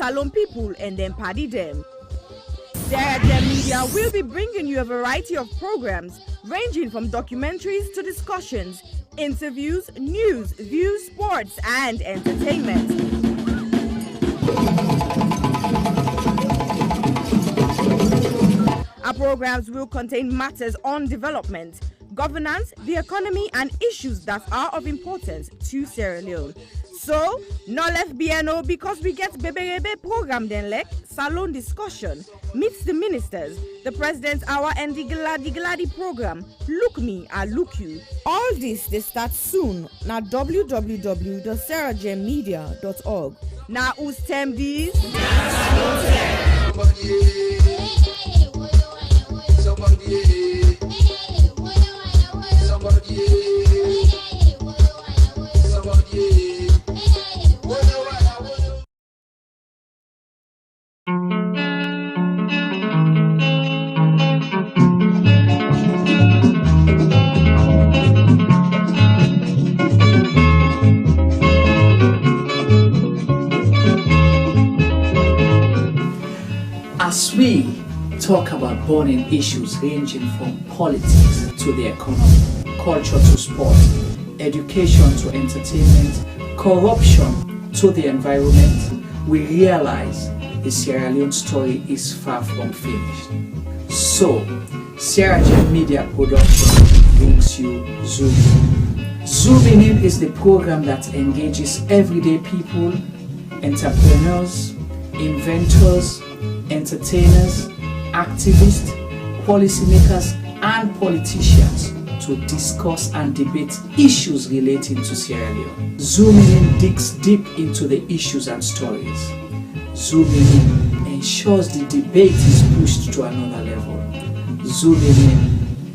Salone people and then party them. Sarah Gem Media will be bringing you a variety of programs ranging from documentaries to discussions, interviews, news, views, sports, and entertainment. Our programs will contain matters on development, governance, the economy, and issues that are of importance to Sierra Leone. So, no left BNO because we get Beberebe program then like Salone discussion, meets the ministers, the president's hour and the Gladi program, Look Me, I Look You. All this they start soon na www.sarahgemmedia.org. Now who's tem these? As we talk about burning issues ranging from politics to the economy, culture to sport, education to entertainment, corruption to the environment, we realize the Sierra Leone story is far from finished. So, Sierra Gem Media Production brings you Zoom In. Zooming In is the program that engages everyday people, entrepreneurs, inventors, entertainers, activists, policymakers, and politicians to discuss and debate issues relating to Sierra Leone. Zooming In digs deep into the issues and stories. Zooming In ensures the debate is pushed to another level. Zooming In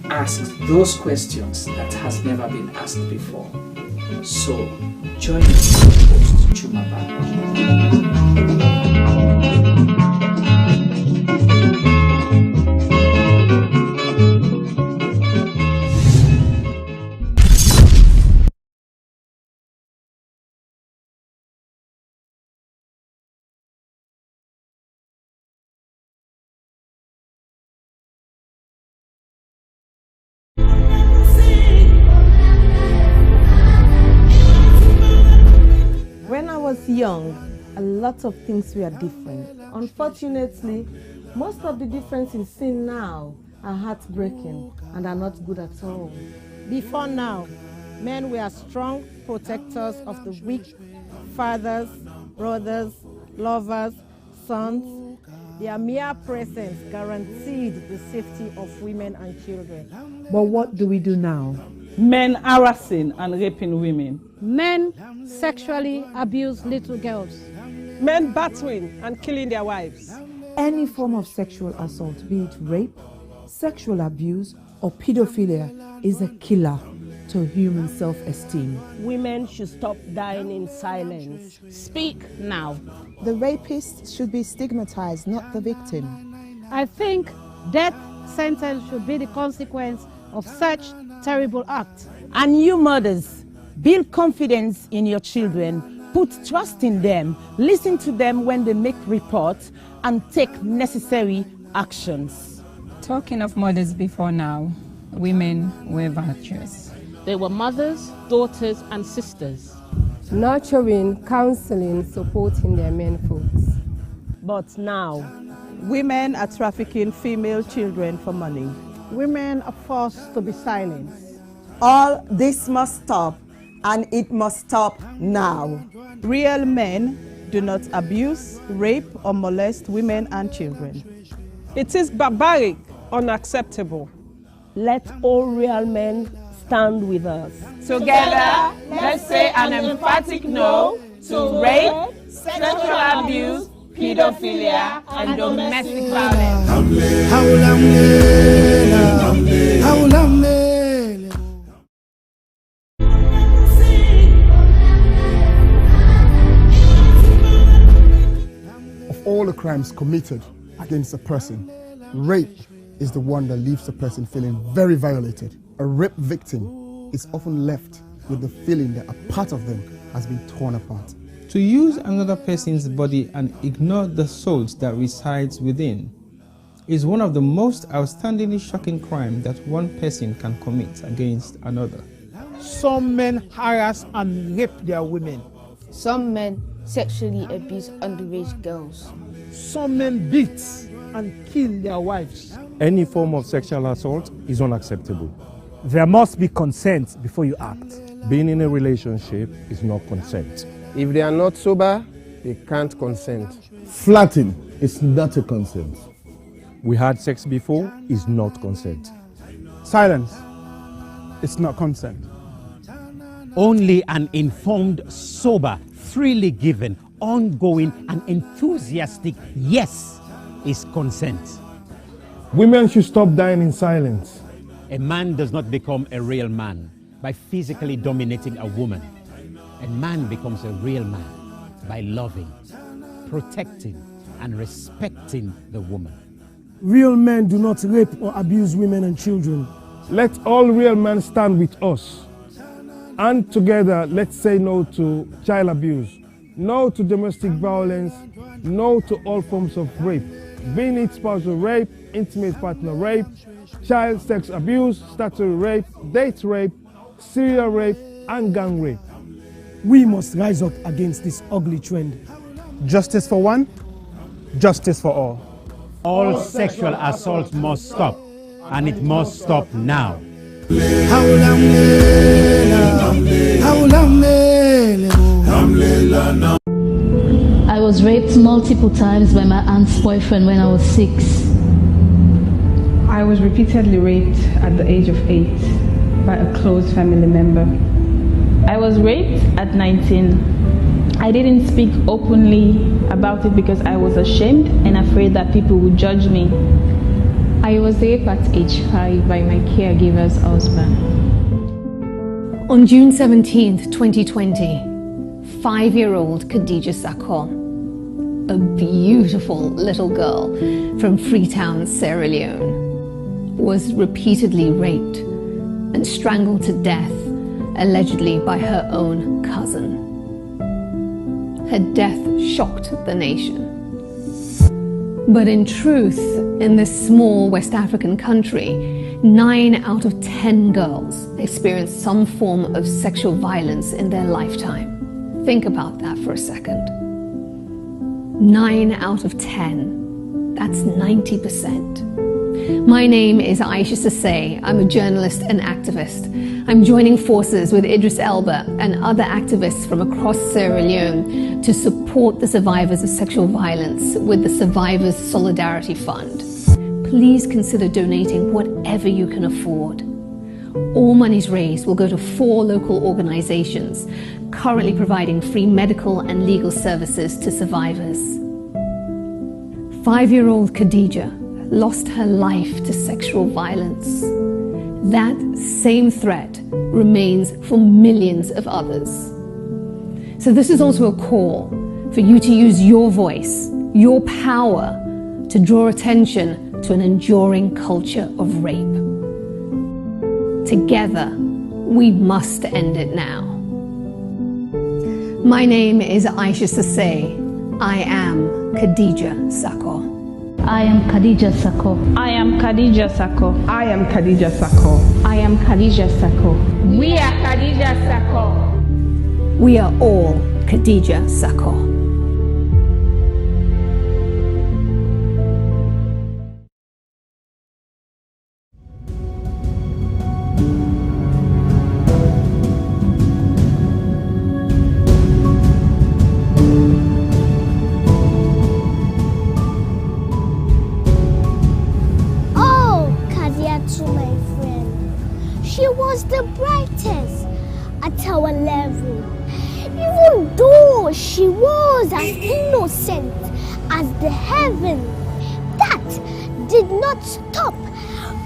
asks those questions that has never been asked before. So, join us, host Chumaba. When I was young, a lot of things were different. Unfortunately, most of the differences seen now are heartbreaking and are not good at all. Before now, men were strong protectors of the weak, fathers, brothers, lovers, sons. Their mere presence guaranteed the safety of women and children. But what do we do now? Men harassing and raping women. Men sexually abuse little girls. Men battering and killing their wives. Any form of sexual assault, be it rape, sexual abuse, or pedophilia, is a killer to human self-esteem. Women should stop dying in silence. Speak now. The rapist should be stigmatized, not the victim. I think death sentence should be the consequence of such terrible act. And you mothers, build confidence in your children, put trust in them, listen to them when they make reports, and take necessary actions. Talking of mothers before now, women were virtuous. They were mothers, daughters, and sisters. Nurturing, counseling, supporting their men folks. But now, women are trafficking female children for money. Women are forced to be silenced. All this must stop, and it must stop now. Real men do not abuse, rape, or molest women and children. It is barbaric, unacceptable. Let all real men stand with us. Together, let's say an emphatic no to rape, sexual abuse, pedophilia, and domestic violence. Of all the crimes committed against a person, rape is the one that leaves the person feeling very violated. A rape victim is often left with the feeling that a part of them has been torn apart. To use another person's body and ignore the soul that resides within is one of the most outstandingly shocking crimes that one person can commit against another. Some men harass and rape their women. Some men sexually abuse underage girls. Some men beat and kill their wives. Any form of sexual assault is unacceptable. There must be consent before you act. Being in a relationship is not consent. If they are not sober, they can't consent. Flirting is not a consent. We had sex before is not consent. Silence is not consent. Only an informed, sober, freely given, ongoing and enthusiastic yes is consent. Women should stop dying in silence. A man does not become a real man by physically dominating a woman. A man becomes a real man by loving, protecting, and respecting the woman. Real men do not rape or abuse women and children. Let all real men stand with us. And together, let's say no to child abuse, no to domestic violence, no to all forms of rape, being it spousal rape, intimate partner rape, child sex abuse, statutory rape, date rape, serial rape, and gang rape. We must rise up against this ugly trend. Justice for one, justice for all. All sexual assault must stop, and it must stop now. I was raped multiple times by my aunt's boyfriend when I was 6. I was repeatedly raped at the age of 8 by a close family member. I was raped at 19. I didn't speak openly about it because I was ashamed and afraid that people would judge me. I was raped at age 5 by my caregiver's husband. On June 17th, 2020, 5-year-old Khadija Sakho, a beautiful little girl from Freetown, Sierra Leone, was repeatedly raped and strangled to death, allegedly by her own cousin. Her death shocked the nation. But in truth, in this small West African country, 9 out of 10 girls experience some form of sexual violence in their lifetime. Think about that for a second. 9 out of 10. That's 90%. My name is Aisha Sase. I'm a journalist and activist. I'm joining forces with Idris Elba and other activists from across Sierra Leone to support the survivors of sexual violence with the Survivors Solidarity Fund. Please consider donating whatever you can afford. All monies raised will go to 4 local organizations currently providing free medical and legal services to survivors. 5-year-old Khadija lost her life to sexual violence. That same threat remains for millions of others. So this is also a call for you to use your voice, your power, to draw attention to an enduring culture of rape. Together, we must end it now. My name is Aisha Sase. I am Khadija Sakho. I am Khadija Sakho. I am Khadija Sakho. I am Khadija Sakho. I am Khadija Sakho. We are Khadija Sakho. We are all Khadija Sakho. She was the brightest at our level, even though she was as innocent as the heaven. That did not stop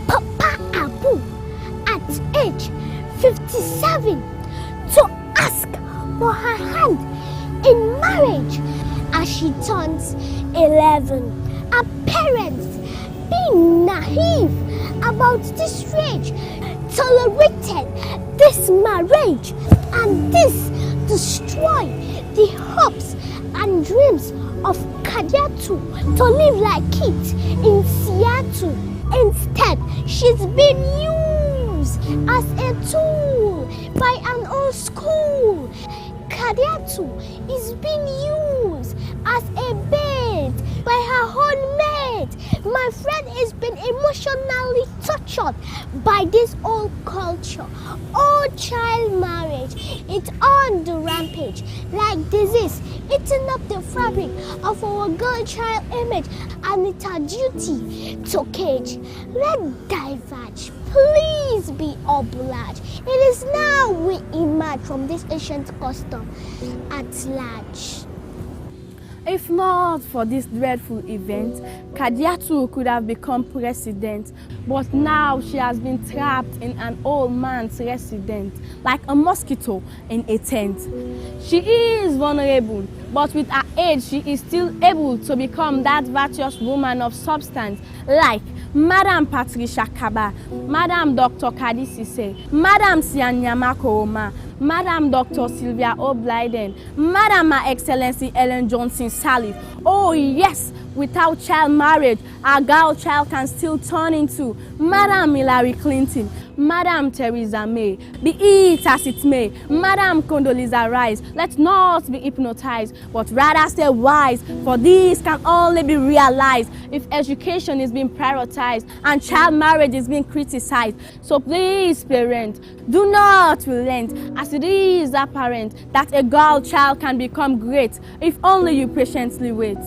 Papa Abu at age 57 to ask for her hand in marriage as she turns 11. Her parents, being naive about this rage, tolerated this marriage, and this destroyed the hopes and dreams of Kadiatu to live like it in Seattle. Instead, she's been used as a tool by an old school. Kadiatu is being used as a bait by her own mate. My friend is being emotionally tortured by this old culture. Old child marriage, it's on the rampage like disease, eating up the fabric of our girl-child image, and it's our duty to cage. Let diverge, please be obliged. It is now we emerge from this ancient custom at large. If not for this dreadful event, Kadiatu could have become president, but now she has been trapped in an old man's residence, like a mosquito in a tent. She is vulnerable, but with her age, she is still able to become that virtuous woman of substance, like Madam Patricia Kaba, Madam Dr. Kadi Sise, Madam Sianyama Koroma, Madam Dr. Sylvia O'Blyden, Madam Her Excellency Ellen Johnson Sirleaf. Oh yes, without child marriage, our girl child can still turn into Madam Hillary Clinton, Madam Theresa May. Be it as it may, Madam Condoleezza Rice, let's not be hypnotized, but rather stay wise, for this can only be realized if education is being prioritized and child marriage is being criticized. So please, parents, do not relent, as it is apparent that a girl child can become great if only you patiently wait.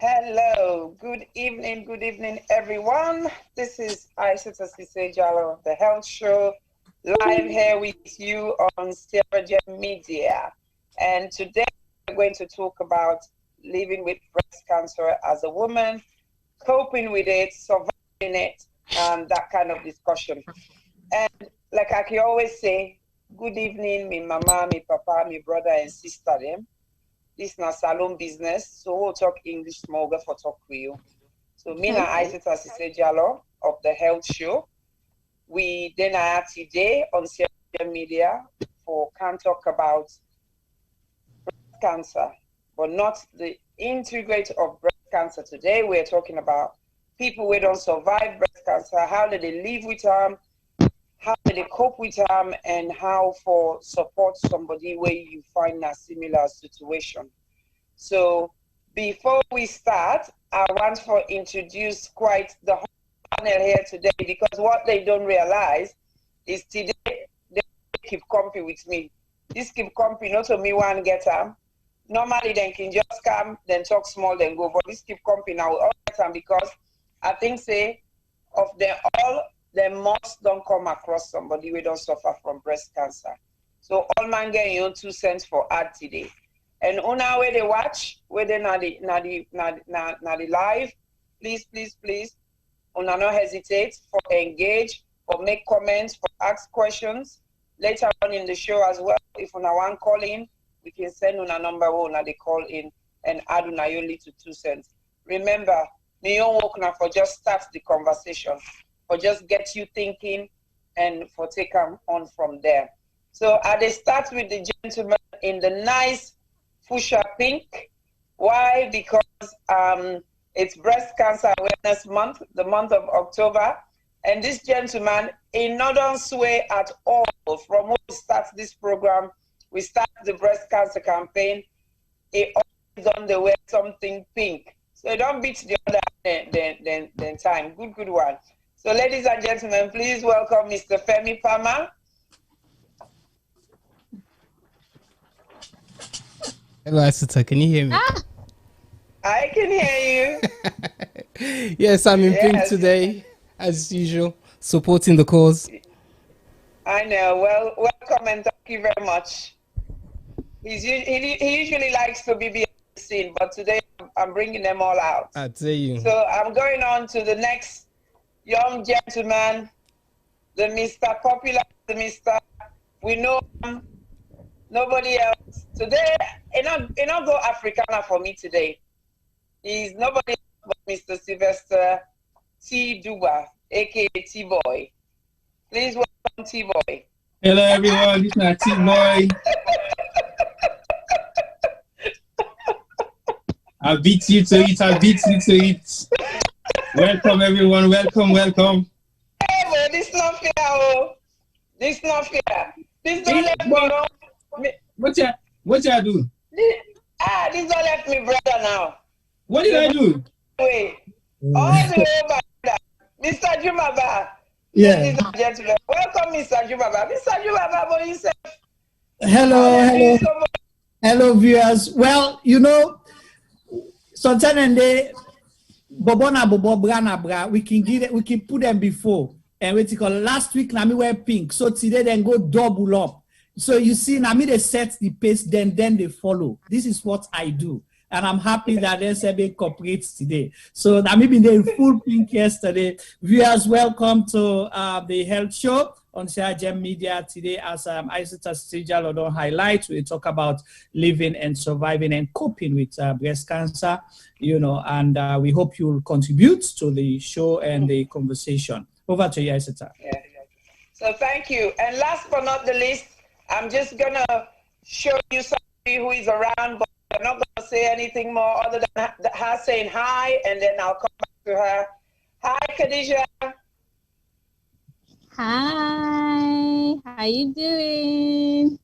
Hello, good evening, everyone. This is Aisata Sisejalo of the Health Show, live here with you on Sierra Gem Media. And today we're going to talk about living with breast cancer as a woman, coping with it, surviving it, and that kind of discussion. And like I can always say, good evening, me mama, me papa, me brother and sister them. This is not salon business, so we'll talk English small for talk with you. So me na Aisata Sisejalo of the Health Show. We then are today on Sierra Media for can talk about breast cancer, but not the integrate of breast cancer. Today we're talking about people who don't survive breast cancer, how do they live with them, how do they cope with them, and how for support somebody where you find a similar situation. So before we start, I want to introduce quite the whole panel here today, because what they don't realize is today they keep company with me. This keep company, not to me one get them. Normally they can just come, then talk small, then go. But this keep company now all the time, because I think say of them all, they most don't come across somebody who don't suffer from breast cancer. So all man get your 2 cents for ad today. And una where they watch, where they not the live, please, una no hesitate for engage, for make comments, for ask questions. Later on in the show as well, if una want call in, we can send una number where una they call in and add una only to 2 cents. Remember, me don't work now for just start the conversation, or just get you thinking and for take them on from there. So I start with the gentleman in the nice fuchsia pink. Why? Because it's Breast Cancer Awareness Month, the month of October. And this gentleman, in not sway at all, from when we start this program, we start the breast cancer campaign, he always done the wear something pink. So don't beat the other then time. Good one. So ladies and gentlemen, please welcome Mr. Femi Palmer. Hello, Aisata, can you hear me? I can hear you. Yes, I'm in pink today, as usual, supporting the cause. I know. Well, welcome and thank you very much. He usually likes to be behind the scene, but today I'm bringing them all out. I tell you. So I'm going on to the next young gentleman, the Mr. Popular, the Mr. We know him, nobody else. Today, it not go Africana for me today. He's nobody else but Mr. Sylvester T. Duba, aka T-Boy. Please welcome T-Boy. Hello everyone, this is my T-Boy. I beat you to it, I beat you to it. Welcome everyone, welcome. Hey boy, this not fair, oh. This not fair. This don't let me know. What you do? This don't let me brother now. What did I do? Wait. All the way back. Mr. Jumaba. Yeah. Ladies and gentlemen, welcome Mr. Jumaba. Mr. Jumaba, boy, himself. Hello, viewers. Well, you know, sometimes and they we can give it, we can put them before. And what you call last week, Nami wear pink. So today then go double up. So you see, Nami they set the pace, then they follow. This is what I do. And I'm happy that SMA cooperates today. So Nami been there in full pink yesterday. Viewers, welcome to the Health Show on Sierra Gem Media today. As Aisata Sisejalo don't highlight, we talk about living and surviving and coping with breast cancer, you know, and we hope you'll contribute to the show and the conversation. Over to you, Aisata. Yeah. So thank you. And last but not the least, I'm just gonna show you somebody who is around, but I'm not gonna say anything more other than her saying hi, and then I'll come back to her. Hi, Khadija. Hi, how you doing?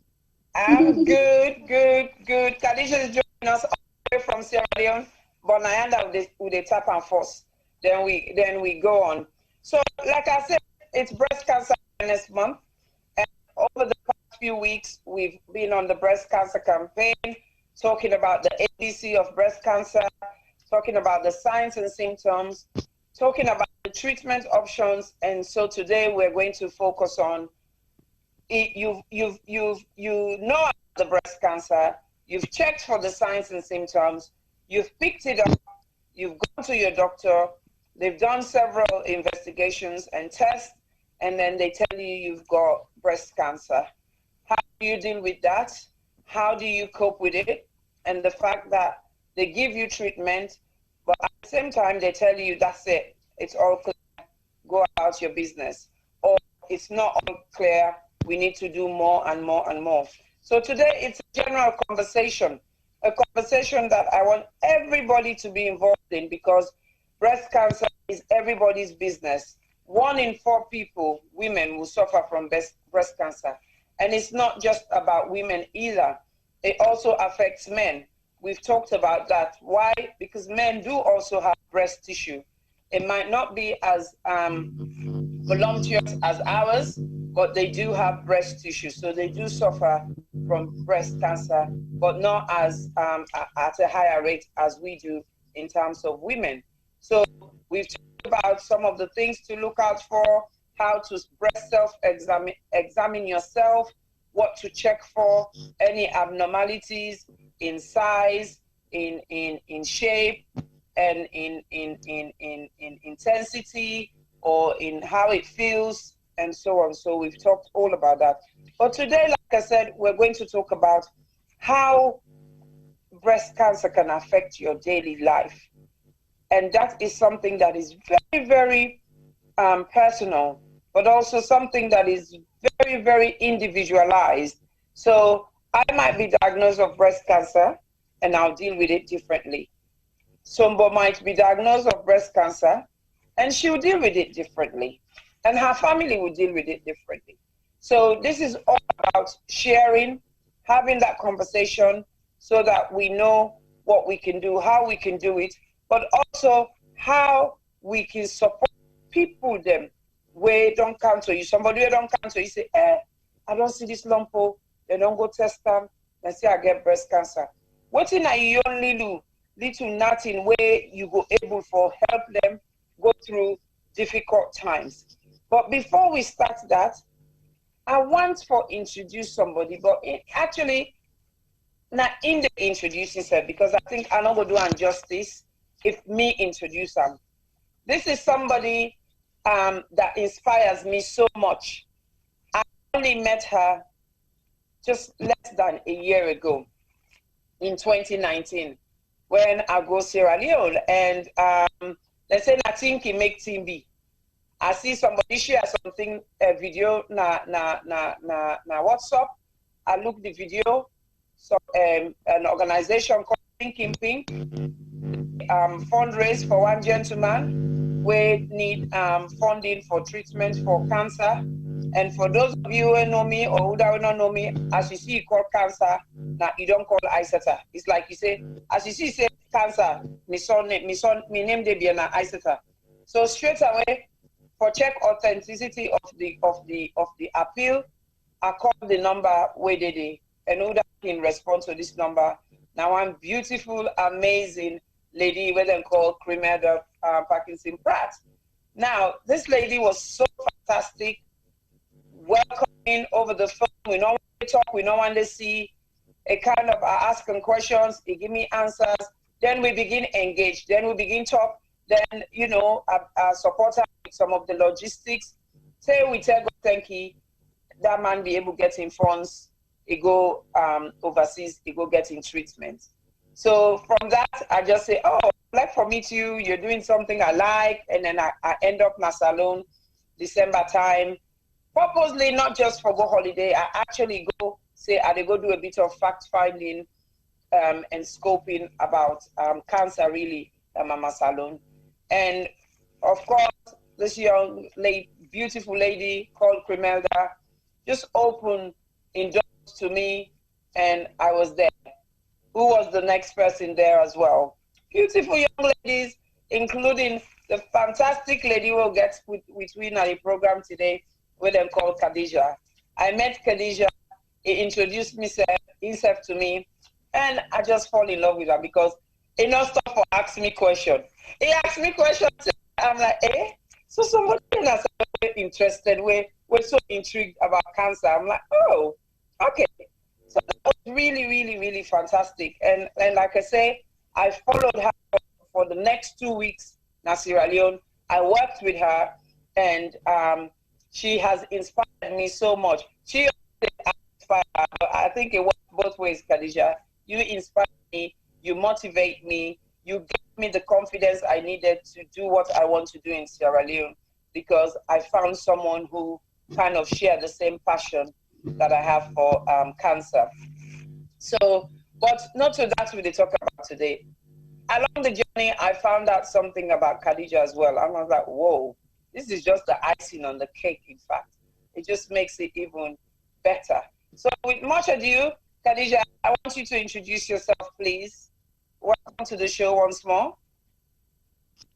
I'm good. Khadija is joining us all the way from Sierra Leone, but I end up with a tap and force. Then we go on. So, like I said, it's Breast Cancer Awareness Month, and over the past few weeks, we've been on the breast cancer campaign, talking about the ABC of breast cancer, talking about the signs and symptoms, talking about the treatment options. And so today we're going to focus on you know about the breast cancer, you've checked for the signs and symptoms, you've picked it up, you've gone to your doctor, they've done several investigations and tests, and then they tell you you've got breast cancer. How do you deal with that? How do you cope with it? And the fact that they give you treatment, but at the same time they tell you that's it, it's all clear, go about your business. Or it's not all clear, we need to do more and more and more. So today it's a general conversation, a conversation that I want everybody to be involved in, because breast cancer is everybody's business. 1 in 4 people, women, will suffer from breast cancer. And it's not just about women either. It also affects men. We've talked about that. Why? Because men do also have breast tissue. It might not be as voluptuous as ours, but they do have breast tissue. So they do suffer from breast cancer, but not as at a higher rate as we do in terms of women. So we've talked about some of the things to look out for, how to breast examine yourself, what to check for, any abnormalities in size, in shape, and in intensity, or in how it feels, and so on. So we've talked all about that. But today, like I said, we're going to talk about how breast cancer can affect your daily life. And that is something that is very, very personal, but also something that is very, very individualized. So I might be diagnosed of breast cancer and I'll deal with it differently. Somebody might be diagnosed of breast cancer and she'll deal with it differently. And her family will deal with it differently. So this is all about sharing, having that conversation so that we know what we can do, how we can do it, but also how we can support people them where don't cancel you. Somebody who don't cancel you say, I don't see this lump, they don't go test them and say I get breast cancer. What in a only little nothing where you go able for help them go through difficult times. But before we start that, I want to introduce somebody, but actually not in the introducing her, because I think I'm not going to do injustice if me introduce them. This is somebody that inspires me so much. I only met her just less than a year ago in 2019 when I go Sierra Leone, and they say nothing can make team B. I see somebody share something, a video na WhatsApp. I look the video. So an organization called Thinking Pink fundraise for one gentleman we need funding for treatment for cancer. And for those of you who know me or who don't know me, as you see, you call cancer, now you don't call Iseta. It's like you say, as you see, say cancer, my name they be an Iseta. So straight away, for check authenticity of the appeal, I call the number where they did, and who that can respond to this number. Now one beautiful, amazing lady, where they call Crimelda Parkinson Pratt. Now this lady was so fantastic, welcoming over the phone. We don't want to talk, we don't want to see. A kind of asking questions, he give me answers. Then we begin engage. Then we begin talk. Then I support her with some of the logistics. Say we tell God thank you, that man be able to get him funds. He go overseas. He go getting treatment. So from that, I just say, oh, I'd like for me to, you're doing something I like, and then I end up in a salon December time. Purposely, not just for go holiday. I actually go say I go do a bit of fact finding and scoping about cancer really at Mama Salon. And of course, this young lady, beautiful lady called Crimelda, just opened in doors to me, and I was there. Who was the next person there as well? Beautiful young ladies, including the fantastic lady who will get with me in the program today, with them called Khadija. I met Khadija, he introduced himself to me, and I just fall in love with her because enough stuff for asking me question. He asked me questions. I'm like, eh? So somebody that's interested, we're so intrigued about cancer. I'm like, oh, okay. So that was really, really, really fantastic. And like I say, I followed her for the next 2 weeks in Sierra Leone. I worked with her, and she has inspired me so much. She inspired, but I think it works both ways, Khadija. You inspire me, you motivate me, you give me the confidence I needed to do what I want to do in Sierra Leone, because I found someone who kind of shared the same passion that I have for cancer. So, but not to that we talk about today. Along the journey, I found out something about Khadija as well. I was like, whoa, this is just the icing on the cake, in fact. It just makes it even better. So with much ado, Khadija, I want you to introduce yourself, please. Welcome to the show once more.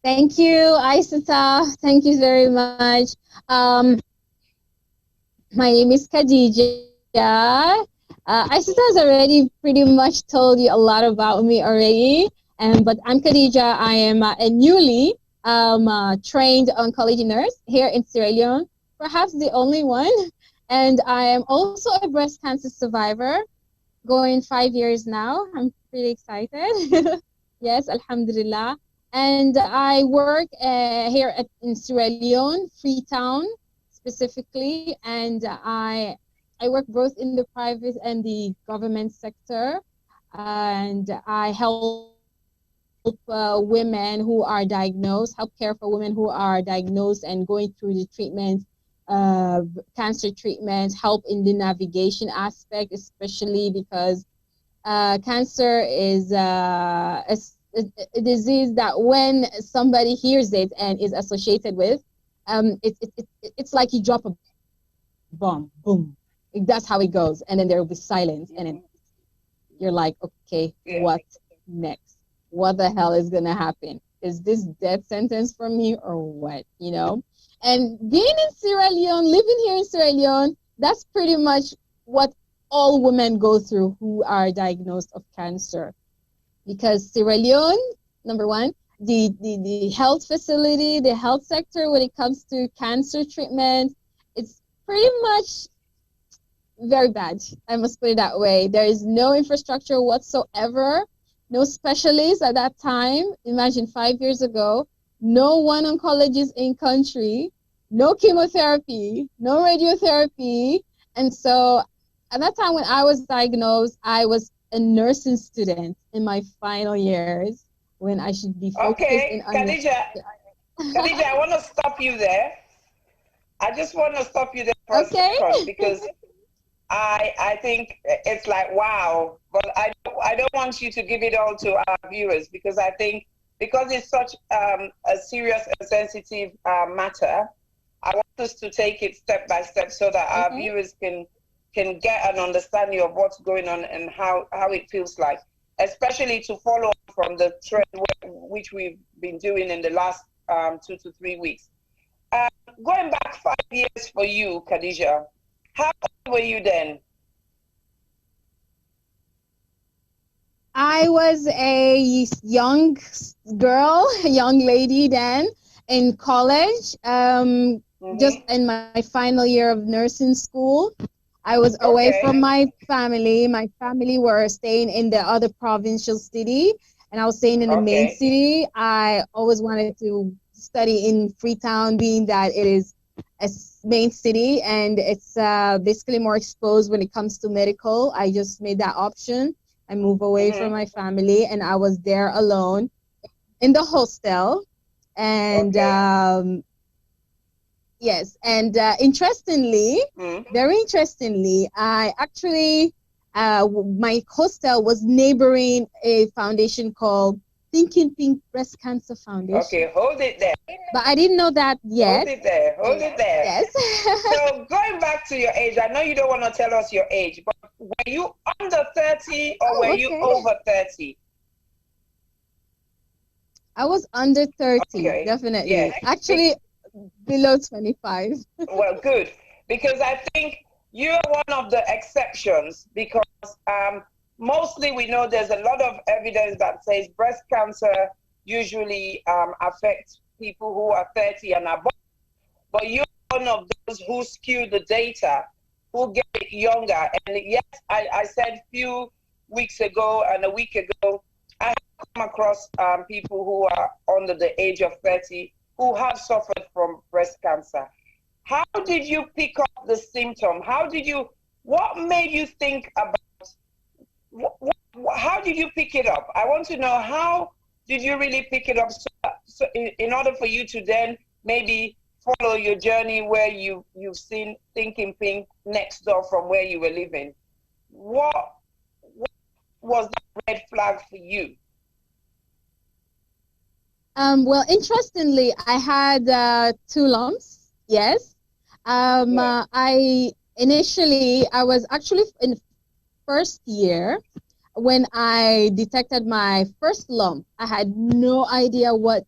Thank you, Aisata. Thank you very much. My name is Khadija. Aisata has already pretty much told you a lot about me already. But I'm Khadija. I am a newly trained oncology nurse here in Sierra Leone, perhaps the only one. And I am also a breast cancer survivor, going 5 years now. I'm pretty excited. Yes, alhamdulillah. And I work here in Sierra Leone, Freetown specifically, and I work both in the private and the government sector, and I help women who are diagnosed, help care for women who are diagnosed and going through the treatment, cancer treatment, help in the navigation aspect, especially because cancer is a disease that when somebody hears it and is associated with, it's like you drop a bomb, boom. That's how it goes. And then there will be silence. And then you're like, okay, what next? What the hell is going to happen? Is this death sentence for me or what, you know? And being in Sierra Leone, living here in Sierra Leone, that's pretty much what all women go through who are diagnosed of cancer. Because Sierra Leone, number one, the health facility, the health sector, when it comes to cancer treatment, it's pretty much very bad. I must put it that way. There is no infrastructure whatsoever. No specialists at that time. Imagine 5 years ago, no one oncologist in country, no chemotherapy, no radiotherapy. And so at that time when I was diagnosed, I was a nursing student in my final years when I should be focused in Khadija, I want to stop you there. I just want to stop you there for a second, because I think it's like, wow, but I don't want you to give it all to our viewers, because I think because it's such a serious and sensitive matter, I want us to take it step by step so that our viewers can get an understanding of what's going on and how it feels like, especially to follow from the trend which we've been doing in the last 2 to 3 weeks. Going back 5 years for you, Khadija, how old were you then? I was a young girl, a young lady then in college, just in my final year of nursing school. I was away from my family. My family were staying in the other provincial city, and I was staying in the main city. I always wanted to study in Freetown, being that it is a main city and it's basically more exposed when it comes to medical. I just made that option. I moved away from my family, and I was there alone in the hostel. And yes, and interestingly, very interestingly, I actually, my hostel was neighboring a foundation called Thinking Pink Breast Cancer Foundation. Okay, hold it there. But I didn't know that yet. Hold it there, hold it there. Yes. So going back to your age, I know you don't want to tell us your age, but were you under 30 or were you over 30? I was under 30, definitely. Yeah. Actually, below 25. Well, good. Because I think you're one of the exceptions, because mostly we know there's a lot of evidence that says breast cancer usually affects people who are 30 and above. But you're one of those who skew the data, who get it younger. And yes, I said a few weeks ago and a week ago, I have come across people who are under the age of 30 who have suffered from breast cancer. How did you pick up the symptom? What made you think about, how did you pick it up? I want to know, how did you really pick it up so in order for you to then maybe follow your journey where you've seen Thinking Pink next door from where you were living? What was the red flag for you? Well, interestingly, I had 2 lumps. Yes. I was actually in first year when I detected my first lump. I had no idea what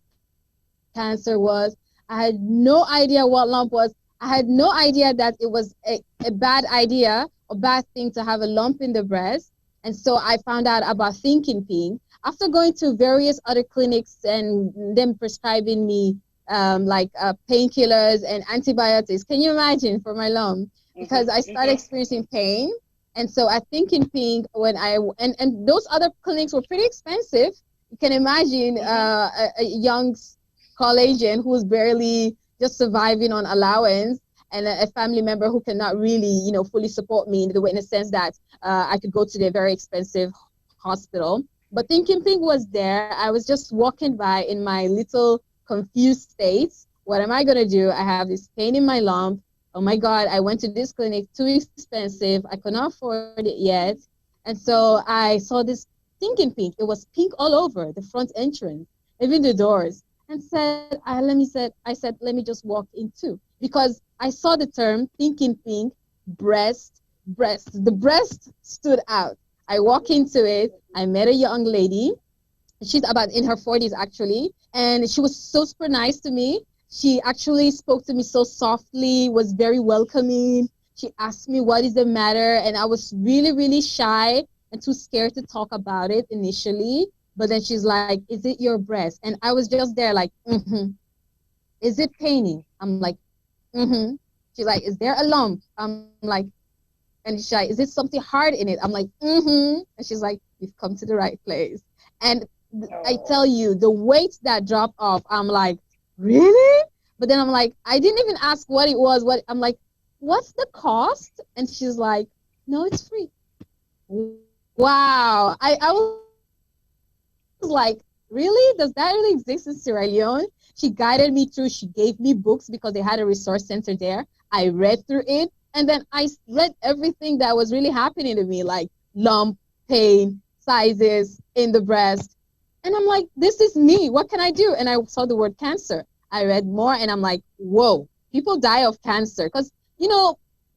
cancer was. I had no idea what lump was. I had no idea that it was a bad idea or bad thing to have a lump in the breast. And so I found out about Thinking Pink after going to various other clinics and them prescribing me painkillers and antibiotics. Can you imagine, for my lump? Because I started experiencing pain. And so at Thinking Pink, and those other clinics were pretty expensive. You can imagine a young Caucasian who's barely just surviving on allowance, and a family member who cannot really, fully support me in the sense that I could go to their very expensive hospital. But Thinking Pink was there. I was just walking by in my little confused state. What am I going to do? I have this pain in my lump. Oh my God, I went to this clinic, too expensive. I could not afford it yet. And so I saw this Thinking Pink. It was pink all over the front entrance, even the doors. And I said, let me just walk in too. Because I saw the term Thinking Pink, breast. The breast stood out. I walk into it. I met a young lady. She's about in her 40s actually. And she was so super nice to me. She actually spoke to me so softly, was very welcoming. She asked me, what is the matter? And I was really, really shy and too scared to talk about it initially. But then she's like, is it your breast? And I was just there like, Is it paining? I'm like, She's like, is there a lump? I'm like, and she's like, is it something hard in it? I'm like, And she's like, you've come to the right place. And I tell you, the weight that dropped off, I'm like, really? But then I'm like, I didn't even ask what it was. I'm like, what's the cost? And she's like, no, it's free. Wow. I was like, really? Does that really exist in Sierra Leone? She guided me through. She gave me books because they had a resource center there. I read through it. And then I read everything that was really happening to me, like lump, pain, sizes in the breast. And I'm like, this is me. What can I do? And I saw the word cancer. I read more and I'm like, whoa, people die of cancer. Because,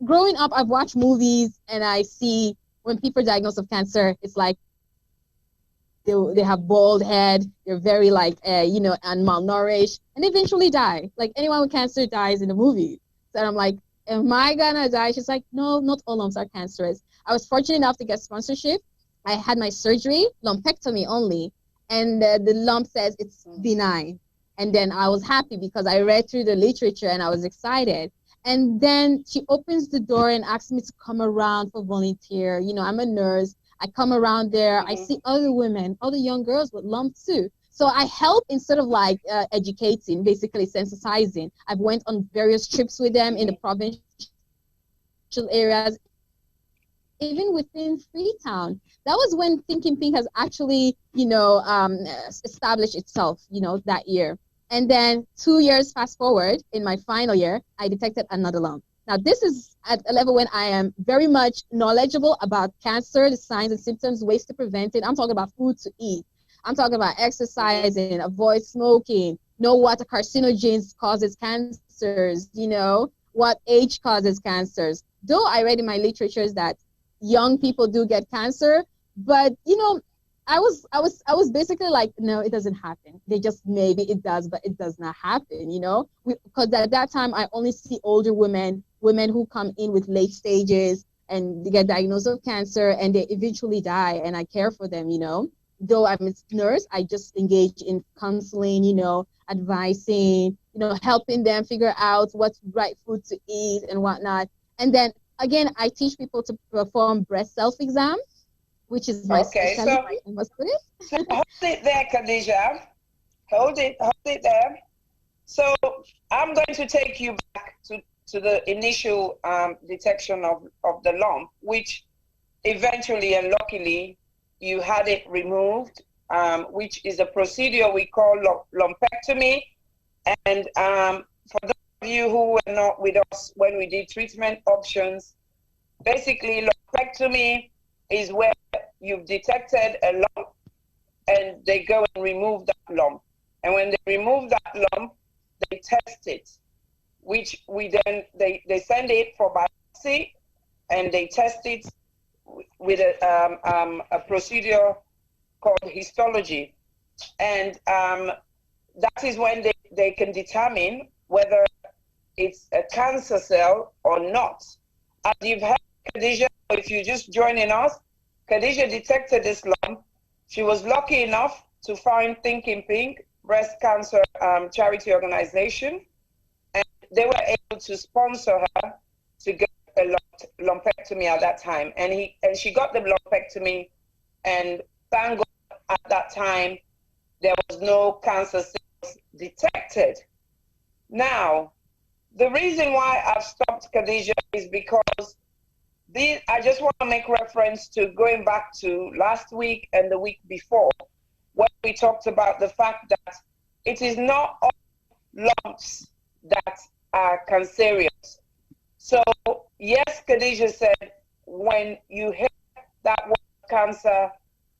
growing up, I've watched movies and I see when people are diagnosed of cancer, it's like they have bald head, they're very and malnourished, and they eventually die. Like anyone with cancer dies in the movie. So I'm like, am I gonna die? She's like, no, not all lumps are cancerous. I was fortunate enough to get sponsorship. I had my surgery, lumpectomy only, and the lump says it's benign. And then I was happy because I read through the literature and I was excited. And then she opens the door and asks me to come around for volunteer. I'm a nurse. I come around there. I see other women, other young girls with lumps too. So I help instead of educating, basically sensitizing. I've went on various trips with them in the provincial areas, even within Freetown. That was when Thinking Pink has actually, established itself, that year. And then 2 years fast forward, in my final year, I detected another lump. Now, this is at a level when I am very much knowledgeable about cancer, the signs and symptoms, ways to prevent it. I'm talking about food to eat. I'm talking about exercising, avoid smoking, know what carcinogens causes cancers, what age causes cancers. Though I read in my literatures that young people do get cancer, but, I was basically like, no, it doesn't happen. They just, maybe it does, but it does not happen, because at that time I only see older women who come in with late stages, and they get diagnosed with cancer and they eventually die, and I care for them, you know. Though I'm a nurse, I just engage in counseling, you know, advising, you know, helping them figure out what's right food to eat and whatnot. And then again, I teach people to perform breast self-exam, which is my specialty. So hold it there, Khadija. Hold it there. So I'm going to take you back to the initial detection of the lump, which eventually and luckily you had it removed, which is a procedure we call lumpectomy. And for those of you who were not with us when we did treatment options, basically lumpectomy is where you've detected a lump and they go and remove that lump. And when they remove that lump, they test it, which they send it for biopsy, and they test it with a procedure called histology. And that is when they can determine whether it's a cancer cell or not. As you've heard, Khadija, if you're just joining us, Khadija detected this lump. She was lucky enough to find Thinking Pink, breast cancer charity organization, and they were able to sponsor her to get a lumpectomy at that time. And she got the lumpectomy, and thank God at that time there was no cancer cells detected. Now, the reason why I've stopped, Khadija, is because I just want to make reference to going back to last week and the week before, when we talked about the fact that it is not all lumps that are cancerous. So, yes, Khadija said, when you hear that word cancer,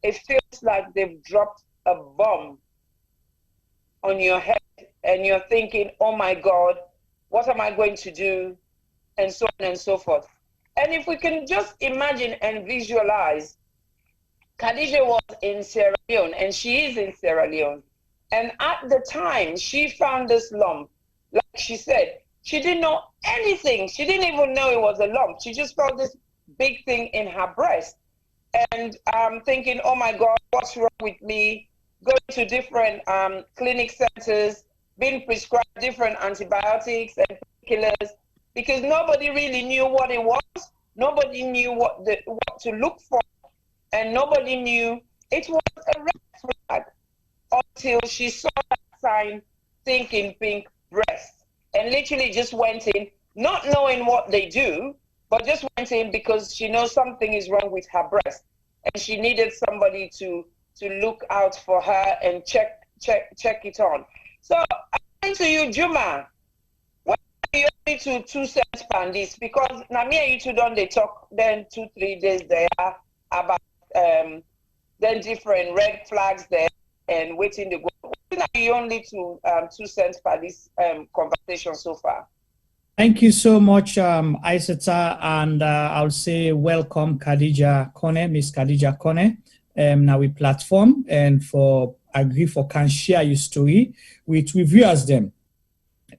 it feels like they've dropped a bomb on your head and you're thinking, oh my God, what am I going to do? And so on and so forth. And if we can just imagine and visualize, Khadija was in Sierra Leone, and she is in Sierra Leone. And at the time she found this lump, like she said, she didn't know anything. She didn't even know it was a lump. She just felt this big thing in her breast. And thinking, oh my God, what's wrong with me? Going to different clinic centers, being prescribed different antibiotics and painkillers, because nobody really knew what it was. Nobody knew what to look for. And nobody knew it was a red flag until she saw that sign, Thinking Pink breast, and literally just went in, not knowing what they do, but just went in because she knows something is wrong with her breast, and she needed somebody to look out for her and check it on. So I'm going to you, Juma. When you only to 2 cents per this, because now me and you two don't they talk then 2-3 days there about then different red flags there and waiting to go. What are you only to 2 cents per this conversation so far? Thank you so much, Aissata, and I'll say welcome, Khadija Kone, Miss Khadija Kone, now we platform, and for agree for can share your story with viewers them,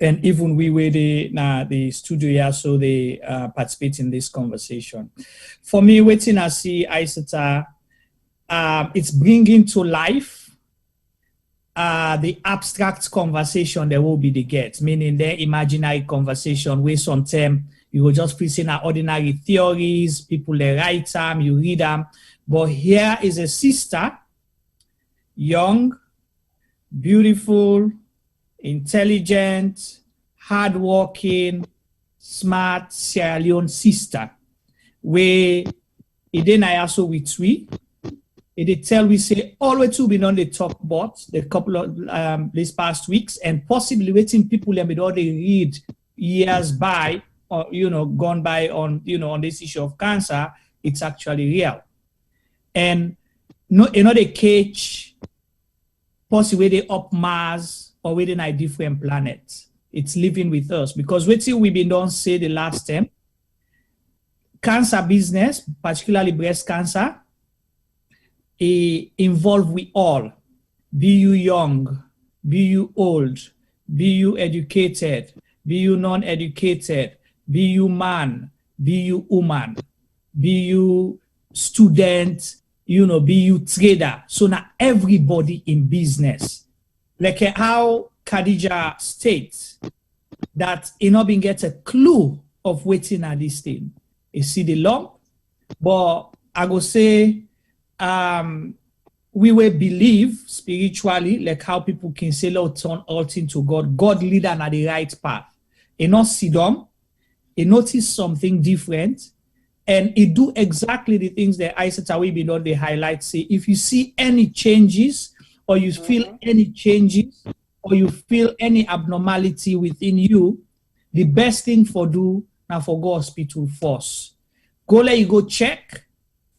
and even we were the studio here, so they participate in this conversation. For me, waiting I see Aissata, it's bringing to life the abstract conversation there will be the get, meaning the imaginary conversation where sometimes you will just present ordinary theories, people they write them, you read them. But here is a sister, young, beautiful, intelligent, hardworking, smart Sierra Leone sister, where it then I also with we. They tell we say always to be on the talk about the couple of these past weeks, and possibly waiting people with all they read years by or gone by on on this issue of cancer. It's actually real, and they catch possibly they up Mars or within a different planet. It's living with us because waiting we been done say the last time cancer business, particularly breast cancer. Involve we all, be you young, be you old, be you educated, be you non-educated, be you man, be you woman. be you student, you know, be you trader. So now everybody in business, like how Khadija states that you know being get a clue of waiting at this thing. You see the lump, but I go say we will believe spiritually, like how people can say, Lord, turn all things to God. God lead them at the right path. You not sit down, you notice something different, and it do exactly the things that Isaac Tawibi know they highlight. Say, if you see any changes, or you feel any changes, or you feel any abnormality within you, the best thing for do now for go hospital first. Go let you go check,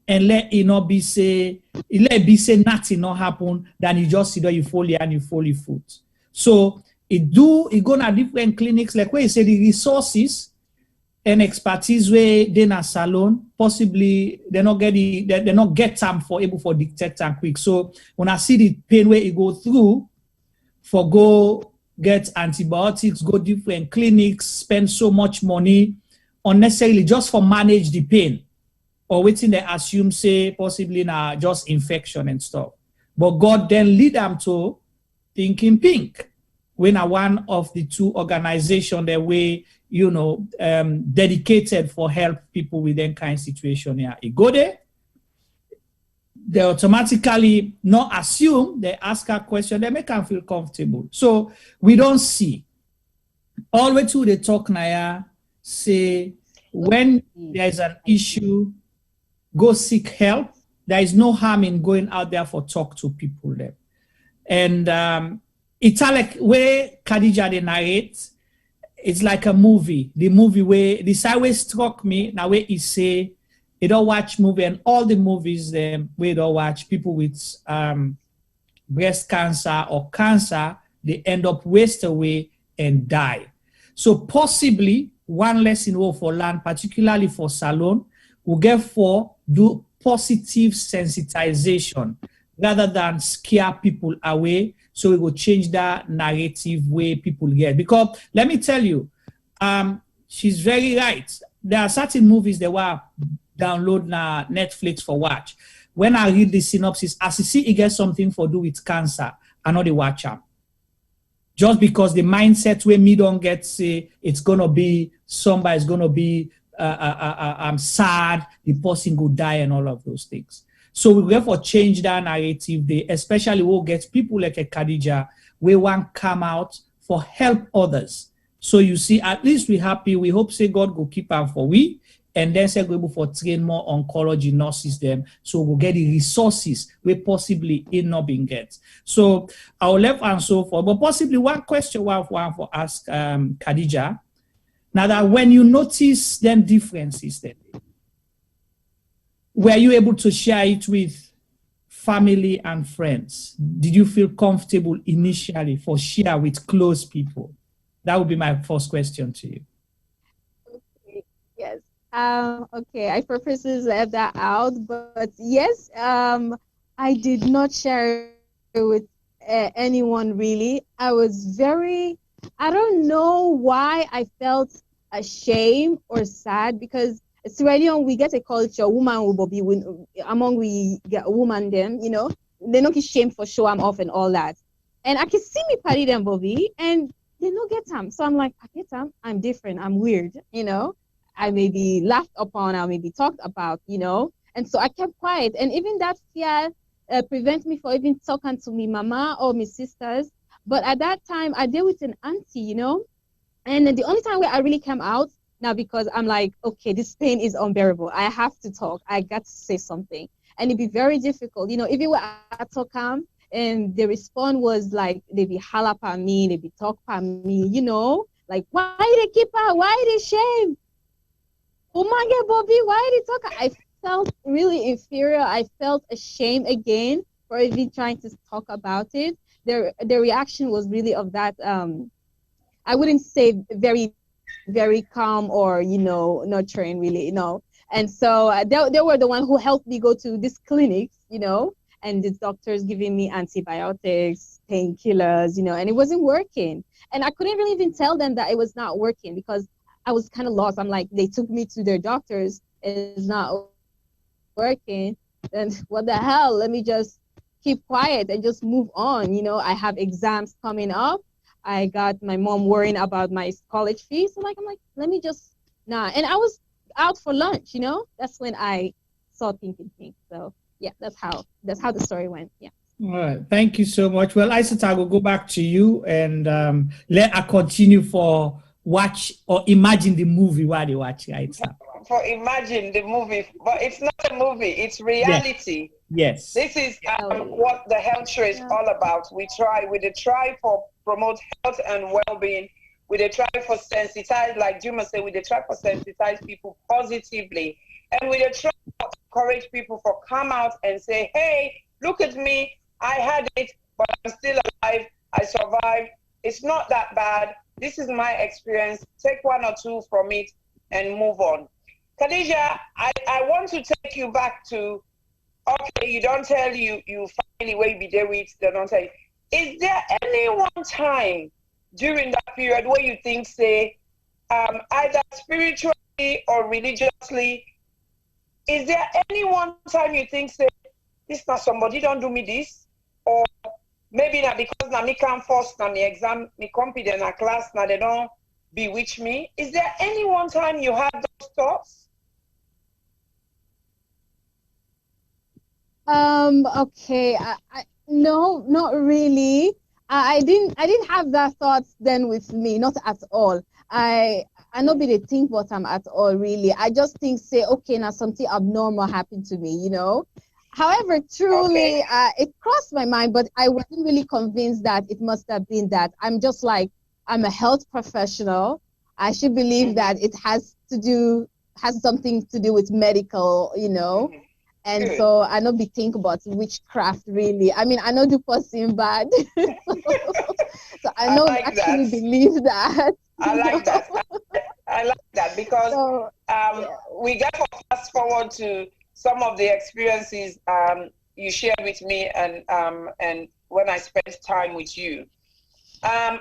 and let it not be say, let it be say nothing not happen, then you just sit there, you fall and you fall your foot. So it go to different clinics, like where you say the resources and expertise where they na salon, possibly they not get time for able for detect and quick. So when I see the pain where it go through, for go get antibiotics, go different clinics, spend so much money unnecessarily just for manage the pain, or waiting they assume say possibly now just infection and stuff. But God then lead them to Thinking Pink, when one of the two organizations that way, you know, dedicated for help people with that kind of situation here. You go there, they automatically not assume, they ask a question, they make them feel comfortable. So we don't see. All the way to the talk now, say when there is an issue, go seek help. There is no harm in going out there for talk to people there. And it's like where Khadija they narrate, it's like a movie. The movie where the sideways struck me, now where he say, they don't watch movie, and all the movies where don't watch people with breast cancer or cancer, they end up waste away and die. So possibly one lesson for land, particularly for salon, will get for do positive sensitization rather than scare people away. So we will change that narrative way people get. Because let me tell you, she's very right. There are certain movies that were download na Netflix for watch. When I read the synopsis, as you see, it gets something for do with cancer, I know they watch them. Just because the mindset where me don't get say it's gonna be somebody's gonna be sad, the person go die and all of those things. So we therefore change that narrative. They especially will get people like a Khadija, we want come out for help others. So you see, at least we happy. We hope say God go keep am for we, and then say go able for train more oncology nurses them. So we'll get the resources we possibly in not being get. So I'll left and so forth. But possibly one question one for ask Khadija. Now that when you notice them differences then, were you able to share it with family and friends? Did you feel comfortable initially for share with close people? That would be my first question to you. Okay. Yes. Okay. I purposely left that out, but yes, I did not share it with anyone really. I was I don't know why I felt ashamed or sad, because Sierra Leone, we get a culture, woman will be among we get woman them, you know, they don't get shame for show I'm off and all that. And I can see me party them Bobby and they don't get them. So I'm like, I get them, I'm different, I'm weird, you know. I may be laughed upon, I may be talked about, you know. And so I kept quiet. And even that fear prevents me from even talking to me mama or my sisters. But at that time, I dealt with an auntie, you know. And the only time where I really came out, now because I'm like, okay, this pain is unbearable. I have to talk. I got to say something. And it'd be very difficult. You know, if you were at Tokam and the response was like, they be holla at me, they be talk at me, you know, like, why they keep her? Why they shame? Oh my God, Bobby, why they talk? I felt really inferior. I felt ashamed again for even trying to talk about it. The reaction was really of that, I wouldn't say very calm or, you know, nurturing really, you know. And so they were the one who helped me go to this clinics, you know, and the doctors giving me antibiotics, painkillers, you know, and it wasn't working. And I couldn't really even tell them that it was not working because I was kind of lost. I'm like, they took me to their doctors is not working, then what the hell? Let me just keep quiet and just move on. You know, I have exams coming up. I got my mom worrying about my college fees. So I'm like, let me just And I was out for lunch, you know. That's when I saw Thinking Pink. So yeah, that's how the story went. Yeah. All right. Thank you so much. Well, Aissata, I will go back to you and let her continue for watch or imagine the movie while they watch it. For imagine the movie, but it's not a movie, it's reality. Yes. This is what the health show is all about. We try for promote health and well-being. We try for sensitize, like Juma said, we try for sensitize people positively. And we try to encourage people for come out and say, hey, look at me, I had it, but I'm still alive, I survived. It's not that bad. This is my experience. Take one or two from it and move on. Khadija, I want to take you back to, okay, you don't tell you finally will be there with, they don't tell you. Is there any one time during that period where you think, say, either spiritually or religiously, is there any one time you think, say, this not somebody don't do me this? Or maybe not because now me come first, now me exam, me compete in a class, now they don't bewitch me. Is there any one time you had those thoughts? Okay, no, not really. I didn't have that thoughts then with me, not at all. I not be the think what I'm at all really. I just think say, okay, now something abnormal happened to me, you know. However, truly, it crossed my mind, but I wasn't really convinced that it must have been that. I'm just like, I'm a health professional. I should believe that it has something to do with medical, you know. And so I not be think about witchcraft really. I mean, I know the person bad. So I know actually believe that. I like that. I like that because we got to fast forward to some of the experiences you shared with me and when I spent time with you.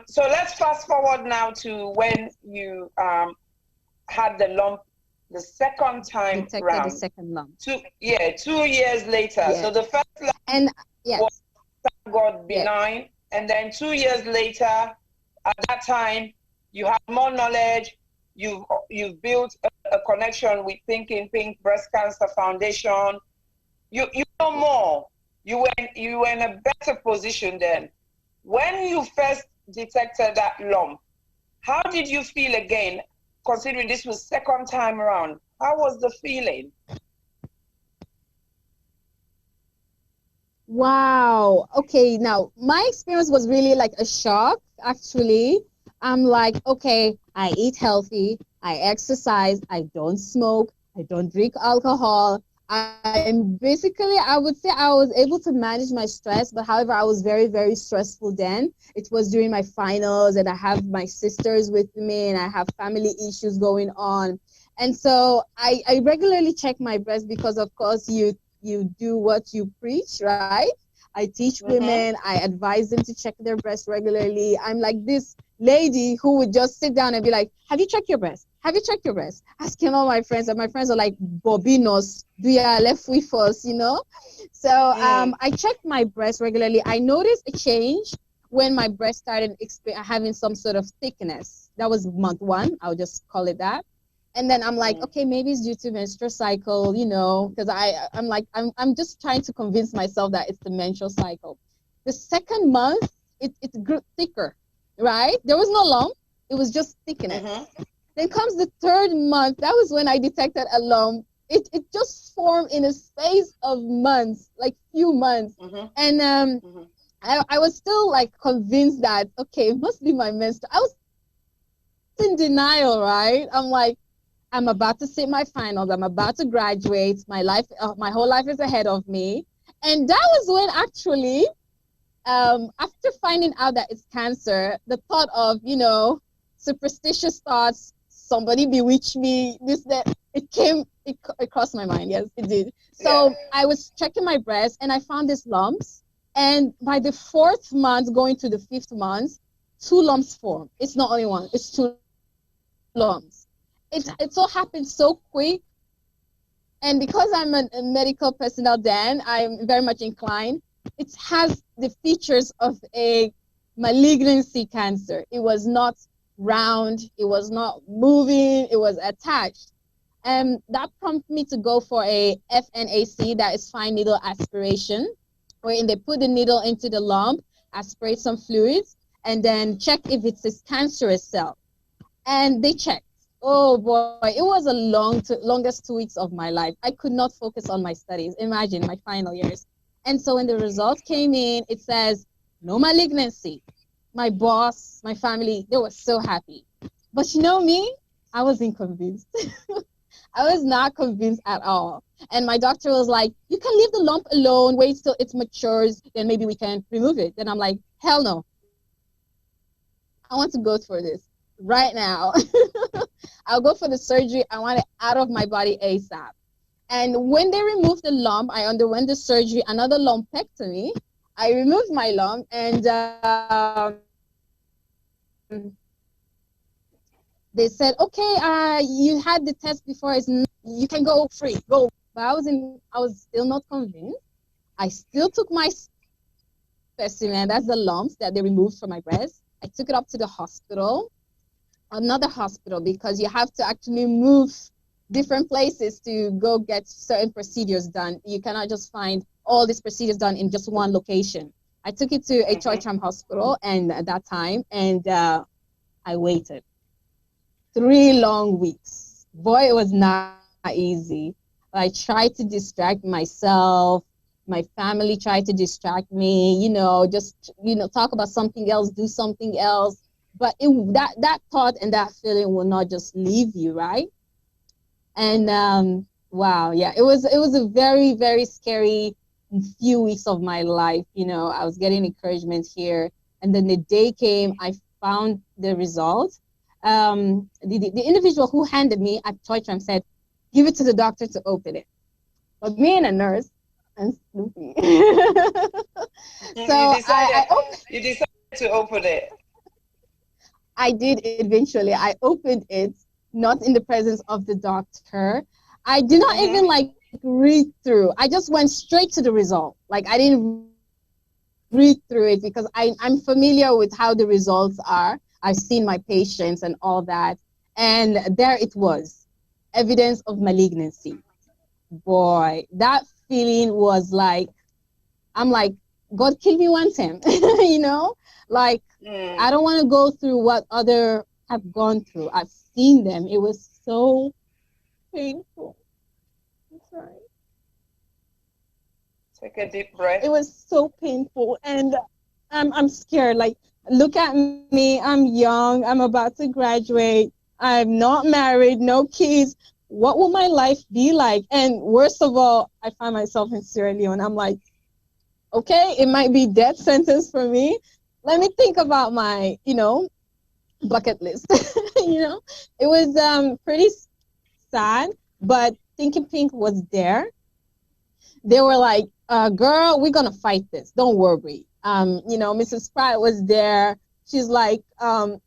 So let's fast forward now to when you had the lump the second time round. The second lump. 2 years later. Yes. So the first lump was, thank God, benign. Yes. And then 2 years later, at that time, you have more knowledge. You've built a connection with Thinking Pink Breast Cancer Foundation. You know more. You were in a better position then. When you first detected that lump, how did you feel again? Considering this was second time around, how was the feeling? Wow. Okay, now my experience was really like a shock, actually. I'm like, okay, I eat healthy, I exercise, I don't smoke, I don't drink alcohol. I'm basically, I would say I was able to manage my stress, but however, I was very, very stressful then. It was during my finals and I have my sisters with me and I have family issues going on. And so I regularly check my breast because of course you do what you preach, right? I teach women, I advise them to check their breasts regularly. I'm like this lady who would just sit down and be like, have you checked your breast? Have you checked your breast? Asking all my friends, and my friends are like, Bobinos, do you left with us, you know? So I checked my breast regularly. I noticed a change when my breast started having some sort of thickness. That was month 1, I'll just call it that. And then I'm like, okay, maybe it's due to menstrual cycle, you know, because I'm just trying to convince myself that it's the menstrual cycle. The second month, it grew thicker, right? There was no lump, it was just thickness. Then comes the third month, that was when I detected a lump. It just formed in a space of months, like few months. And I was still like convinced that, okay, it must be my menstrual. I was in denial, right? I'm like, I'm about to sit my finals. I'm about to graduate. My whole life is ahead of me. And that was when actually, after finding out that it's cancer, the thought of, you know, superstitious thoughts, somebody bewitched me, this, that, it crossed my mind. Yes, it did. So I was checking my breast and I found these lumps. And by the 4th month, going to the 5th month, 2 lumps formed. It's not only one, it's 2 lumps. It all happened so quick. And because I'm a medical personnel, then I'm very much inclined. It has the features of a malignancy cancer. It was not round, it was not moving, it was attached. And that prompted me to go for a FNAC, that is fine needle aspiration, wherein they put the needle into the lump, aspirate some fluids, and then check if it's a cancerous cell. And they checked. Oh boy, it was the longest 2 weeks of my life. I could not focus on my studies. Imagine my final years. And so when the results came in, it says no malignancy. My boss, my family, they were so happy. But you know me, I wasn't convinced. I was not convinced at all. And my doctor was like, you can leave the lump alone, wait till it matures, then maybe we can remove it. Then I'm like, hell no. I want to go for this right now. I'll go for the surgery. I want it out of my body ASAP. And when they removed the lump, I underwent the surgery, another lumpectomy. I removed my lump, and they said, okay, you had the test before, you can go free, go. But I was still not convinced. I still took my specimen, that's the lumps that they removed from my breast. I took it up to the hospital, another hospital, because you have to actually move different places to go get certain procedures done. You cannot just find all these procedures done in just one location. I took it to a Choicham hospital and at that time, and I waited 3 long weeks. Boy, it was not easy. I tried to distract myself. My family tried to distract me, just talk about something else, do something else. But that thought and that feeling will not just leave you, right? And wow, yeah, it was a very, very scary few weeks of my life. I was getting encouragement here, and then the day came, I found the result. The individual who handed me at Choicham said, give it to the doctor to open it. But me and a nurse, I'm Snoopy. So you decided to open it. I did eventually. I opened it, not in the presence of the doctor. I did not even read through. I just went straight to the result. I didn't read through it because I'm familiar with how the results are. I've seen my patients and all that. And there it was, evidence of malignancy. Boy, that feeling was I'm like, God kill me one time, I don't want to go through what others have gone through. I've seen them. It was so painful. I'm sorry. Take a deep breath. It was so painful, and I'm scared. Look at me. I'm young. I'm about to graduate. I'm not married. No kids. What will my life be like? And worst of all, I find myself in Sierra Leone. I'm like, okay, it might be death sentence for me. Let me think about my, bucket list. It was pretty sad, but Thinking Pink was there. They were like, girl, we're going to fight this. Don't worry. Mrs. Spratt was there. She's like, I'm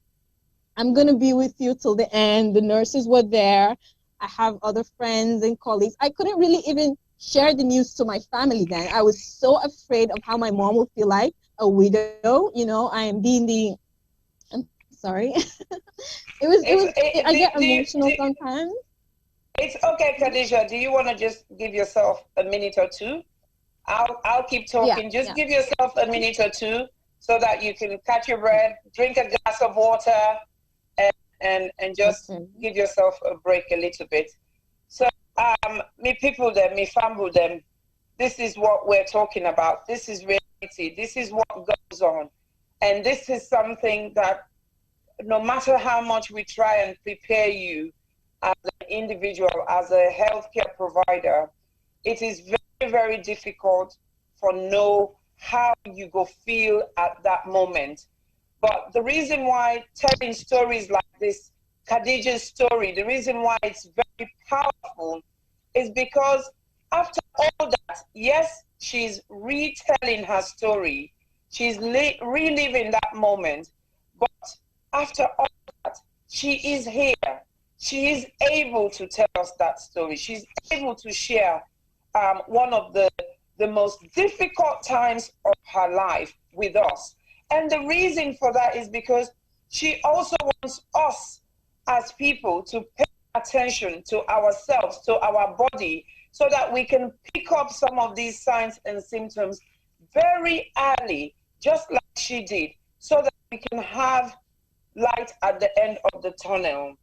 going to be with you till the end. The nurses were there. I have other friends and colleagues. I couldn't really even share the news to my family then. I was so afraid of how my mom would feel like a widow. I am being I'm sorry. I get emotional sometimes. It's okay, Khadija. Do you want to just give yourself a minute or two? I'll keep talking. Give yourself a minute or two so that you can catch your breath, drink a glass of water, and just give yourself a break a little bit. So, me people them, me family them, this is what we're talking about. This is reality. This is what goes on. And this is something that no matter how much we try and prepare you as an individual, as a healthcare provider, it is very, very difficult for know how you go feel at that moment. But the reason why telling stories like this, Khadija's story, the reason why it's very powerful is because after all that, yes, she's retelling her story. She's reliving that moment. But after all that, she is here. she is able to tell us that story. She's able to share one of the most difficult times of her life with us. And the reason for that is because she also wants us as people to pay attention to ourselves, to our body, so that we can pick up some of these signs and symptoms very early, just like she did, so that we can have light at the end of the tunnel,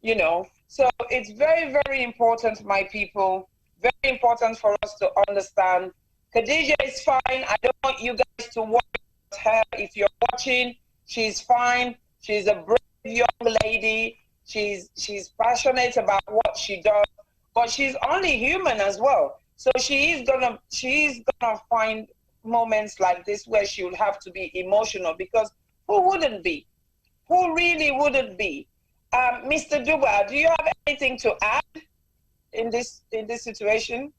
you know. So it's very, very important, my people, very important for us to understand. Khadija is fine. I don't want you guys to worry about her. If you're watching, she's fine. She's a brave young lady. She's passionate about what she does, but she's only human as well. So she's gonna find moments like this where she will have to be emotional, because who wouldn't be? Who really wouldn't be? Mr. Duba, do you have anything to add in this situation?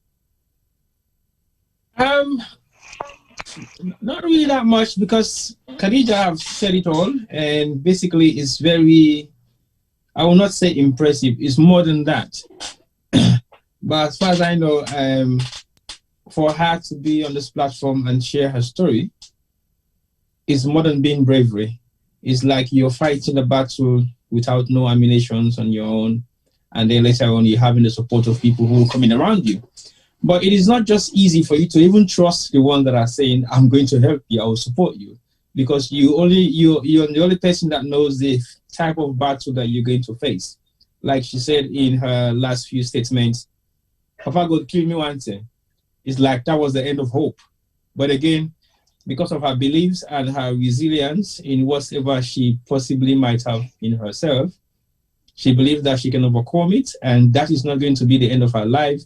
Not really that much, because Khadija have said it all, and basically it's very, I will not say impressive, it's more than that. But as far as I know, for her to be on this platform and share her story is more than being bravery. It's like you're fighting a battle without no ammunition on your own, and then later on you're having the support of people who are coming around you. But it is not just easy for you to even trust the one that are saying, I'm going to help you, I will support you, because you're the only person that knows the type of battle that you're going to face. Like she said in her last few statements, Papa God kill me one thing. It's like that was the end of hope. But again, because of her beliefs and her resilience in whatever she possibly might have in herself, she believes that she can overcome it, and that is not going to be the end of her life.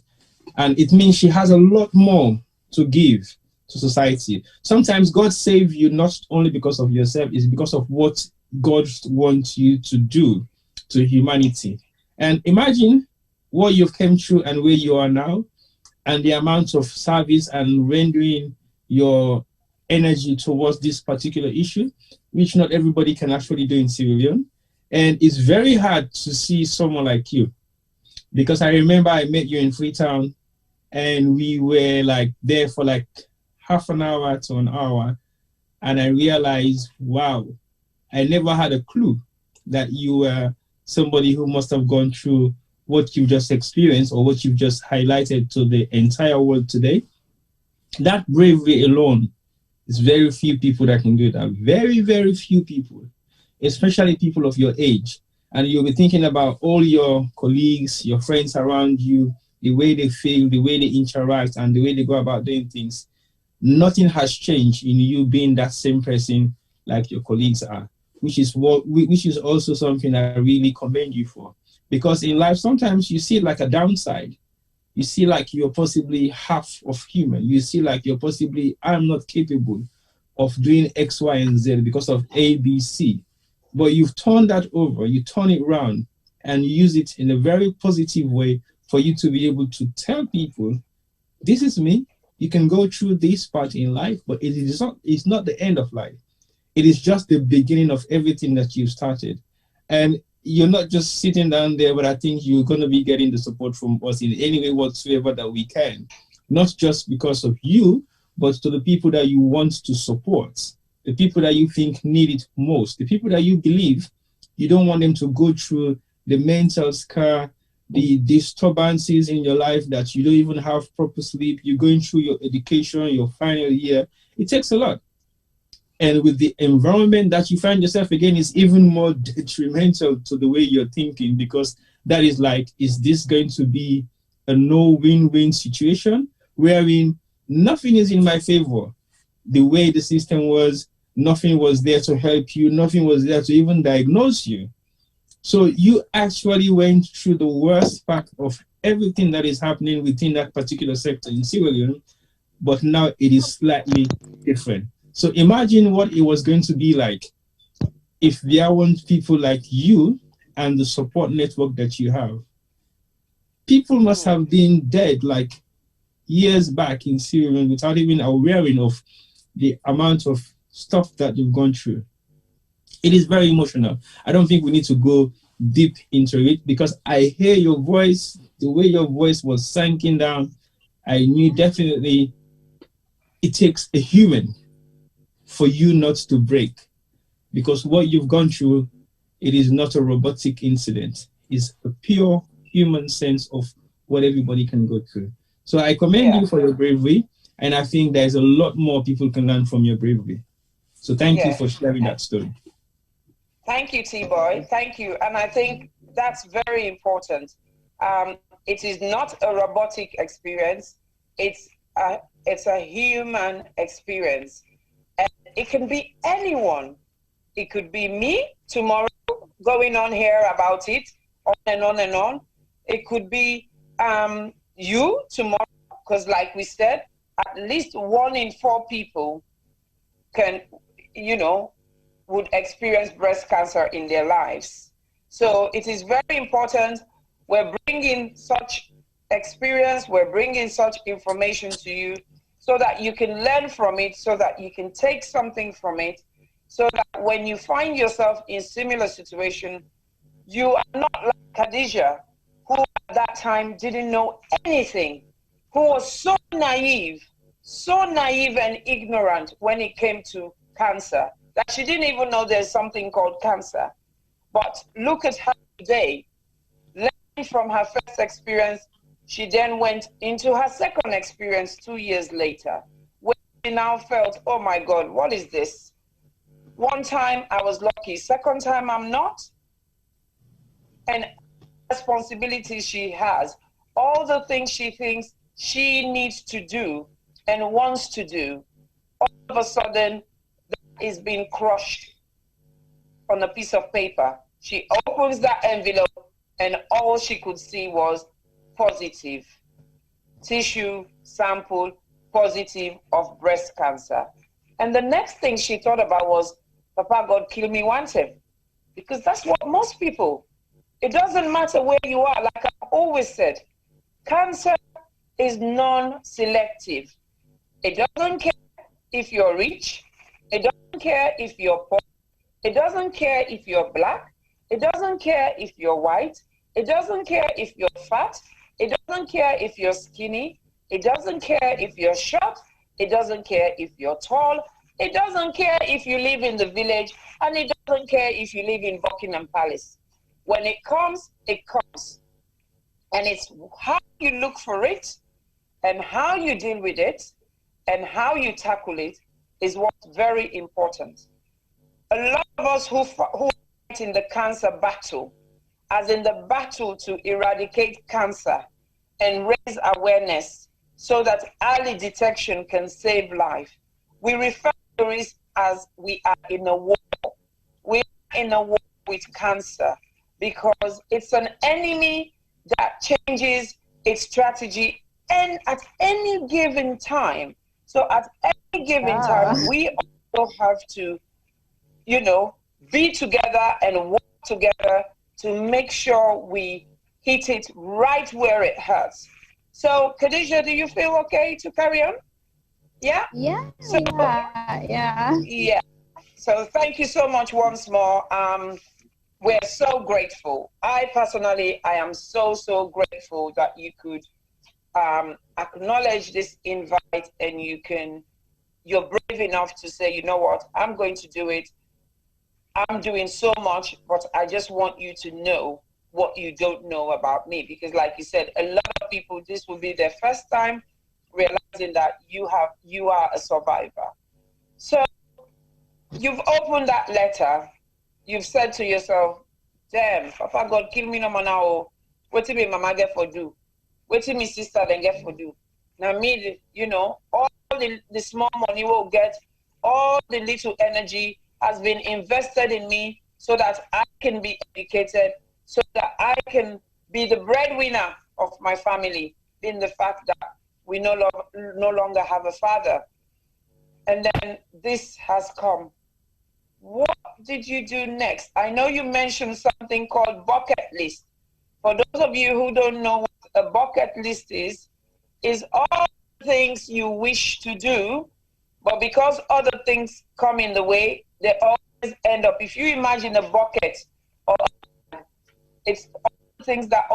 And it means she has a lot more to give to society. Sometimes God saves you not only because of yourself, it's because of what God wants you to do to humanity. And imagine what you've come through and where you are now, and the amount of service and rendering your energy towards this particular issue, which not everybody can actually do in Sierra Leone. And it's very hard to see someone like you, because I remember I met you in Freetown, and we were like there for like half an hour to an hour, and I realized, wow, I never had a clue that you were somebody who must have gone through what you just experienced or what you've just highlighted to the entire world today. That bravery alone is very few people that can do that. Very, very few people, especially people of your age. And you'll be thinking about all your colleagues, your friends around you, the way they feel, the way they interact, and the way they go about doing things. Nothing has changed in you being that same person like your colleagues are, which is also something I really commend you for. Because in life, sometimes you see it like a downside. You see like you're possibly half of human. You see like you're possibly, I'm not capable of doing X, Y, and Z because of A, B, C. But you've turned that over, you turn it around and use it in a very positive way for you to be able to tell people, this is me. You can go through this part in life, but it's not the end of life. It is just the beginning of everything that you've started. And you're not just sitting down there, but I think you're going to be getting the support from us in any way whatsoever that we can. Not just because of you, but to the people that you want to support, the people that you think need it most, the people that you believe you don't want them to go through the mental scar, the disturbances in your life that you don't even have proper sleep, you're going through your education, your final year. It takes a lot. And with the environment that you find yourself again is even more detrimental to the way you're thinking, because that is like, is this going to be a no win-win situation wherein nothing is in my favor? The way the system was, nothing was there to help you, nothing was there to even diagnose you. So you actually went through the worst part of everything that is happening within that particular sector in Sierra Leone, but now it is slightly different. So imagine what it was going to be like if there weren't people like you and the support network that you have. People must have been dead like years back in Sierra Leone without even aware of the amount of stuff that they've gone through. It is very emotional. I don't think we need to go deep into it, because I hear your voice, the way your voice was sinking down. I knew definitely it takes a human for you not to break, because what you've gone through, it is not a robotic incident. It's a pure human sense of what everybody can go through. So I commend you for your bravery, and I think there's a lot more people can learn from your bravery. So thank you for sharing that story. Thank you, T-Boy. Thank you. And I think that's very important. It is not a robotic experience. It's a human experience. And it can be anyone. It could be me tomorrow going on here about it, on and on and on. It could be you tomorrow, because like we said, at least 1 in 4 people can, would experience breast cancer in their lives. So it is very important. We're bringing such experience, we're bringing such information to you so that you can learn from it, so that you can take something from it, so that when you find yourself in similar situation, you are not like Khadija, who at that time didn't know anything, who was so naive and ignorant when it came to cancer, that she didn't even know there's something called cancer. But look at her today. Learning from her first experience, she then went into her second experience 2 years later, where she now felt, oh my God, what is this? One time I was lucky, second time I'm not. And responsibilities she has, all the things she thinks she needs to do and wants to do, all of a sudden that is being crushed on a piece of paper. She opens that envelope and all she could see was positive. Tissue sample positive of breast cancer. And the next thing she thought about was, Papa God kill me wanted. Because that's what most people, it doesn't matter where you are, like I've always said, cancer is non-selective. It doesn't care if you're rich, it doesn't care if you're poor, it doesn't care if you're black, it doesn't care if you're white, it doesn't care if you're fat, it doesn't care if you're skinny, it doesn't care if you're short, it doesn't care if you're tall, it doesn't care if you live in the village, and it doesn't care if you live in Buckingham Palace. When it comes, it comes. And it's how you look for it, and how you deal with it, and how you tackle it is what's very important. A lot of us who fight in the cancer battle, as in the battle to eradicate cancer and raise awareness so that early detection can save life, we refer to it as we are in a war. We are in a war with cancer because it's an enemy that changes its strategy and at any given time. So at any given time, we also have to, be together and work together to make sure we hit it right where it hurts. So, Khadija, do you feel okay to carry on? Yeah? Yeah. So, yeah. So thank you so much once more. We're so grateful. I am so grateful that you could acknowledge this invite and you're brave enough to say, you know what, I'm going to do it. I'm doing so much, but I just want you to know what you don't know about me. Because like you said, a lot of people, this will be their first time realizing that you are a survivor. So you've opened that letter. You've said to yourself, damn, Papa God, kill me no man now. What did me mama get for do? What did me sister then get for do? Now me, all the small money we'll get, all the little energy has been invested in me so that I can be educated, so that I can be the breadwinner of my family, in the fact that we no longer have a father. And then this has come. What did you do next? I know you mentioned something called bucket list. For those of you who don't know what a bucket list is all things you wish to do, but because other things come in the way, they always end up. If you imagine a bucket, or it's all things that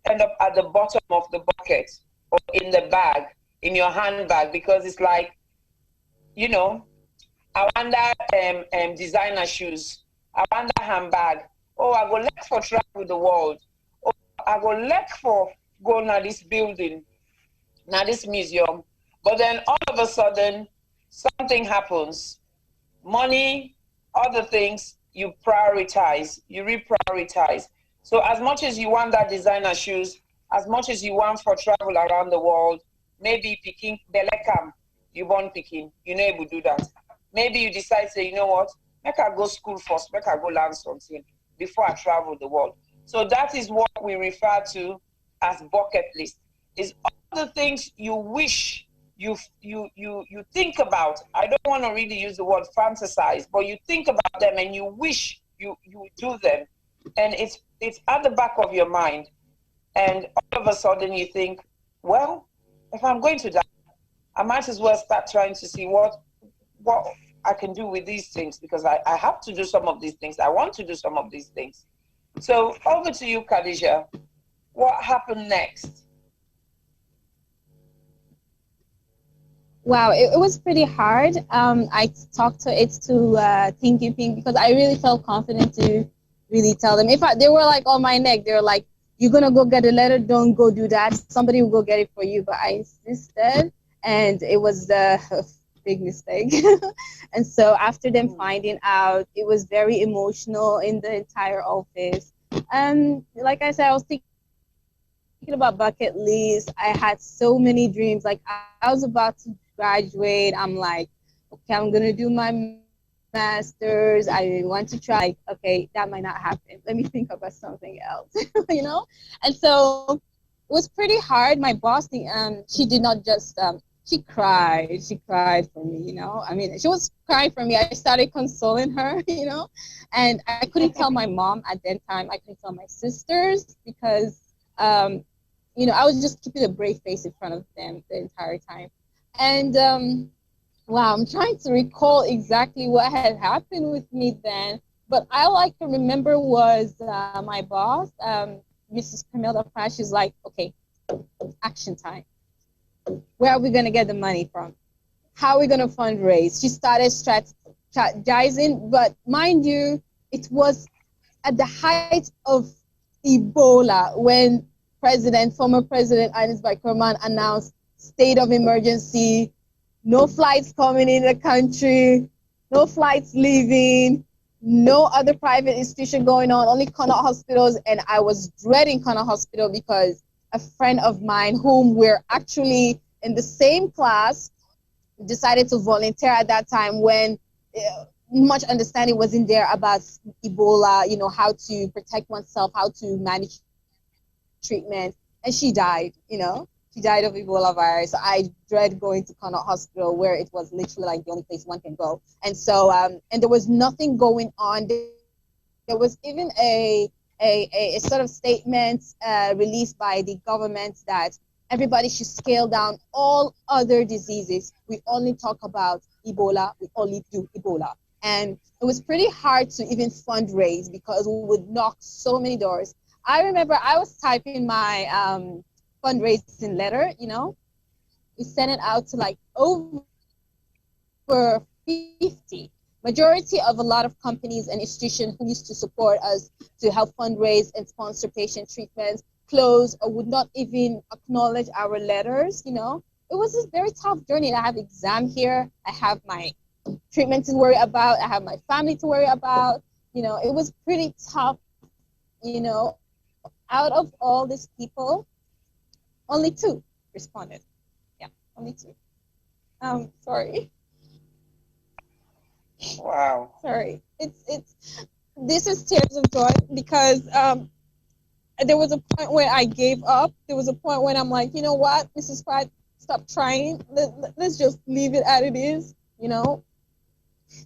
end up at the bottom of the bucket or in the bag, in your handbag, because it's like, you know, I wonder designer shoes, I wonder handbag. Oh, I go look for travel the world. Oh, I go look for go now this building, now this museum. But then all of a sudden, something happens. Money, other things, you prioritize, you reprioritize. So as much as you want that designer shoes, as much as you want for travel around the world, maybe picking Belekam, you want picking, you know able to do that. Maybe you decide, say, you know what, make I go school first, make I go learn something before I travel the world. So that is what we refer to as bucket list. Is all the things you wish you think about. I don't want to really use the word fantasize, but you think about them and you wish you do them. And it's at the back of your mind. And all of a sudden you think, well, if I'm going to die, I might as well start trying to see what I can do with these things, because I have to do some of these things. I want to do some of these things. So over to you, Khadija. What happened next? Wow, it was pretty hard. I talked to Thinking Pink because I really felt confident to really tell them. They were like on my neck. They were like, "You're gonna go get a letter. Don't go do that. Somebody will go get it for you." But I insisted, and it was a big mistake. And so after them finding out, it was very emotional in the entire office. Like I said, I was thinking about bucket list. I had so many dreams. Like I was about to graduate. I'm like, okay, I'm gonna do my master's. I want to try. Like, okay, that might not happen. Let me think about something else. You know. And so it was pretty hard. My boss, she did not just she cried. She cried for me. You know. I mean, she was crying for me. I started consoling her. You know, and I couldn't tell my mom at that time. I couldn't tell my sisters because you know, I was just keeping a brave face in front of them the entire time. And wow, I'm trying to recall exactly what had happened with me then. But all I can remember was my boss, Mrs. Camilla Pratt, she's like, okay, action time. Where are we going to get the money from? How are we going to fundraise? She started strategizing, but mind you, it was at the height of Ebola when former President Ines Bakerman announced state of emergency, no flights coming in the country, no flights leaving, no other private institution going on, only Connaught hospitals. And I was dreading Connaught Hospital because a friend of mine, whom we're actually in the same class, decided to volunteer at that time when much understanding wasn't there about Ebola, you know, how to protect oneself, how to manage treatment, and she died, you know. She died of Ebola virus. I dread going to Connaught Hospital where it was literally like the only place one can go. And so, and there was nothing going on. There was even a sort of statement released by the government that everybody should scale down all other diseases. We only talk about Ebola. We only do Ebola. And it was pretty hard to even fundraise because we would knock so many doors. I remember I was typing my fundraising letter, you know. We sent it out to like over 50. Majority of a lot of companies and institutions who used to support us to help fundraise and sponsor patient treatments closed or would not even acknowledge our letters, you know. It was a very tough journey. I have exam here. I have my treatment to worry about. I have my family to worry about. You know, it was pretty tough, you know. Out of all these people, only 2 responded. Yeah, only 2. Sorry. Wow. Sorry. This is tears of joy because there was a point where I gave up. There was a point when I'm like, you know what, Mrs. Pratt, stop trying. Let's just leave it as it is, you know.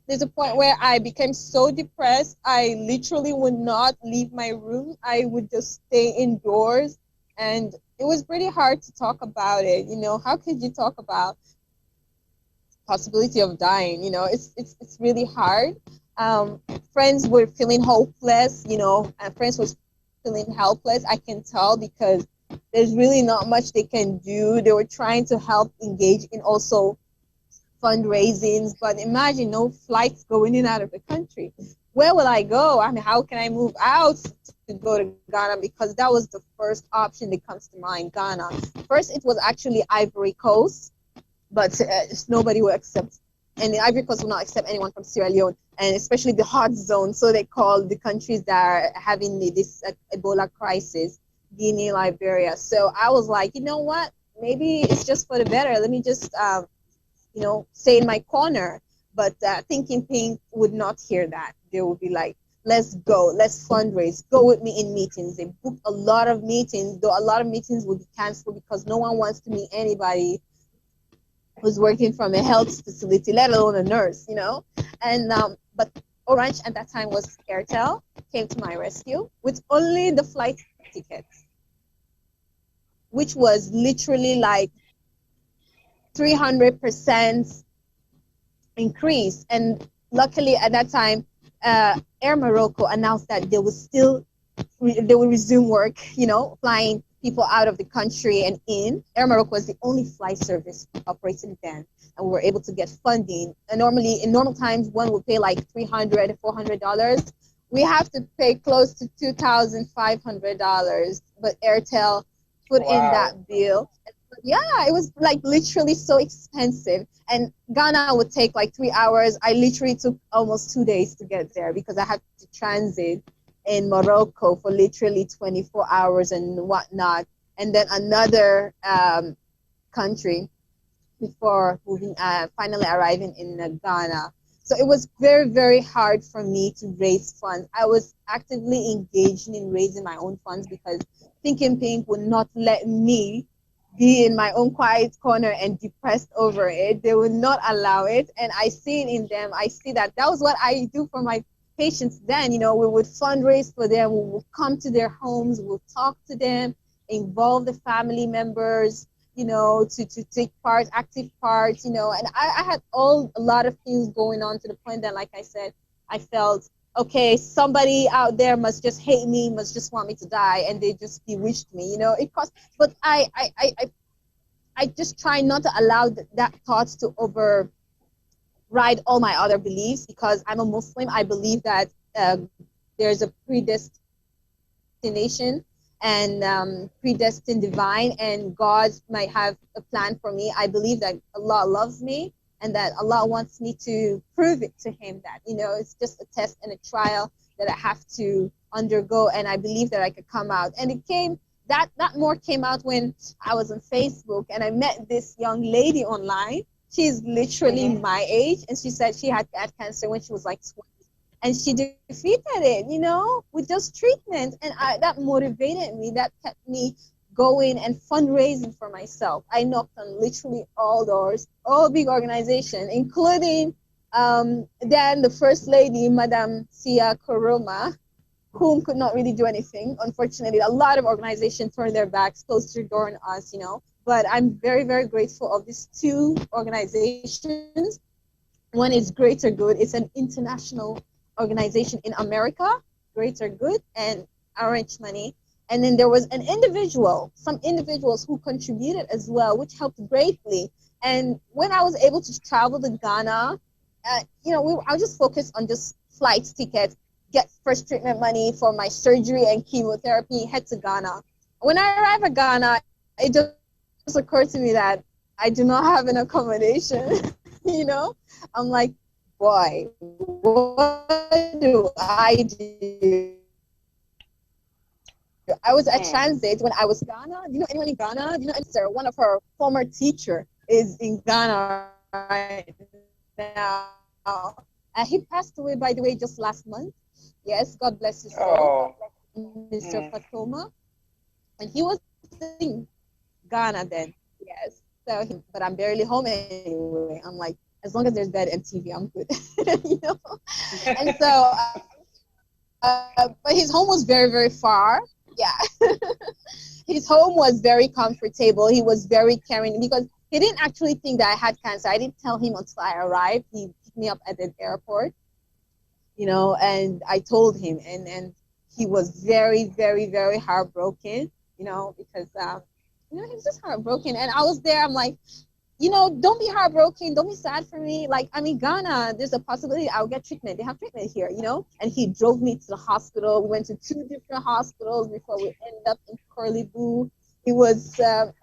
There's a point where I became so depressed, I literally would not leave my room. I would just stay indoors. And it was pretty hard to talk about it. You know, how could you talk about possibility of dying? You know, it's really hard. Friends were feeling hopeless, you know, and friends were feeling helpless. I can tell because there's really not much they can do. They were trying to help engage in also fundraisings, but imagine no flights going in and out of the country. Where will I go? I mean, how can I move out to go to Ghana? Because that was the first option that comes to mind, Ghana. First, it was actually Ivory Coast, but nobody will accept, and the Ivory Coast will not accept anyone from Sierra Leone, and especially the hot zone, so they call the countries that are having this Ebola crisis, Guinea, Liberia. So I was like, you know what? Maybe it's just for the better. Let me just, stay in my corner. But Thinking Pink would not hear that. They would be like, let's go, let's fundraise, go with me in meetings. They booked a lot of meetings, though a lot of meetings would be canceled because no one wants to meet anybody who's working from a health facility, let alone a nurse, And but Orange at that time was Airtel, came to my rescue with only the flight tickets, which was literally like 300% increase. And luckily at that time, Air Morocco announced that they would resume work, flying people out of the country and in. Air Morocco was the only flight service operating then, and we were able to get funding. And normally, in normal times, one would pay like $300, $400. We have to pay close to $2,500, but Airtel put in that bill. Yeah, it was like literally so expensive. And Ghana would take like 3 hours. I literally took almost 2 days to get there because I had to transit in Morocco for literally 24 hours and whatnot. And then another country before finally arriving in Ghana. So it was very, very hard for me to raise funds. I was actively engaged in raising my own funds because Thinking Pink would not let me be in my own quiet corner and depressed over it. They would not allow it. And I see it in them. I see that was what I do for my patients then. We would fundraise for them. We would come to their homes. We would talk to them, involve the family members, to take part, active part, and I had a lot of things going on to the point that, like I said, I felt, okay, somebody out there must just hate me, must just want me to die, and they just bewitched me, it cost, but I just try not to allow that thought to override all my other beliefs, because I'm a Muslim. I believe that there's a predestination and predestined divine, and God might have a plan for me. I believe that Allah loves me, and that Allah wants me to prove it to him that, it's just a test and a trial that I have to undergo, and I believe that I could come out. And it came, that more came out when I was on Facebook, and I met this young lady online. She's literally my age, and she said she had cancer when she was like 20. And she defeated it, with just treatment. And that motivated me, that kept me going and fundraising for myself. I knocked on literally all doors, all big organizations, including then the First Lady, Madam Sia Koroma, whom could not really do anything. Unfortunately, a lot of organizations turned their backs, closed their door on us, But I'm very, very grateful of these two organizations. One is Greater Good. It's an international organization in America, Greater Good, and Orange Money. And then there was some individuals who contributed as well, which helped greatly. And when I was able to travel to Ghana, I was just focused on just flight tickets, get first treatment money for my surgery and chemotherapy, head to Ghana. When I arrived at Ghana, it just occurred to me that I do not have an accommodation, I'm like, boy, what do I do? I was at transit when I was in Ghana. Do you know anyone in Ghana? One of her former teacher is in Ghana right now. He passed away, by the way, just last month. Yes, God bless his soul. Mr. Fatoma. And he was in Ghana then. Yes. So, but I'm barely home anyway. I'm like, as long as there's bed and TV, I'm good. And so, but his home was very, very far. Yeah. His home was very comfortable. He was very caring because he didn't actually think that I had cancer. I didn't tell him until I arrived. He picked me up at the airport, and I told him, and he was very, very, very heartbroken, because, he was just heartbroken. And I was there, I'm like, don't be heartbroken, don't be sad for me. Like, I'm in Ghana, there's a possibility I'll get treatment. They have treatment here, And he drove me to the hospital. We went to 2 different hospitals before we ended up in Korle Bu. He wasn't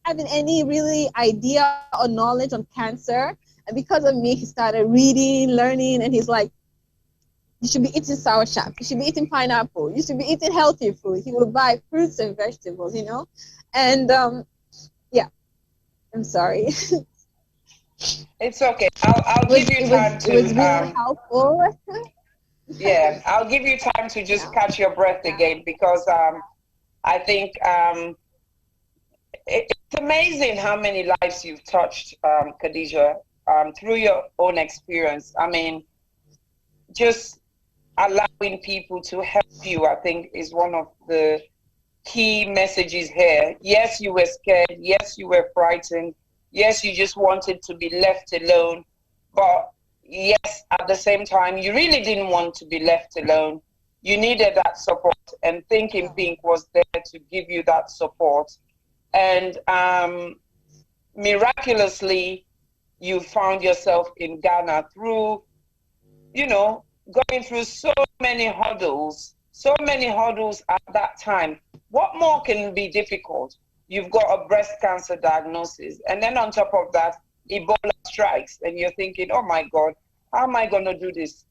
having any really idea or knowledge on cancer. And because of me, he started reading, learning, and he's like, you should be eating sour chap, you should be eating pineapple, you should be eating healthy food. He would buy fruits and vegetables, And I'm sorry. It's okay. I'll give you time to. It was really helpful. Yeah, I'll give you time to just catch your breath again, because I think it's amazing how many lives you've touched, Khadija, through your own experience. I mean, just allowing people to help you, I think, is one of the key messages here. Yes, you were scared. Yes, you were frightened. Yes, you just wanted to be left alone. But yes, at the same time, you really didn't want to be left alone. You needed that support, and Thinking Pink was there to give you that support. And miraculously, you found yourself in Ghana through, going through so many hurdles at that time. What more can be difficult? You've got a breast cancer diagnosis, and then on top of that, Ebola strikes, and you're thinking, oh my God, how am I going to do this?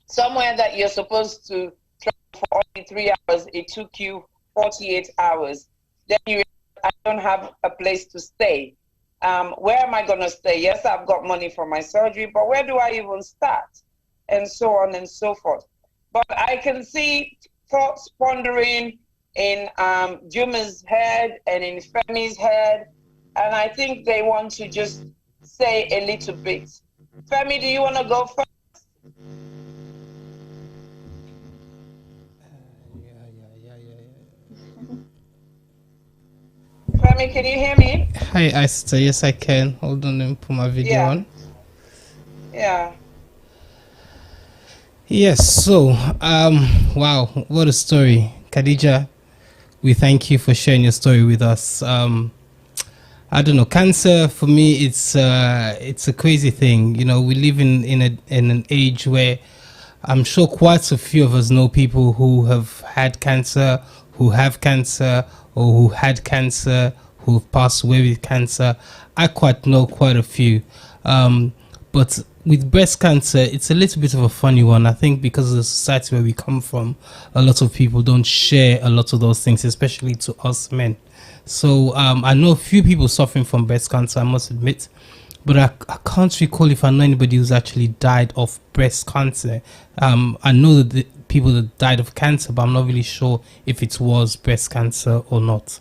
Somewhere that you're supposed to travel for only 3 hours, it took you 48 hours. Then you realize, I don't have a place to stay. Where am I going to stay? Yes, I've got money for my surgery, but where do I even start? And so on and so forth. But I can see thoughts pondering in Juma's head and in Femi's head, and I think they want to just say a little bit. Femi, do you want to go first? Femi, can you hear me? Hi, Esther. Yes, I can. Hold on, let me put my video on. Yeah. Yes, so, wow, what a story. Khadija, we thank you for sharing your story with us. I don't know, cancer for me, it's a crazy thing. We live in an age where I'm sure quite a few of us know people who have had cancer, who have cancer, or who had cancer, who have passed away with cancer. I know quite a few. But with breast cancer, it's a little bit of a funny one. I think because of the society where we come from, a lot of people don't share a lot of those things, especially to us men. So I know a few people suffering from breast cancer, I must admit, but I can't recall if I know anybody who's actually died of breast cancer. I know that the people that died of cancer, but I'm not really sure if it was breast cancer or not.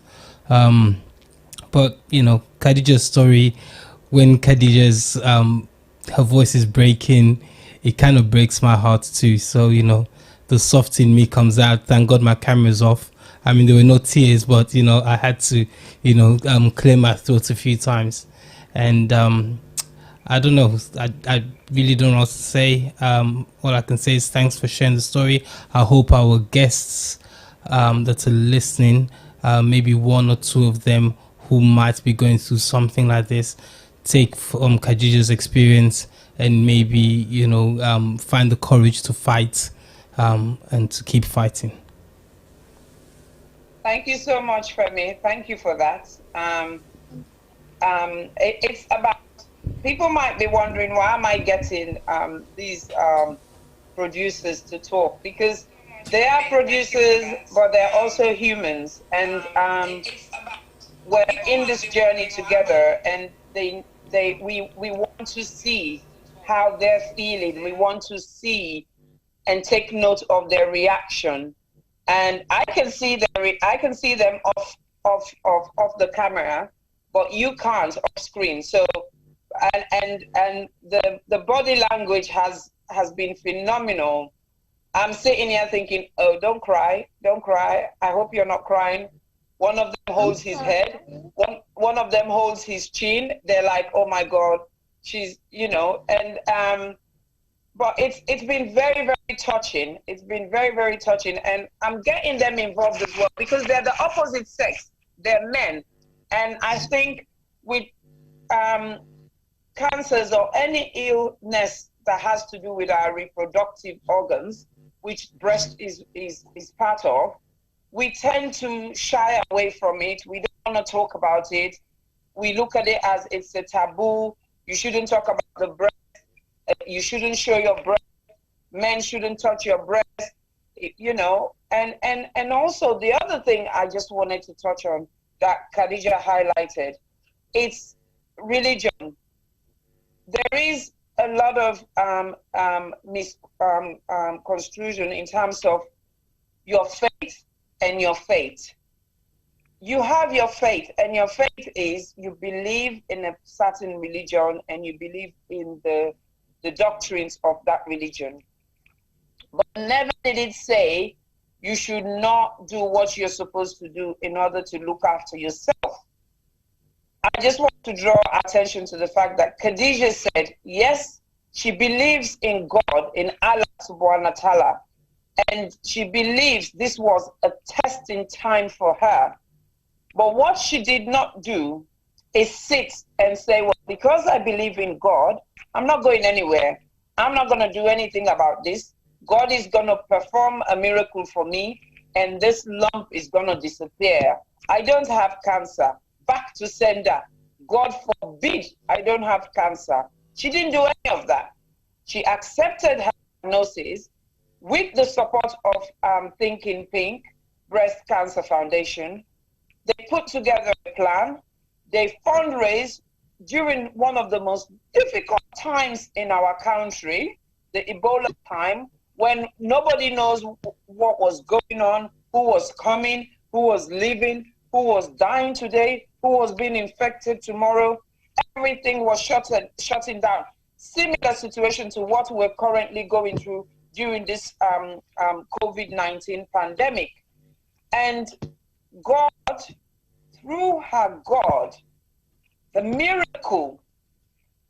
But Khadija's story, when Khadija's her voice is breaking, it kind of breaks my heart too. So the soft in me comes out. Thank God my camera's off. I mean, there were no tears, but I had to clear my throat a few times. And I don't know, I really don't know what to say. All I can say is thanks for sharing the story. I hope our guests that are listening, maybe one or two of them who might be going through something like this, take from Khadija's experience and maybe find the courage to fight and to keep fighting. Thank you so much, Femi. Thank you for that. It's about, people might be wondering, why am I getting these producers to talk? Because they are producers, but they're also humans, and we're in this journey together, and we want to see how they're feeling. We want to see and take note of their reaction. And I can see them off the camera, but you can't off screen. So and the body language has been phenomenal. I'm sitting here thinking, oh, don't cry. I hope you're not crying. One of them holds his head. One of them holds his chin. They're like, oh my God, she's, and But it's been very, very touching. It's been very, very touching. And I'm getting them involved as well because they're the opposite sex. They're men. And I think with cancers or any illness that has to do with our reproductive organs, which breast is part of, we tend to shy away from it. We don't want to talk about it. We look at it as it's a taboo. You shouldn't talk about the breast. You shouldn't show your breast. Men shouldn't touch your breast. You know, and also the other thing I just wanted to touch on that Khadija highlighted, it's religion. There is a lot of misconstruction in terms of your faith and your fate. You have your faith, and your faith is you believe in a certain religion and you believe in the doctrines of that religion. But never did it say you should not do what you're supposed to do in order to look after yourself. I just want to draw attention to the fact that Khadija said, yes, she believes in God, in Allah subhanahu wa ta'ala, and she believes this was a testing time for her. But what she did not do is sit and say, well, because I believe in God, I'm not going anywhere. I'm not going to do anything about this. God is going to perform a miracle for me, and this lump is going to disappear. I don't have cancer. Back to sender. God forbid I don't have cancer. She didn't do any of that. She accepted her diagnosis with the support of Thinking Pink, Breast Cancer Foundation. They put together a plan. They fundraised during one of the most difficult times in our country, the Ebola time, when nobody knows what was going on, who was coming, who was leaving, who was dying today, who was being infected tomorrow. Everything was shutting down. Similar situation to what we're currently going through during this COVID-19 pandemic. And God, through her God, the miracle,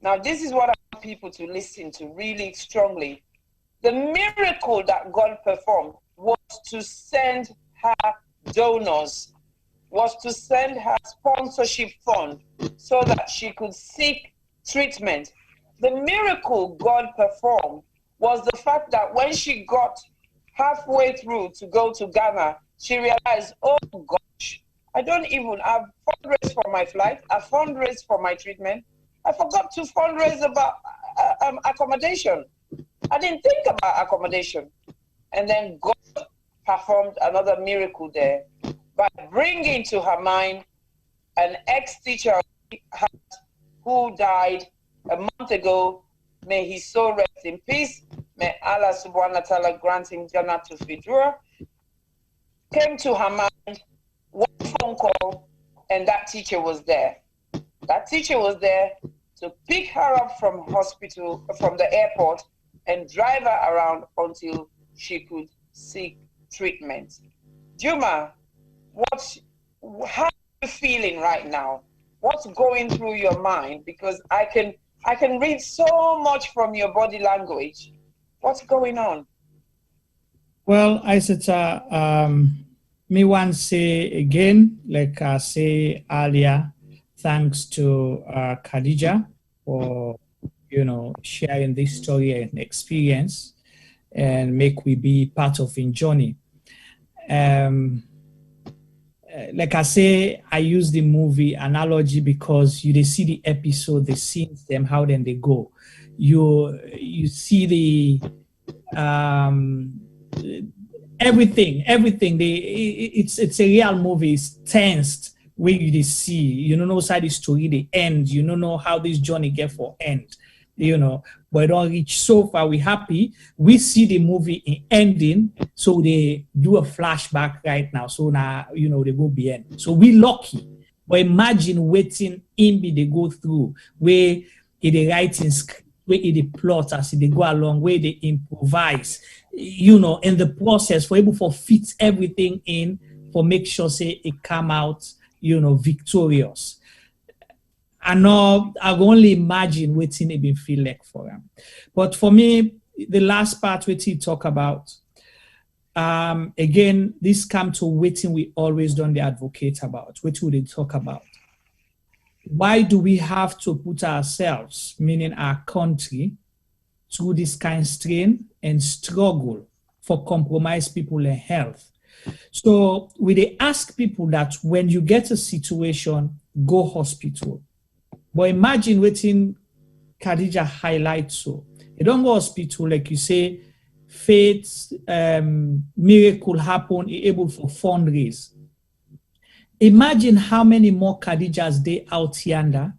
now this is what I want people to listen to really strongly. The miracle that God performed was to send her donors, was to send her sponsorship fund so that she could seek treatment. The miracle God performed was the fact that when she got halfway through to go to Ghana, she realized, oh gosh, I don't even have fundraised for my flight, I fundraised for my treatment. I forgot to fundraise about accommodation. I didn't think about accommodation. And then God performed another miracle there by bringing to her mind an ex-teacher who died a month ago. May his soul rest in peace. May Allah subhanahu wa ta'ala grant him Jannatul Fidra. Came to her mind, one phone call, and that teacher was there. That teacher was there to pick her up from hospital, from the airport, and drive her around until she could seek treatment. Juma, how are you feeling right now? What's going through your mind? Because I can read so much from your body language. What's going on? Well, Aissata, me want to say again, like I say earlier, thanks to Khadija for sharing this story and experience, and make we be part of in journey. Like I say, I use the movie analogy because they see the episode, the scenes, them how then they go. You see the everything. It's a real movie. It's tensed where you see. You don't know side the story, the end. You don't know how this journey get for end. But it don't reach so far. We happy. We see the movie in ending, so they do a flashback right now. So now they go beyond. So we lucky. But imagine waiting in they go through where they writing, where they plot as they go along, where they improvise. In the process for able to fit everything in for make sure say it come out victorious. I know I can only imagine waiting it been feel like for them. But for me, the last part which he talk about, again, this come to waiting we always don't advocate about, which we talk about. Why do we have to put ourselves, meaning our country, through this kind of strain and struggle for compromised people in health? So we ask people that when you get a situation, go hospital. But imagine waiting Khadija highlights so. You don't go hospital, like you say, faith, miracle happen, you're able for fundraise. Imagine how many more Khadijas they out yonder,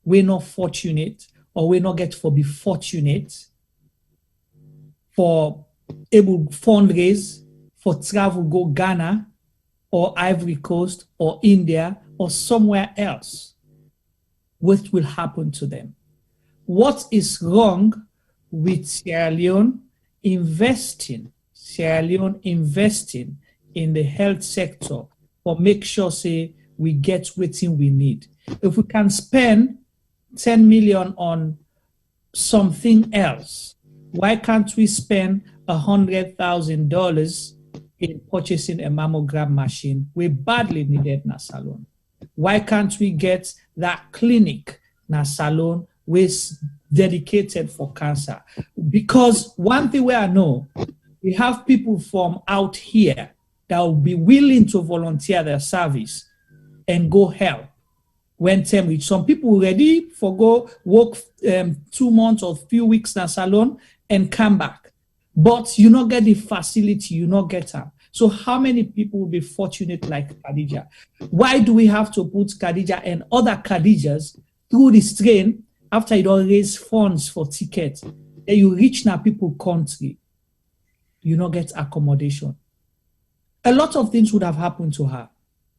we're not fortunate, or we not get for be fortunate for able fundraise, for travel go Ghana or Ivory Coast or India or somewhere else. What will happen to them? What is wrong with Sierra Leone investing in the health sector or make sure say we get what we need? If we can spend 10 million on something else, why can't we spend $100,000 in purchasing a mammogram machine? We badly needed na Salone. Why can't we get that clinic na Salone with dedicated for cancer? Because one thing we I know, we have people from out here that will be willing to volunteer their service and go help when time reach. Some people ready for go work 2 months or few weeks na Salone and come back. But you not get the facility, you not get them. So how many people will be fortunate like Khadija? Why do we have to put Khadija and other Khadijas through this train after you don't raise funds for tickets? Then you reach now people country, you not get accommodation. A lot of things would have happened to her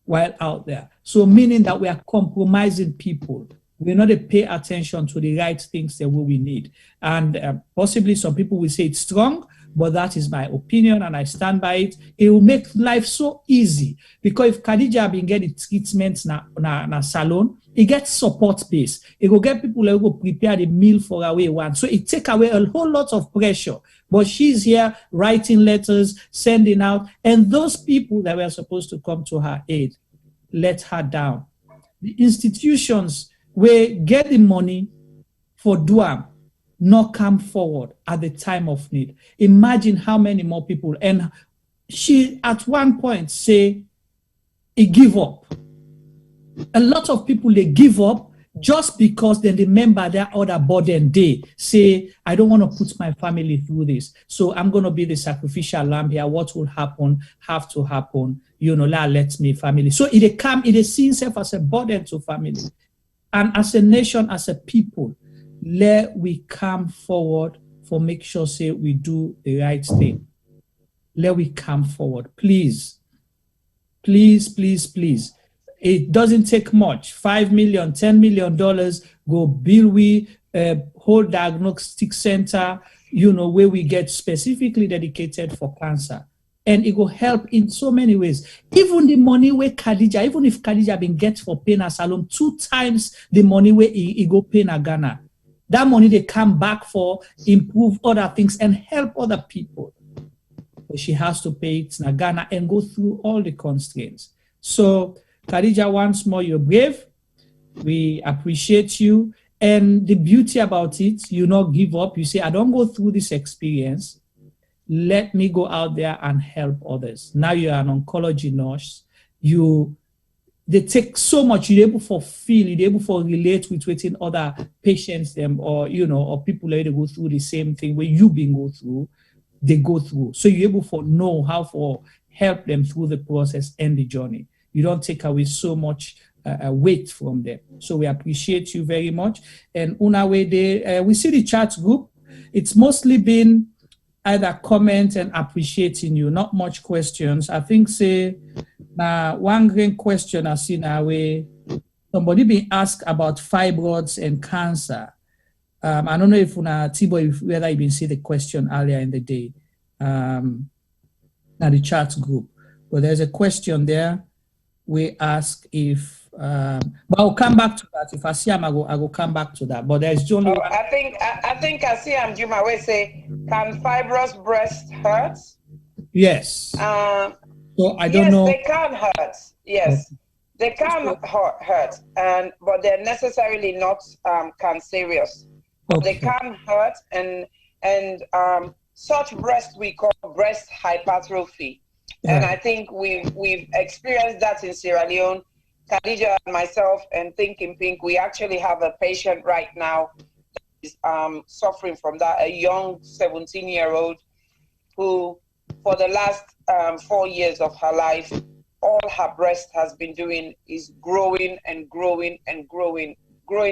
while out there. So meaning that we are compromising people. We're not to pay attention to the right things that we need. And possibly some people will say it's strong, but that is my opinion and I stand by it. It will make life so easy because if Khadija been getting treatments na Salone, it gets support base. It will get people who will prepare the meal for away one. So it take away a whole lot of pressure. But she's here writing letters, sending out, and those people that were supposed to come to her aid let her down. The institutions will get the money for Duam, not come forward at the time of need. Imagine how many more people. And she at one point say, he give up. A lot of people, they give up just because they remember their other burden. They say, I don't want to put my family through this. So I'm going to be the sacrificial lamb here. What will happen, have to happen. You know, let me family. So it see itself as a burden to family. And as a nation, as a people, let we come forward for make sure say we do the right thing. Let we come forward, please. Please, please, please. It doesn't take much. $5 million, $10 million, go build we whole diagnostic center, you know, where we get specifically dedicated for cancer. And it will help in so many ways. Even the money where Khadija, even if Khadija been get for pay na Salone 2 times the money where he go pay na Ghana, that money they come back for improve other things and help other people. But she has to pay it na Ghana and go through all the constraints. So Khadija, once more, you're brave. We appreciate you. And the beauty about it, you not give up. You say, I don't go through this experience. Let me go out there and help others. Now you're an oncology nurse. They take so much. You're able to feel, you're able to relate with waiting other patients, them or you know, or people that go through the same thing where you've been go through. They go through. So you're able to know how to help them through the process and the journey. You don't take away so much weight from them. So we appreciate you very much. And Una way we see the chat group. It's mostly been either comment and appreciating you, not much questions. I think say now one great question I see now where somebody being asked about fibroids and cancer. I don't know if Una Tibo whether you been see the question earlier in the day. Now the chat group. But there's a question there. We ask if But I'll come back to that. If I see him, I will come back to that. But there's only one. I think I see him. Juma will say, can fibrous breast hurt? Yes. So I don't know. Yes, they can hurt. Yes, they can hurt, but they're necessarily not cancerous. But they can hurt, and such breast we call breast hypertrophy. Yeah. And I think we've experienced that in Sierra Leone. Khadija and myself and Thinking Pink, we actually have a patient right now that is suffering from that, a young 17-year-old who, for the last 4 years of her life, all her breast has been doing is growing and growing and growing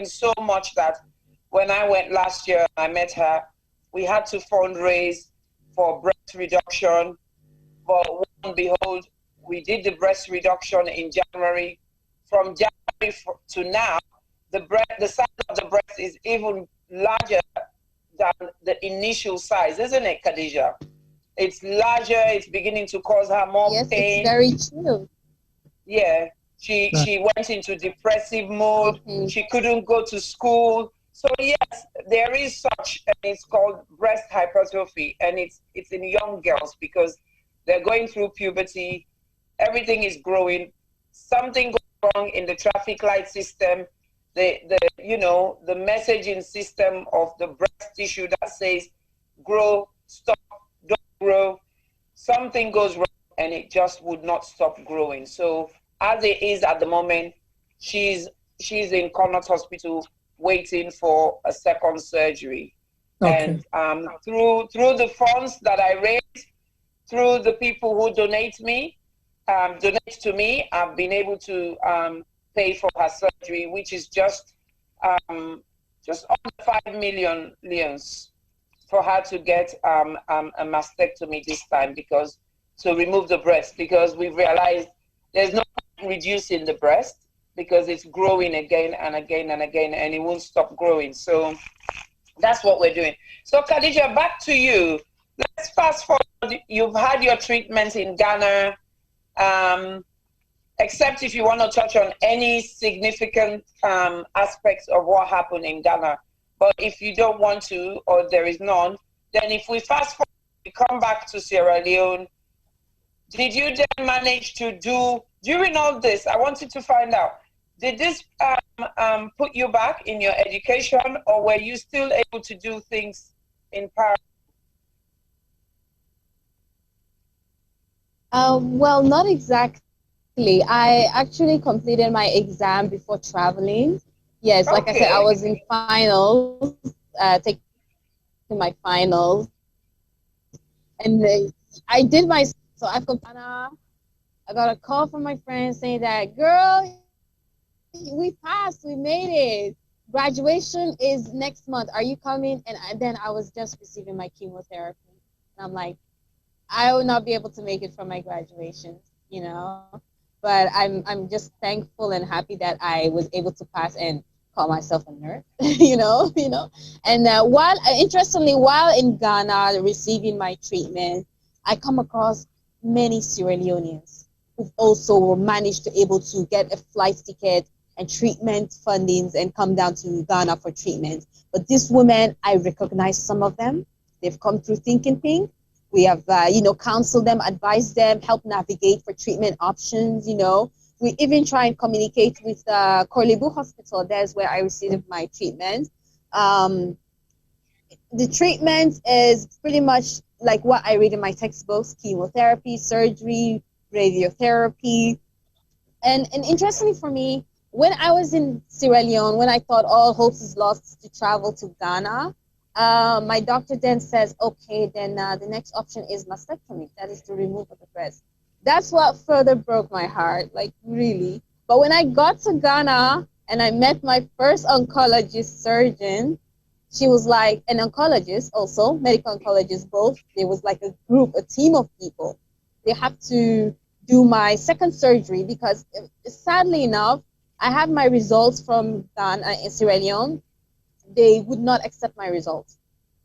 so much that when I went last year, I met her, we had to fundraise for breast reduction. But lo and behold, we did the breast reduction in January. From January to now, the size of the breast is even larger than the initial size, isn't it, Khadija? It's larger. It's beginning to cause her more pain. Yes, it's very true. Yeah, she went into depressive mode. She couldn't go to school. So yes, there is such, and it's called breast hypertrophy, and it's in young girls because they're going through puberty. Everything is growing. Something goes wrong in the traffic light system. The messaging system of the breast tissue that says grow, stop, don't grow. Something goes wrong and it just would not stop growing. So as it is at the moment, she's in Connaught Hospital waiting for a second surgery. Okay. And through the funds that I raise, through the people who donate to me, I've been able to pay for her surgery, which is just under 5 million leons for her to get a mastectomy this time, because to remove the breast, because we've realized there's no point reducing the breast because it's growing again and again and again, and it won't stop growing. So that's what we're doing. So Khadija, back to you. Let's fast forward. You've had your treatment in Ghana. Except if you want to touch on any significant aspects of what happened in Ghana. But if you don't want to, or there is none, then if we fast forward, we come back to Sierra Leone, did you then manage to do, during all this, I wanted to find out, did this put you back in your education, or were you still able to do things in parallel? Well, not exactly. I actually completed my exam before traveling. Yes, like I said, I was in finals, taking my finals. And I did my, so I've got Ghana. I got a call from my friend saying that, girl, we passed, we made it. Graduation is next month. Are you coming? And then I was just receiving my chemotherapy. And I'm like, I will not be able to make it for my graduation, you know. But I'm just thankful and happy that I was able to pass and call myself a nurse, you know. And interestingly, while in Ghana receiving my treatment, I come across many Sierra Leoneans who've also managed to able to get a flight ticket and treatment fundings and come down to Ghana for treatment. But these women, I recognize some of them. They've come through Thinking Pink. We have, counseled them, advised them, helped navigate for treatment options, We even try and communicate with Korle Bu Hospital. That's where I received my treatment. The treatment is pretty much like what I read in my textbooks: chemotherapy, surgery, radiotherapy. And interestingly for me, when I was in Sierra Leone, when I thought all hopes is lost to travel to Ghana, my doctor then says, okay, then the next option is mastectomy. That is the removal of the breast. That's what further broke my heart, like really. But when I got to Ghana and I met my first oncologist surgeon, she was like, an oncologist also, medical oncologist both. There was like a group, a team of people. They have to do my second surgery because sadly enough, I had my results from Ghana in Sierra Leone. They would not accept my results.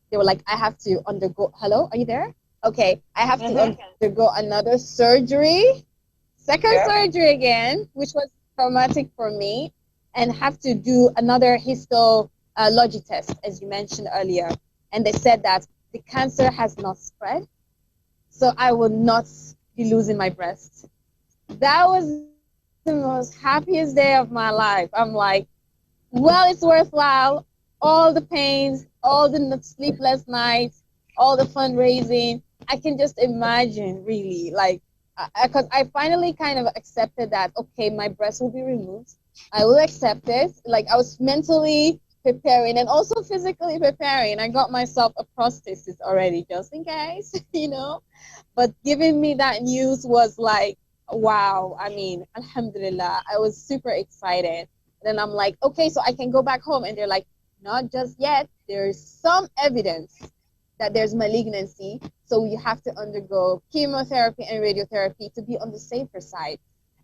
They were like, I have to undergo, hello, are you there? Okay, I have to undergo another surgery, second surgery again, which was traumatic for me, and have to do another histology test, as you mentioned earlier. And they said that the cancer has not spread, so I will not be losing my breast. That was the most happiest day of my life. I'm like, well, it's worthwhile. All the pains, all the sleepless nights, all the fundraising. I can just imagine, really, like, because I finally kind of accepted that, okay, my breast will be removed. I will accept it. Like, I was mentally preparing and also physically preparing. I got myself a prosthesis already, just in case, you know. But giving me that news was like, wow. I mean, alhamdulillah, I was super excited. Then I'm like, okay, so I can go back home. And they're like, not just yet. There's some evidence that there's malignancy. So you have to undergo chemotherapy and radiotherapy to be on the safer side.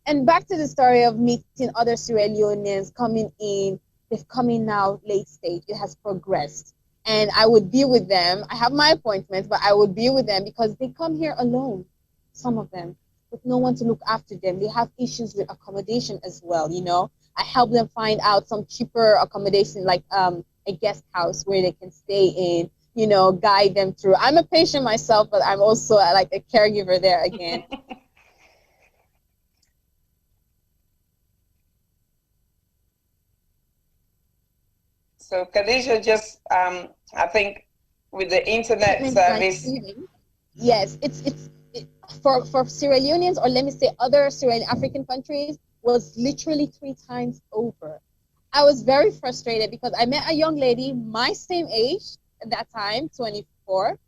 And back to the story of meeting other Sierra Leoneans coming in. They've come in now late stage. It has progressed. And I would be with them. I have my appointments, but I would be with them because they come here alone, some of them, with no one to look after them. They have issues with accommodation as well, you know. I help them find out some cheaper accommodation, like a guest house where they can stay in, you know, guide them through. I'm a patient myself, but I'm also like a caregiver there again. So Khadija, just I think with the internet service. Yes, it's for Sierra Leoneans, or let me say other Sierra African countries, was literally 3 times over. I was very frustrated because I met a young lady my same age at that time, 24.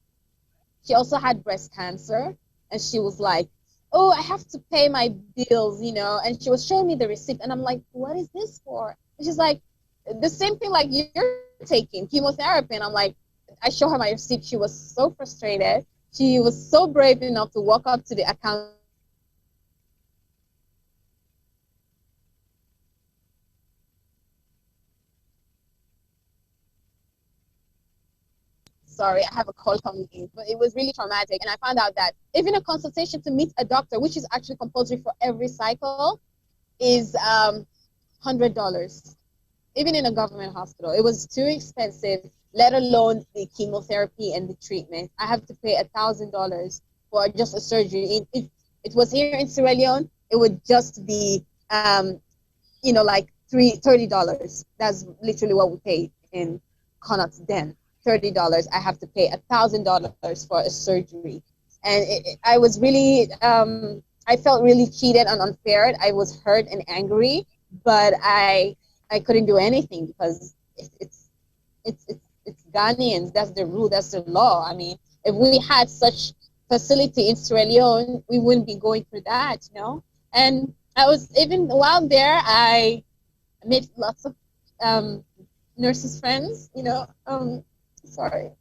She also had breast cancer, and she was like, oh, I have to pay my bills, you know, and she was showing me the receipt, and I'm like, what is this for? And she's like, the same thing like you're taking, chemotherapy. And I'm like, I show her my receipt. She was so frustrated. She was so brave enough to walk up to the account. Sorry, I have a call coming in, but it was really traumatic. And I found out that even a consultation to meet a doctor, which is actually compulsory for every cycle, is $100. Even in a government hospital, it was too expensive, let alone the chemotherapy and the treatment. I have to pay $1,000 for just a surgery. If it was here in Sierra Leone, it would just be, you know, like $30. That's literally what we paid in Connaught then. $30. I have to pay $1,000 for a surgery. And I was really, I felt really cheated and unfair. I was hurt and angry, but I couldn't do anything because it's Ghanaians. That's the rule. That's the law. I mean, if we had such facility in Sierra Leone, we wouldn't be going through that, you know. And I was, even while there, I made lots of nurses friends. You know, sorry,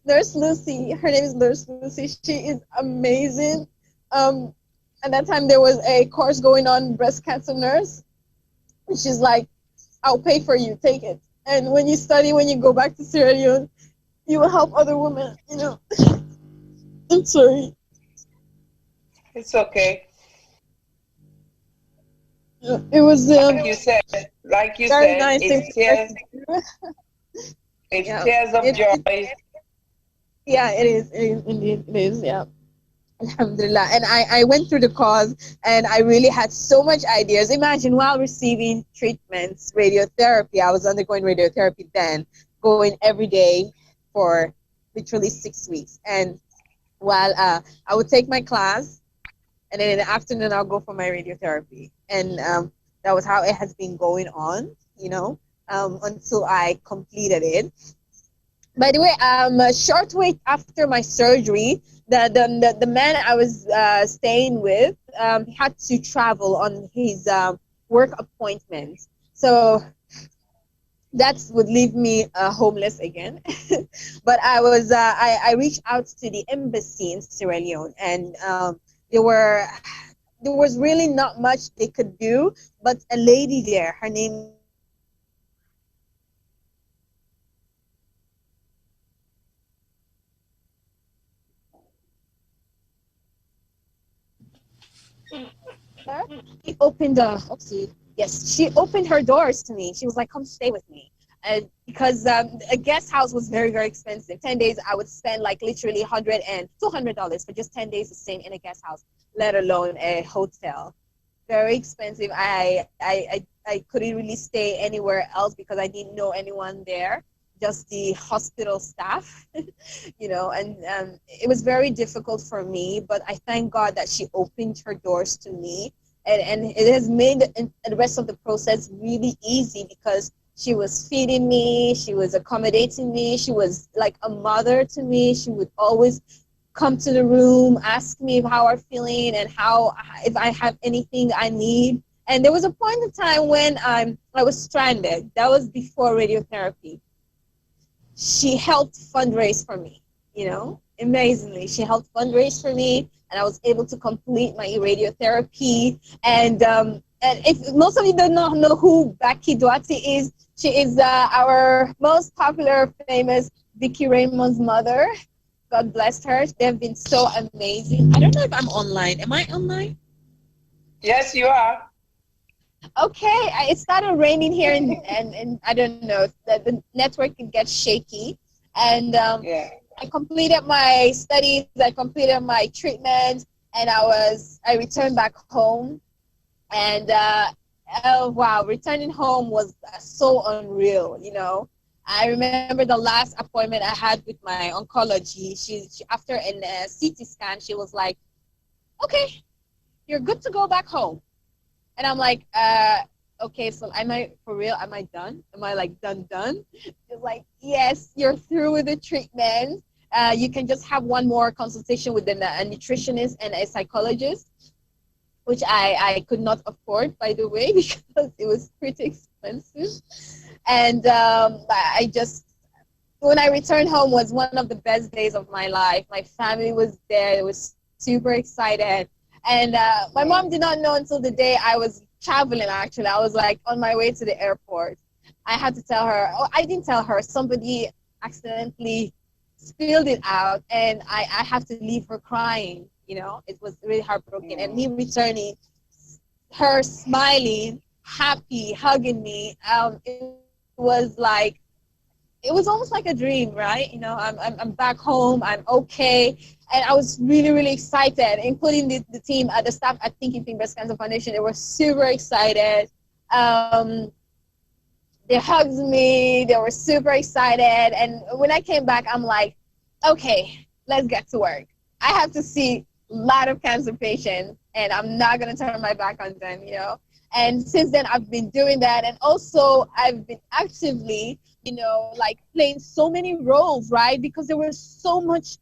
Nurse Lucy. Her name is Nurse Lucy. She is amazing. At that time, there was a course going on, breast cancer nurse. And she's like, I'll pay for you, take it. And when you study, when you go back to Sierra Leone, you will help other women, you know. I'm sorry. It's okay. It was like you said, nice, it's tears, tears of joy. Yeah, it is indeed, it is, yeah. Alhamdulillah. And I went through the course and I really had so much ideas. Imagine while receiving treatments, radiotherapy, I was undergoing radiotherapy then, going every day for literally 6 weeks. And while I would take my class, and then in the afternoon I'll go for my radiotherapy. And that was how it has been going on, you know, until I completed it. By the way, a short wait after my surgery, the man I was staying with had to travel on his work appointment. So that would leave me homeless again. But I reached out to the embassy in Sierra Leone, and there was really not much they could do. But a lady there, her name he opened a, Yes, she opened her doors to me. She was like, come stay with me. Because a guest house was very, very expensive. 10 days, I would spend like literally $100 and $200 for just 10 days of staying in a guest house, let alone a hotel. Very expensive. I couldn't really stay anywhere else because I didn't know anyone there, just the hospital staff, you know, and it was very difficult for me, but I thank God that she opened her doors to me, and it has made the rest of the process really easy because she was feeding me, she was accommodating me, she was like a mother to me. She would always come to the room, ask me how I'm feeling and if I have anything I need. And there was a point in time when I was stranded. That was before radiotherapy. She helped fundraise for me, you know, amazingly. She helped fundraise for me, and I was able to complete my radiotherapy. And if most of you do not know who Becky Duarte is, she is our most popular, famous Vicky Raymond's mother. God bless her. They've been so amazing. I don't know if I'm online. Am I online? Yes, you are. Okay, it started raining here, and I don't know, the network can get shaky. And I completed my studies, I completed my treatment, and I returned back home. And wow, returning home was so unreal, you know. I remember the last appointment I had with my oncology. She after a CT scan, she was like, okay, you're good to go back home. And I'm like, okay, so am I for real? Am I done? Am I like done? She's like, yes, you're through with the treatment. You can just have one more consultation with a nutritionist and a psychologist, which I could not afford, by the way, because it was pretty expensive. And when I returned home was one of the best days of my life. My family was there. They was super excited. And my mom did not know until the day I was traveling, actually. I was like on my way to the airport. I had to tell her, I didn't tell her, somebody accidentally spilled it out, and I have to leave her crying, you know. It was really heartbroken. And me returning, her smiling, happy, hugging me, it was almost like a dream, right? You know, I'm back home, I'm okay. And I was really, really excited, including the team, the staff at Thinking Pink Breast Cancer Foundation. They were super excited. They hugged me, they were super excited. And when I came back, I'm like, okay, let's get to work. I have to see a lot of cancer patients, and I'm not gonna turn my back on them, you know? And since then, I've been doing that. And also, I've been actively, you know, like playing so many roles, right? Because there was so much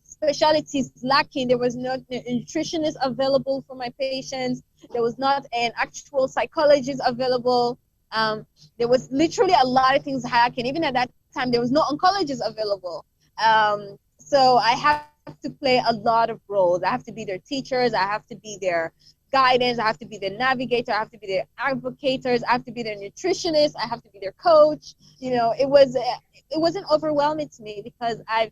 specialties lacking. There was not a nutritionist available for my patients. There was not an actual psychologist available. There was literally a lot of things hacking. Even at that time, there was no oncologist available. So I have to play a lot of roles. I have to be their teachers. I have to be their guidance. I have to be their navigator. I have to be their advocators. I have to be their nutritionist. I have to be their coach. You know, it wasn't overwhelming to me because I've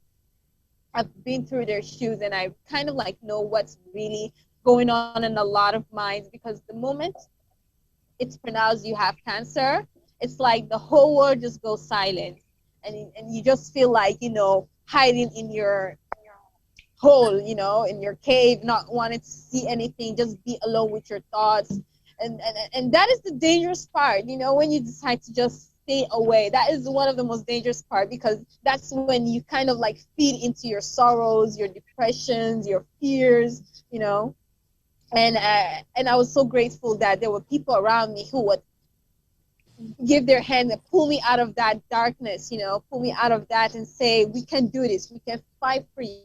been through their shoes, and I kind of like know what's really going on in a lot of minds, because the moment it's pronounced you have cancer, it's like the whole world just goes silent, and you just feel like, you know, hiding in your hole, you know, in your cave, not wanting to see anything, just be alone with your thoughts. And that is the dangerous part, you know, when you decide to just stay away. That is one of the most dangerous part, because that's when you kind of like feed into your sorrows, your depressions, your fears, you know. And I was so grateful that there were people around me who would give their hand and pull me out of that darkness, you know, pull me out of that and say, we can do this, we can fight for you.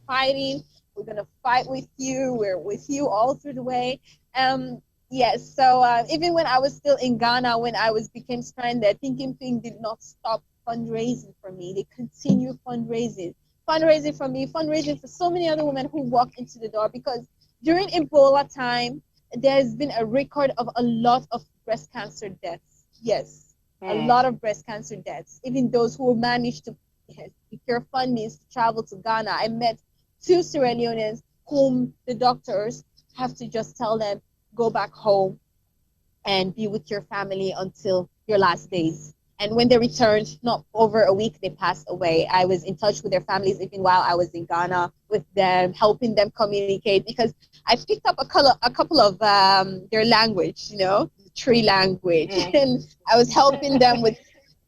Fighting, we're gonna fight with you, we're with you all through the way. Yes, so even when I was still in Ghana, when I became stranded, Thinking Pink did not stop fundraising for me. They continued fundraising for me, fundraising for so many other women who walked into the door, because during Ebola time, there's been a record of a lot of breast cancer deaths. Yes, a lot of breast cancer deaths. Even those who managed to secure funding to travel to Ghana. I met 2 Sierra Leoneans whom the doctors have to just tell them, go back home and be with your family until your last days. And when they returned, not over a week, they passed away. I was in touch with their families even while I was in Ghana with them, helping them communicate, because I picked up a couple of their language, you know, tree language. And I was helping them with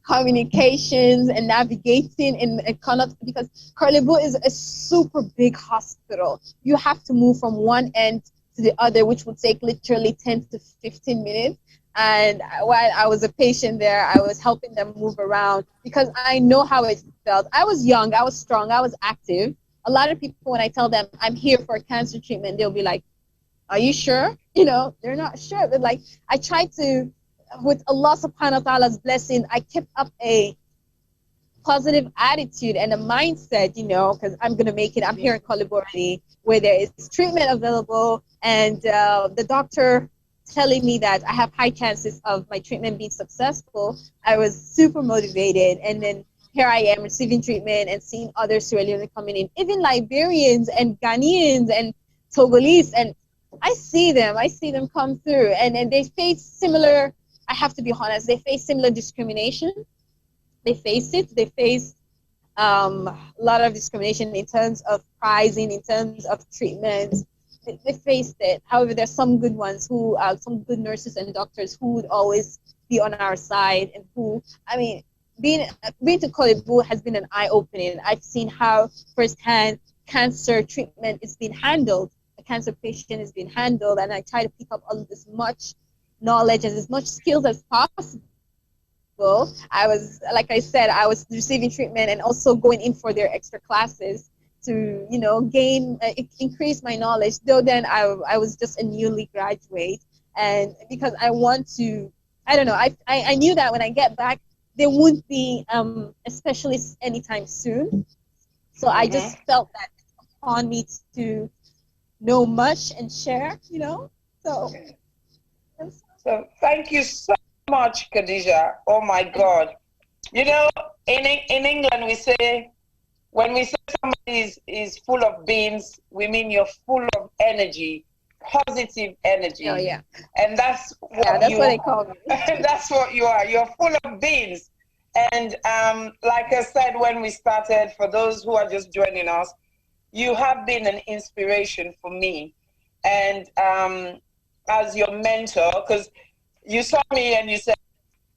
communications and navigating in Connaught, because Korle Bu is a super big hospital. You have to move from one end to the other, which would take literally 10 to 15 minutes. And while I was a patient there, I was helping them move around because I know how it felt. I was young, I was strong, I was active. A lot of people, when I tell them I'm here for cancer treatment, they'll be like, are you sure? You know, they're not sure. But like, I tried to, with Allah subhanahu wa ta'ala's blessing, I kept up a positive attitude and a mindset, you know, because I'm going to make it. I'm here in Korle Bu already, where there is treatment available, and the doctor telling me that I have high chances of my treatment being successful. I was super motivated, and then here I am receiving treatment and seeing other Sierra Leoneans coming in, even Liberians and Ghanaians and Togolese, and I see them come through, and they face similar, I have to be honest, they face similar discrimination. They face it. They face a lot of discrimination in terms of pricing, in terms of treatment. They faced it. However, there's some good ones who, some good nurses and doctors who would always be on our side, and who, I mean, being to Korle Bu has been an eye-opening. I've seen how firsthand cancer treatment is being handled. A cancer patient is being handled, and I try to pick up all as much knowledge and as much skills as possible. I was, like I said, I was receiving treatment and also going in for their extra classes to, you know, gain, increase my knowledge. Though then I was just a newly graduate, and because I want to, I don't know, I knew that when I get back, there wouldn't be a specialist anytime soon. So I just felt that upon me to know much and share, you know. So thank you so much, Khadija. Oh my God. You know, in England we say, when we say somebody is full of beans, we mean you're full of energy, positive energy. Oh yeah. And that's what that's what they call me. That's what you are. You're full of beans. And like I said when we started, for those who are just joining us, you have been an inspiration for me. And as your mentor, because you saw me and you said,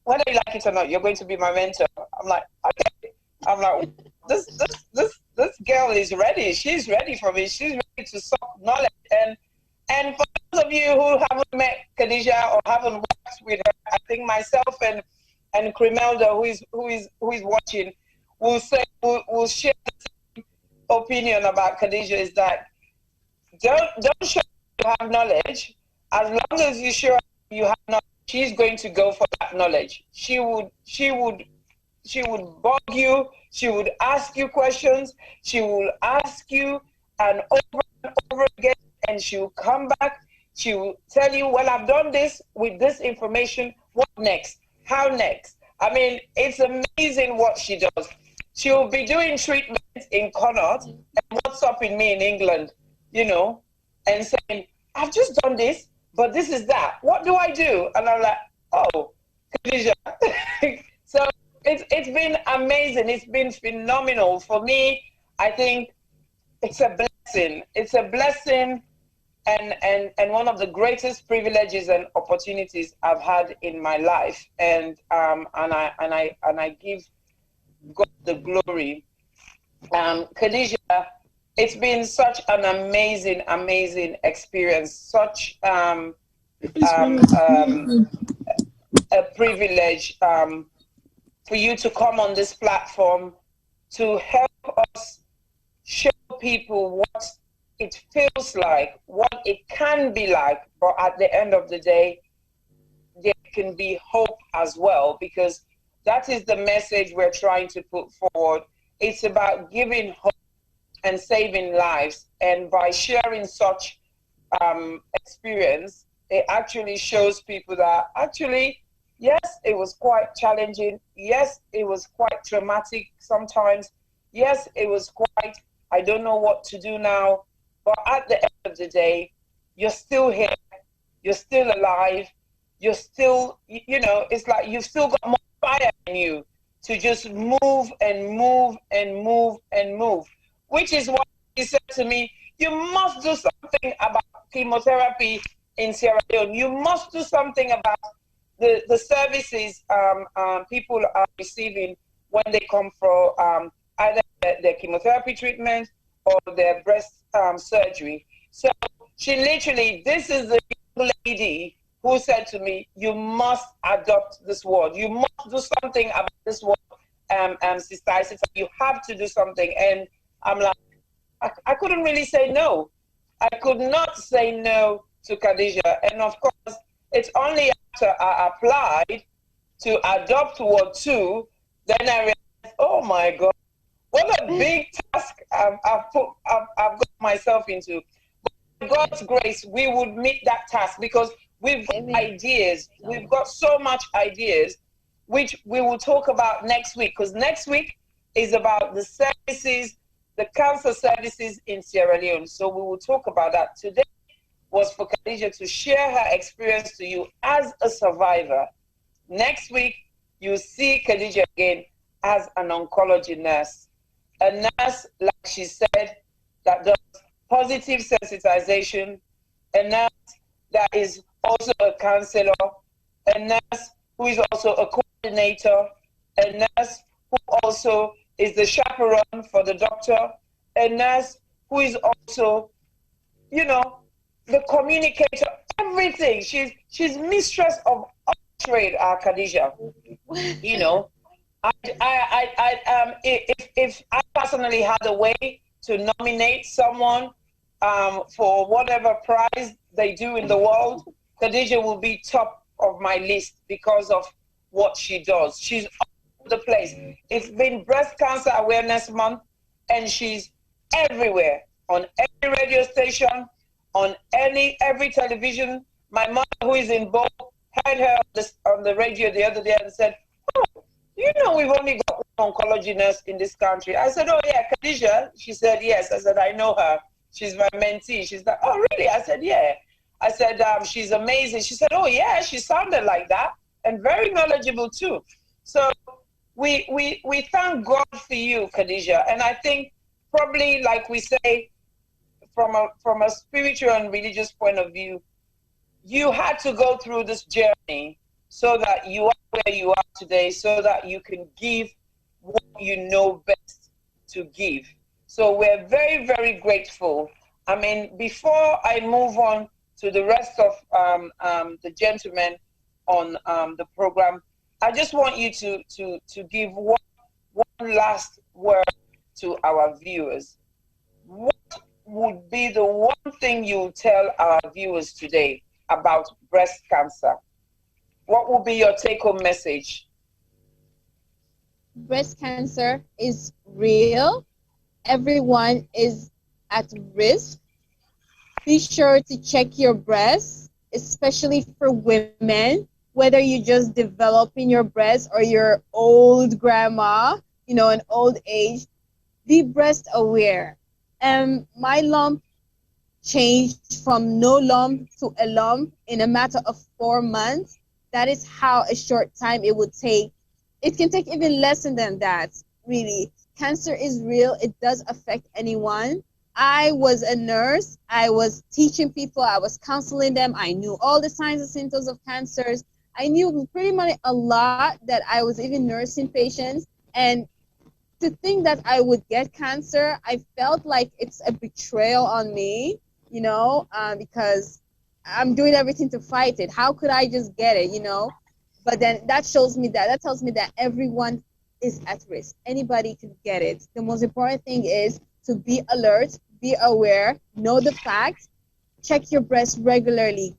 whether you like it or not, you're going to be my mentor. I'm like, okay. I'm like, this girl is ready. She's ready for me. She's ready to suck knowledge. And for those of you who haven't met Khadija or haven't worked with her, I think myself and Crimelda, who is watching, will share the same opinion about Khadija, is that don't show you have knowledge. As long as you show you have knowledge, she's going to go for that knowledge. She would bug you. She would ask you questions. She will ask you and over again, and she will come back. She will tell you, well, I've done this with this information. What next? How next? I mean, it's amazing what she does. She'll be doing treatment in Connaught and what's up in me in England, you know, and saying, I've just done this, but this is that. What do I do? And I'm like, oh, Khadija. So it's been amazing. It's been phenomenal for me. I think it's a blessing. It's a blessing and one of the greatest privileges and opportunities I've had in my life. And I give God the glory. Khadija, it's been such an amazing experience, such a privilege for you to come on this platform to help us show people what it feels like, what it can be like, but at the end of the day, there can be hope as well, because that is the message we're trying to put forward. It's about giving hope and saving lives. And by sharing such experience, it actually shows people that actually, yes, it was quite challenging. Yes, it was quite traumatic sometimes. Yes, it was quite, I don't know what to do now. But at the end of the day, you're still here. you're still alive, you're still, it's like you've still got more fire in you to just move and move and move and move, which is why he said to me, you must do something about chemotherapy in Sierra Leone. You must do something about the services people are receiving when they come for either their chemotherapy treatment or their breast surgery. So she literally, this is the young lady who said to me, you must adopt this word. You must do something about this word, Sister Isita. You have to do something. And I'm like, I couldn't really say no. I could not say no to Khadija. And of course, it's only after I applied to adopt Ward 2, then I realized, oh my God, what a big task I've got myself into. But by God's grace, we would meet that task because we've got ideas. We've got so much ideas, which we will talk about next week, because next week is about the services, the cancer services in Sierra Leone. So we will talk about that. Today was for Khadija to share her experience to you as a survivor. Next week, you'll see Khadija again as an oncology nurse. A nurse, like she said, that does positive sensitization, a nurse that is also a counselor, a nurse who is also a coordinator, a nurse who also is the chaperone for the doctor, a nurse who is also, the communicator, everything. She's mistress of all trade, Khadija. If I personally had a way to nominate someone for whatever prize they do in the world, Khadija will be top of my list because of what she does. She's all over the place. It's been Breast Cancer Awareness Month, and she's everywhere, on every radio station, on every television. My mother, who is in Bo, heard her on the radio the other day and said, oh, we've only got one oncology nurse in this country. I said, oh yeah, Khadija. She said, yes. I said, I know her. She's my mentee. She's like, oh really? I said, yeah. I said, she's amazing. She said, oh yeah, she sounded like that, and very knowledgeable too. So we thank God for you, Khadija. And I think probably, like we say, from a spiritual and religious point of view, you had to go through this journey so that you are where you are today, so that you can give what you know best to give. So we're very, very grateful. I mean, before I move on to the rest of the gentlemen on the program, I just want you to give one last word to our viewers. What would be the one thing you tell our viewers today about breast cancer? What will be your take-home message? Breast cancer is real. Everyone is at risk. Be sure to check your breasts, especially for women, whether you're just developing your breast or you're old grandma, an old age. Be breast aware. My lump changed from no lump to a lump in a matter of 4 months. That is how a short time it would take. It can take even less than that, really. Cancer is real. It does affect anyone. I was a nurse. I was teaching people. I was counseling them. I knew all the signs and symptoms of cancers. I knew pretty much a lot that I was even nursing patients. And to think that I would get cancer, I felt like it's a betrayal on me, because I'm doing everything to fight it. How could I just get it, But then that tells me that everyone is at risk. Anybody could get it. The most important thing is to be alert, be aware, know the facts, check your breast regularly.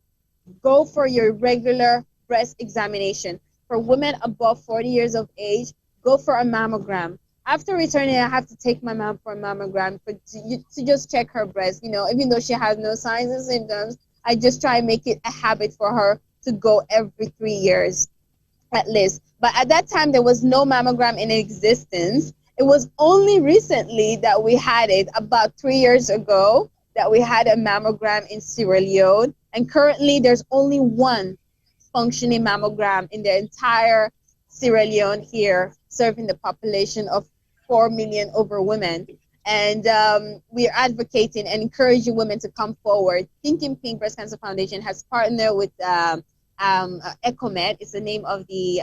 Go for your regular breast examination. For women above 40 years of age, go for a mammogram. After returning, I have to take my mom for a mammogram to just check her breast. Even though she has no signs and symptoms, I just try and make it a habit for her to go every 3 years at least. But at that time, there was no mammogram in existence. It was only recently that we had it, about 3 years ago. that we had a mammogram in Sierra Leone, and currently there's only one functioning mammogram in the entire Sierra Leone here, serving the population of 4 million over women. And we are advocating and encouraging women to come forward. Thinking Pink Breast Cancer Foundation has partnered with EcoMed, is the name of the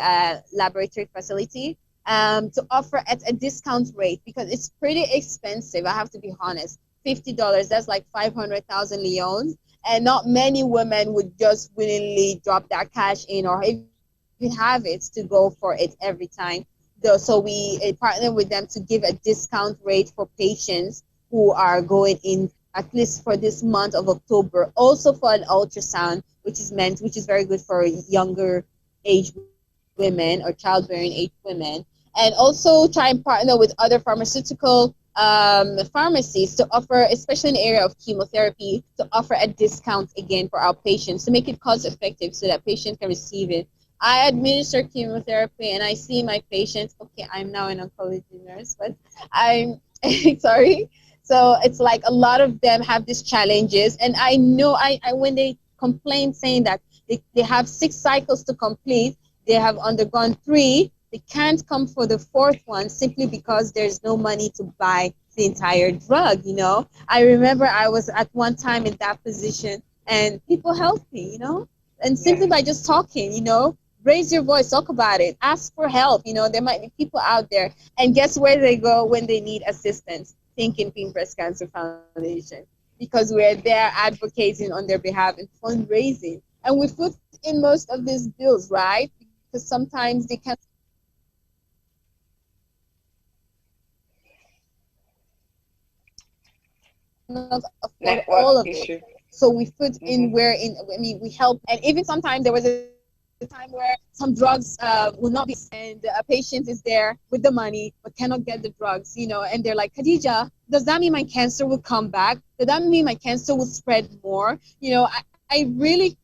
laboratory facility, to offer at a discount rate, because it's pretty expensive, I have to be honest. $50, that's like 500,000 leones, and not many women would just willingly drop that cash in, or even have it to go for it every time. So we partner with them to give a discount rate for patients who are going in at least for this month of October, also for an ultrasound, which is very good for younger age women or childbearing age women, and also try and partner with other pharmaceutical pharmacies to offer, especially in the area of chemotherapy, to offer a discount again for our patients, to make it cost effective so that patients can receive it. I administer chemotherapy and I see my patients. Okay, I'm now an oncology nurse, but I'm sorry. So it's like a lot of them have these challenges, and I know I when they complain saying that they have 6 cycles to complete, they have undergone 3, they can't come for the 4th one simply because there's no money to buy the entire drug, you know. I remember I was at one time in that position and people helped me, you know, and simply by just talking, you know, raise your voice, talk about it, ask for help, you know, there might be people out there, and guess where they go when they need assistance? Thinking Pink Breast Cancer Foundation, because we're there advocating on their behalf and fundraising, and we put in most of these bills, right? Because sometimes they can't not afford all of it. So we put in we help, and even sometimes there was a time where some drugs will not be, and a patient is there with the money but cannot get the drugs, you know, and they're like, Khadija, does that mean my cancer will come back? Does that mean my cancer will spread more? You know, I really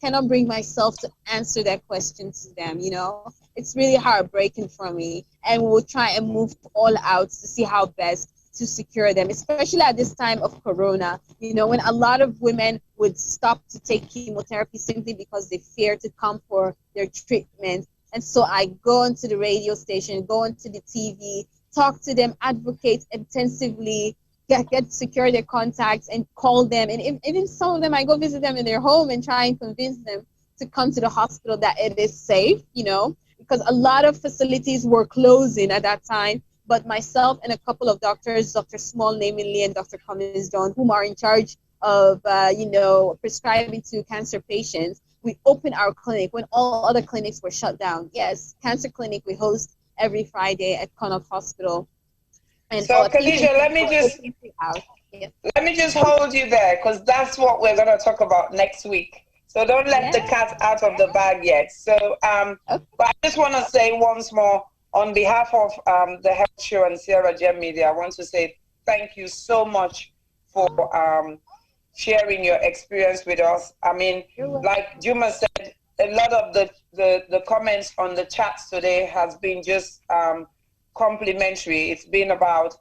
cannot bring myself to answer that question to them, you know. It's really heartbreaking for me, and we'll try and move all out to see how best to secure them, especially at this time of Corona, you know, when a lot of women would stop to take chemotherapy simply because they fear to come for their treatment. And so I go onto the radio station, go onto the TV, talk to them, advocate intensively, secure their contacts and call them. And even some of them, I go visit them in their home and try and convince them to come to the hospital, that it is safe, you know, because a lot of facilities were closing at that time. But myself and a couple of doctors, Dr. Small, namely, and Dr. Cummins Dawn, whom are in charge of, you know, prescribing to cancer patients, we opened our clinic when all other clinics were shut down. Yes, cancer clinic we host every Friday at Connaught Hospital. And so, Khadija, let me just hold you there, because that's what we're going to talk about next week. So don't let the cat out of the bag yet. So, but I just want to say once more, on behalf of the Health Show and Sierra Gem Media, I want to say thank you so much for sharing your experience with us. I mean, like Juma said, a lot of the comments on the chats today has been just complimentary. It's been about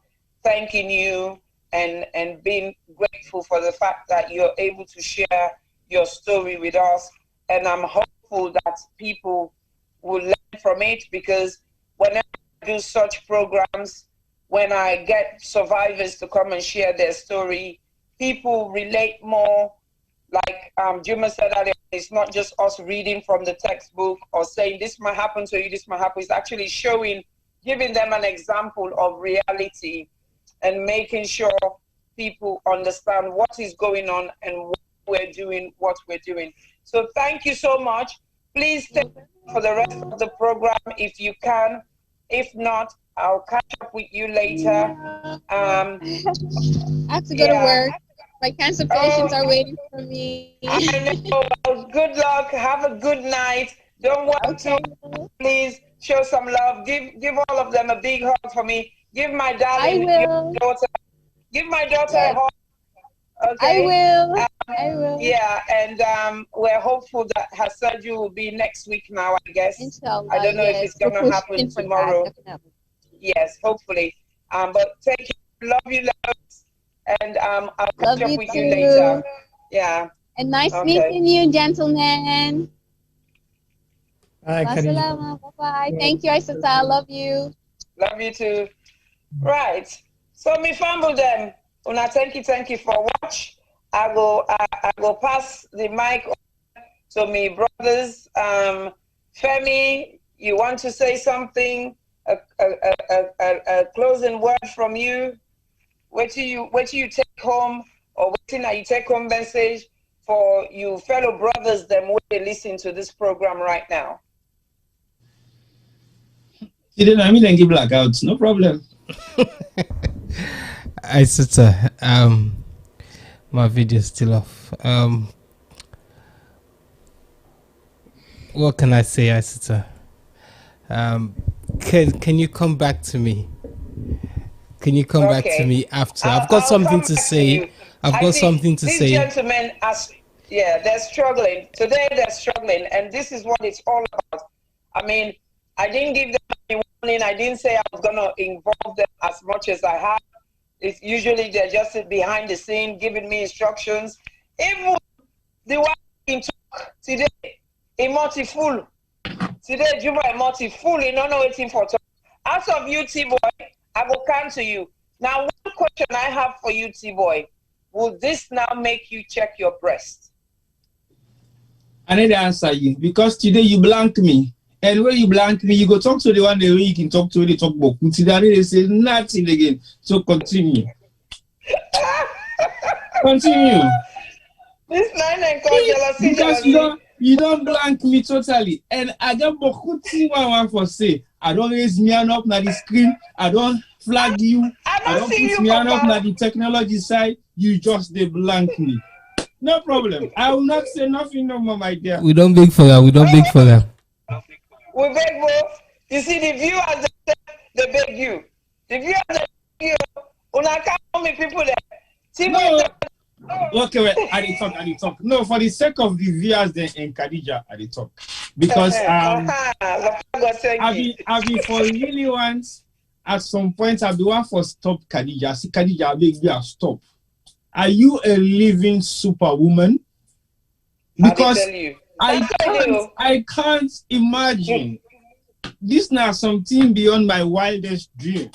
thanking you and being grateful for the fact that you're able to share your story with us. And I'm hopeful that people will learn from it, because whenever I do such programs, when I get survivors to come and share their story, people relate more. Like Juma said earlier, it's not just us reading from the textbook or saying this might happen to you, this might happen. It's actually showing, giving them an example of reality and making sure people understand what is going on and what we're doing. So thank you so much. Please stay for the rest of the program if you can. If not, I'll catch up with you later. I have to go to work. My cancer patients are waiting for me. I know. Well, good luck. Have a good night. Don't work too much. Please show some love. Give all of them a big hug for me. Give my darling daughter. Give my daughter a hug. Okay. I will. Yeah, and we're hopeful that her surgery will be next week now, I guess. Inshallah, I don't know if it's going to happen tomorrow. Yes, hopefully. But thank you. Love you, loves. And I'll Love catch up you with too. you later. Yeah. And nice Okay. meeting you, gentlemen. Hi, Khadija. Masalama. Bye-bye. Thank you, Aisata. Love you. Love you too. Right. So me fumble them. Una thank you for watch. I go pass the mic to me brothers. Femi, you want to say something? A closing word from you? What do you take home, or what you take home message for you fellow brothers them who they listen to this program right now? You didn't I mean and give blackouts, no problem. Aisata, my video is still off. What can I say, Aisata? Can you come back to me? Can you come back to me after? I've got something to say. I've got something to say. These gentlemen they're struggling. Today they're struggling, and this is what it's all about. I mean, I didn't give them any warning. I didn't say I was going to involve them as much as I have. It's usually they're just behind the scene giving me instructions. Even the one in talk today, a multi-full. Today, Juba, a multi-full, you don't know waiting for talk. As of you, T-Boy, I will come to you. Now, one question I have for you, T-Boy. Will this now make you check your breast? I need to answer you because today you blank me. And when you blank me, you go talk to the one that you can talk to, they talk about. Today they say nothing again. So continue. Continue. This line and call jealousy. Because you don't blank me totally. And I got beaucoup what I want for say. I don't raise me up na the screen. I don't flag you. I don't put me up na the technology side. You just they blank me. No problem. I will not say nothing no more, my dear. We don't beg for that. We don't beg for that. We beg both. You see, the viewers, they beg you. The viewers, they beg you. Una can't me people there. See, no. Okay, wait, I did talk. No, for the sake of the viewers then and Khadija, I did talk. Because I've been for really once, at some point, I've been one for stop Khadija. See, Khadija, I beg you, stop. Are you a living superwoman? Because I can't imagine. This now something beyond my wildest dream.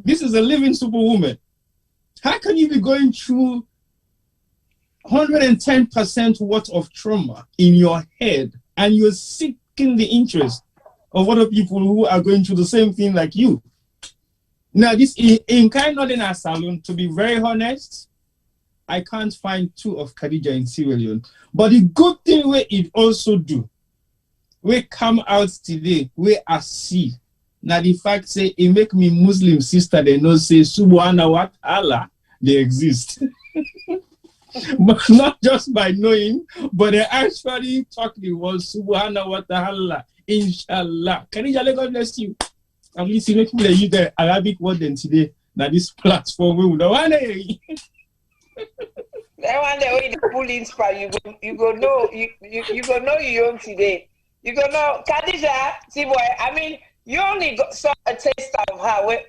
This is a living superwoman. How can you be going through 110% worth of trauma in your head and you're seeking the interest of other people who are going through the same thing like you? Now, this in kind of in a salon, to be very honest, I can't find two of Khadija in Sierra Leone. But the good thing we it also do, we come out today, we are see. Now the fact say it make me Muslim sister, they know say Subhanahu wa ta'ala, they exist. But not just by knowing, but they actually talk the word Subhanahu wa ta'ala, inshallah. Khadija, God bless you. At least you make me use the Arabic word then today. Now this platform we would want to. That one that way the pull inspire you go know you go know you young today. You go know Khadija, see boy. I mean, you only saw a taste of her with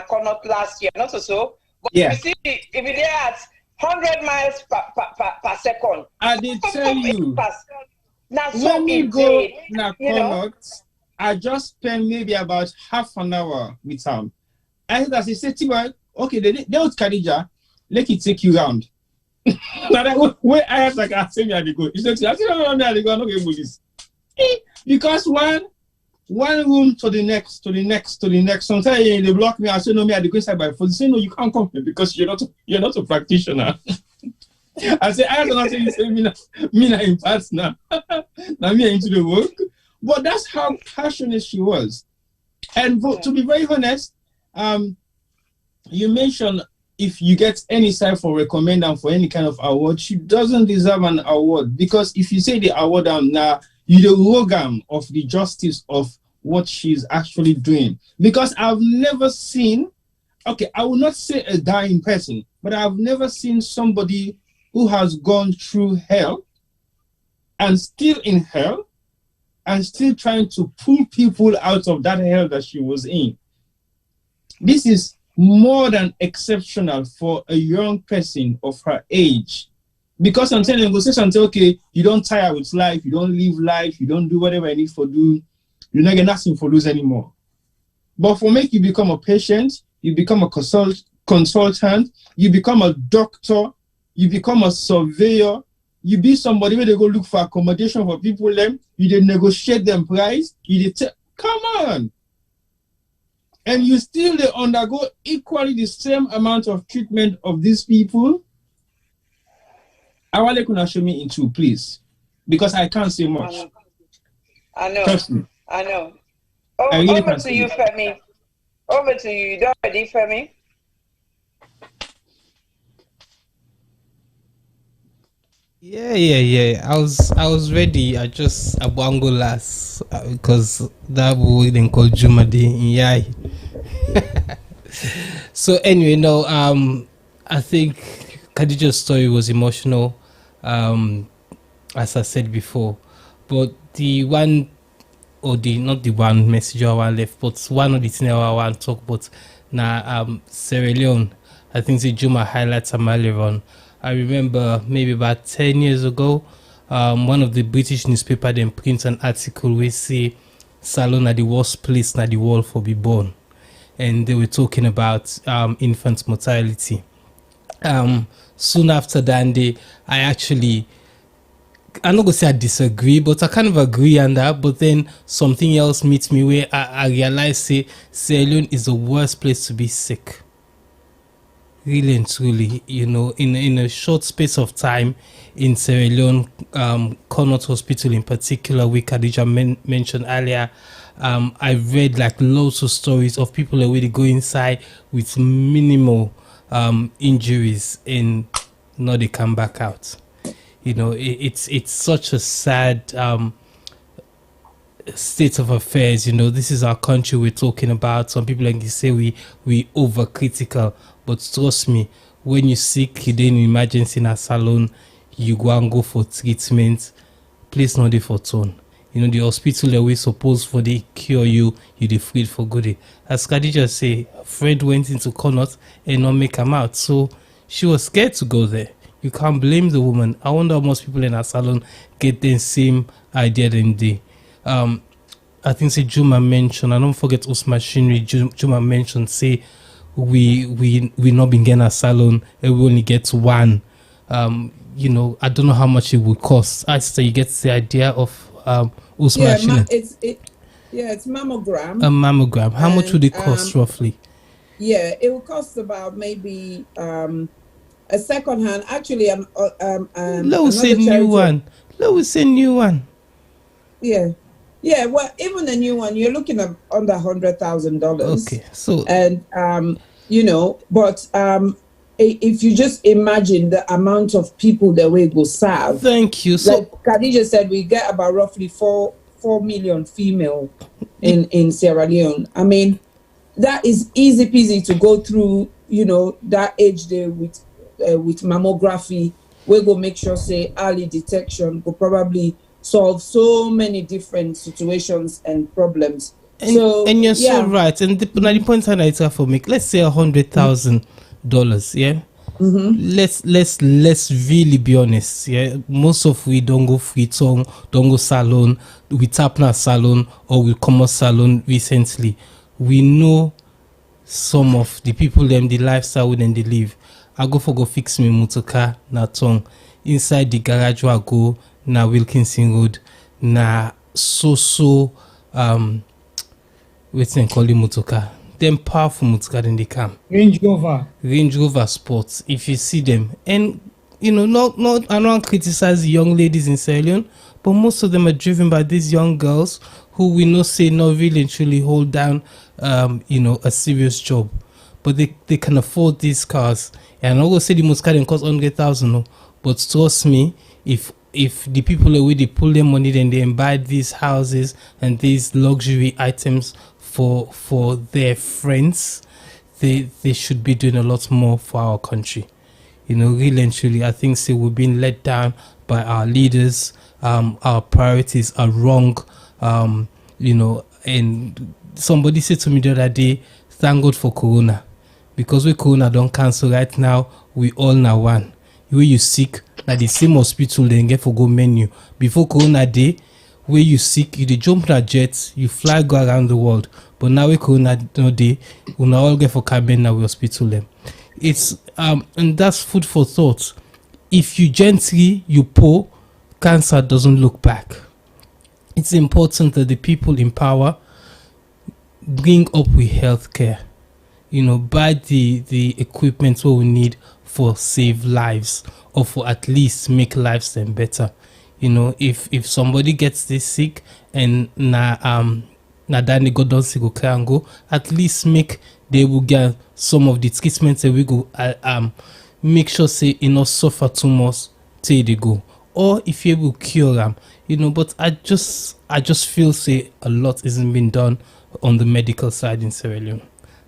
Connaught last year, not so. But yeah. You see, if you're there at 100 miles per second, I did tell you. Now, when we go to Connaught, I just spend maybe about half an hour with him. And as he said, Tiba, okay, they was Khadija, let it take you round. Where I have like I say me I go. He said, I no, I'm not going to this. Because one room to the next. Sometimes they block me. I say no, me I go inside by phone. They say no, you can't come here because you're not a practitioner. I say I don't say you say me na in parts now. Now me into the work. But that's how passionate she was. And to be very honest, you mentioned if you get any side for recommend and for any kind of award, she doesn't deserve an award. Because if you say the award now, you're the logam of the justice of what she's actually doing. Because I've never seen, okay, I will not say a dying person, but I've never seen somebody who has gone through hell and still in hell and still trying to pull people out of that hell that she was in. This is more than exceptional for a young person of her age. Because until negotiation, okay, you don't tire with life, you don't live life, you don't do whatever you need to do, you're not getting nothing for lose anymore. But for make you become a patient, you become a consultant, you become a doctor, you become a surveyor, you be somebody where they go look for accommodation for people, them, you dey negotiate them price, you dey come on. And you still they undergo equally the same amount of treatment of these people. I want you to show me into, please, because I can't say much. I know. Trust me. I know. I really Over to you, Femi. Over to you. You done ready, Femi? Yeah. I was ready. I won't go last because that boy then called Jumadi in Yai. So anyway, no. I think Khadija's story was emotional, as I said before. But the one, or the not the one message I want left, but one of the things I want to talk about now, Sierra Leone. I think the Juma highlights some earlier on. I remember maybe about 10 years ago, one of the British newspaper then print an article we see Salone at the worst place in the world for be born, and they were talking about infant mortality. Soon after that day, I'm not gonna say I disagree, but I kind of agree on that. But then something else meets me where I realize say Sierra Leone is the worst place to be sick. Really and truly, in a short space of time in Sierra Leone, Connaught Hospital in particular, which Khadija mentioned earlier, I read like loads of stories of people that really go inside with minimal injuries and now they come back out. It's such a sad state of affairs. This is our country we're talking about. Some people like you say we overcritical, but trust me, when you're sick, you're in emergency in a salon, you go and go for treatment. Please not for tone. The hospital that we supposed for they cure you they free for good. As Khadija say, Fred went into Connaught and not make him out, so she was scared to go there. You can't blame the woman. I wonder how most people in her salon get the same idea than they. I think say Juma mentioned, I don't forget us machinery. Juma mentioned say we not been getting a salon and we only get one. I don't know how much it would cost. I say you get the idea of us machinery. It's mammogram. A mammogram. How much would it cost roughly? Yeah, it will cost about maybe a second hand. Actually, let's say new one. Let's say new one. Yeah. Well, even a new one, you're looking at under $100,000. Okay, so and but if you just imagine the amount of people that we go serve. Thank you. So like Khadija said, we get about roughly 4 million female in Sierra Leone. I mean, that is easy peasy to go through. That age there with mammography. We go make sure say early detection will probably solve so many different situations and problems. And you're so right. And the point I for me, let's say $100,000. Yeah. Mm-hmm. Let's really be honest. Yeah. Most of we don't go free tongue, don't go salon. We tap na salon or we come out salon recently. We know some of the people them the lifestyle when they live. I go fix me motorcar na tongue inside the garage. I go na Wilkinson Road na what's call the motorcar. Them powerful motorcar in the camp. Range Rover Sports. If you see them, and not I don't criticize the young ladies in Sierra Leone, but most of them are driven by these young girls who we know say not really and truly hold down a serious job, but they can afford these cars. And I'm not gonna say the motorcar can cost 100,000, no, but trust me, if the people away they pull their money, then they buy these houses and these luxury items for their friends, they should be doing a lot more for our country. Really and truly, I think say we've been let down by our leaders. Our priorities are wrong. And somebody said to me the other day, thank God for Corona, because we corona don't cancel right now, we all now one. Where you sick, na the same hospital then get for go menu. Before corona day, where you sick, you dey jump na jet, you fly go around the world. But now we corona no day, we now all get for cabin now we hospital them. It's and that's food for thought. If you gently, you pour, cancer doesn't look back. It's important that the people in power bring up with healthcare. Buy the equipment what we need for save lives, or for at least make lives them better. If somebody gets this sick and Dani go down to go, at least make they will get some of the treatments that we go make sure say not suffer too much till they go. Or if you will cure them, but I just feel say a lot isn't been done on the medical side in Sierra Leone.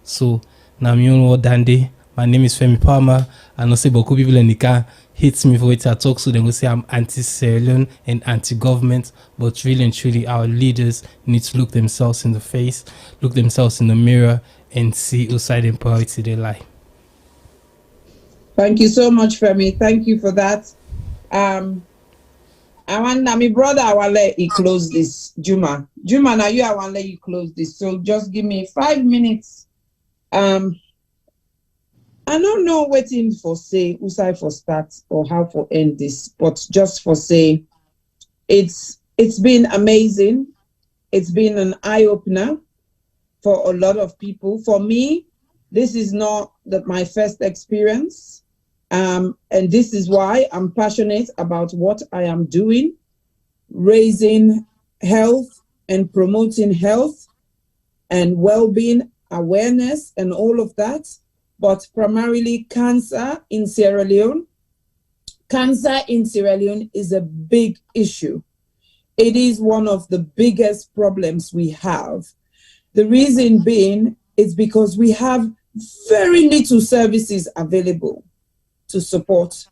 So Namyon Dande, my name is Femi Palmer. I know say beaucoup people in the car hates me for it I talk, so they will say I'm anti-Sierra Leone and anti-government, but really and truly our leaders need to look themselves in the face, look themselves in the mirror and see whose side in priority they lie. Thank you so much, Femi. Thank you for that. I want my brother, I want to let you close this. Juma, now I want to let you close this. So just give me 5 minutes. I don't know waiting for say Usai for start or how for end this, but just for say it's been amazing. It's been an eye-opener for a lot of people. For me, this is not my first experience. And this is why I'm passionate about what I am doing, raising health and promoting health and well-being awareness and all of that, but primarily cancer in Sierra Leone. Cancer in Sierra Leone is a big issue. It is one of the biggest problems we have. The reason being is because we have very little services available to support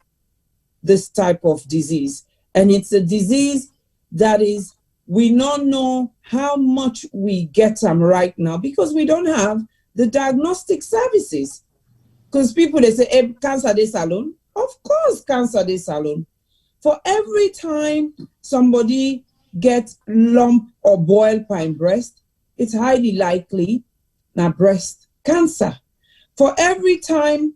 this type of disease. And it's a disease that is, we don't know how much we get them right now because we don't have the diagnostic services. Because people, they say, hey, cancer de salon. Of course, cancer de salon. For every time somebody gets lump or boil pine breast, it's highly likely now breast cancer. For every time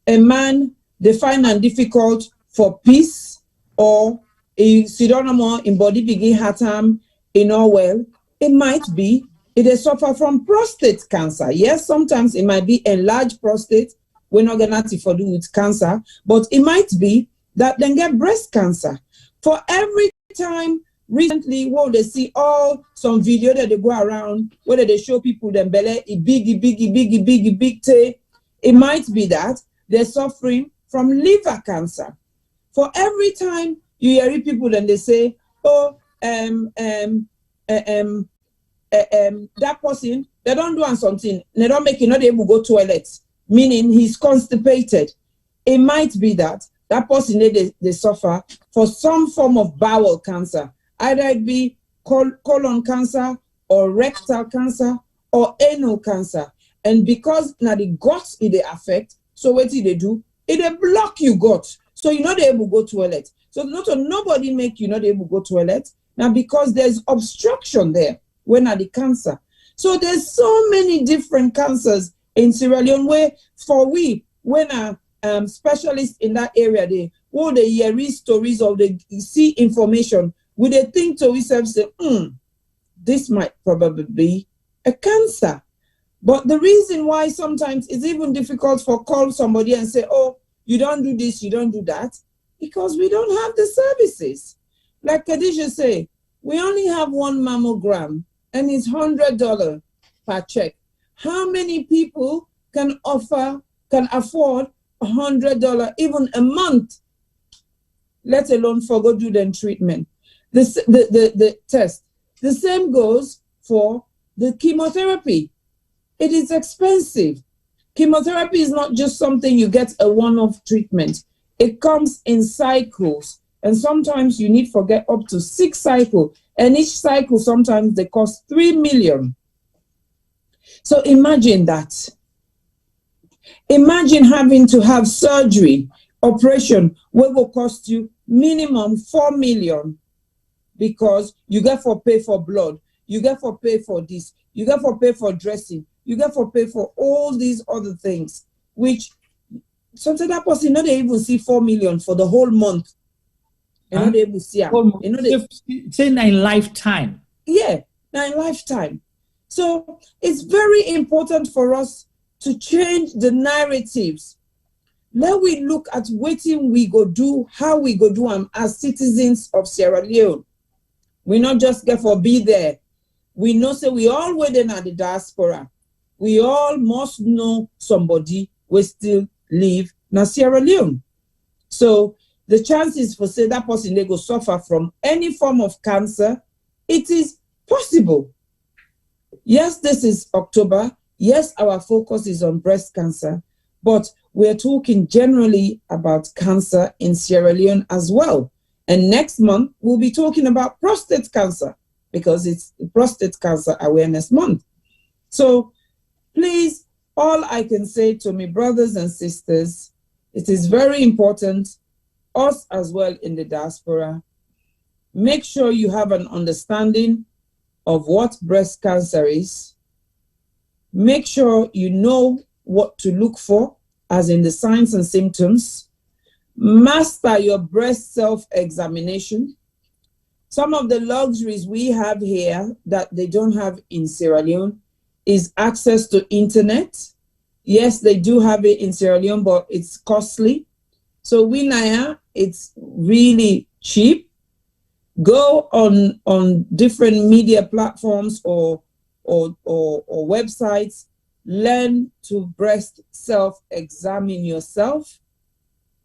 a man they find it difficult for peace or a pseudonym in body begin harm in all well, it might be they suffer from prostate cancer. Yes, sometimes it might be enlarged prostate. We're not gonna for do with cancer, but it might be that they get breast cancer. For every time recently, they see all some video that they go around where they show people them belly a big tay. It might be that they're suffering from liver cancer. For every time you hear people and they say, oh, that person, they don't do something, they don't make it not able to go to toilet, meaning he's constipated. It might be that person they suffer for some form of bowel cancer, either it be colon cancer or rectal cancer or anal cancer. And because now the guts they affect, so what do? It block you gut, so you're not able to go to toilet. So nobody make you not able to go to toilet now because there's obstruction there when at the cancer. So there's so many different cancers in Sierra Leone where for we when a specialist in that area they hear stories or they see information, we they think to ourselves say, this might probably be a cancer. But the reason why sometimes it's even difficult for call somebody and say, oh, you don't do this, you don't do that, because we don't have the services. Like Khadija say, we only have one mammogram and it's $100 per check. How many people can afford $100 even a month, let alone for go do the treatment, the test? The same goes for the chemotherapy. It is expensive. Chemotherapy is not just something you get a one-off treatment. It comes in cycles. And sometimes you need to get up to 6 cycles. And each cycle, sometimes they cost $3 million. So imagine that. Imagine having to have surgery, operation, what will cost you minimum 4 million, because you get for pay for blood, you get for pay for this, you get for pay for dressing, you get for pay for all these other things, which sometimes that person not even see 4 million for the whole month. And not able to see say in lifetime. Yeah, now in lifetime. So it's very important for us to change the narratives. Let we look at what we go do, how we go do them as citizens of Sierra Leone. We not just get for be there. We know say we all within at the diaspora. We all must know somebody we still live in Sierra Leone. So the chances for say that person they go suffer from any form of cancer, it is possible. Yes, this is October. Yes, our focus is on breast cancer, but we're talking generally about cancer in Sierra Leone as well. And next month, we'll be talking about prostate cancer because it's Prostate Cancer Awareness Month. So please, all I can say to my brothers and sisters, it is very important, us as well in the diaspora, make sure you have an understanding of what breast cancer is. Make sure you know what to look for, as in the signs and symptoms. Master your breast self-examination. Some of the luxuries we have here that they don't have in Sierra Leone is access to internet. Yes, they do have it in Sierra Leone, but it's costly. So it's really cheap. Go on different media platforms or websites. Learn to breast self-examine yourself.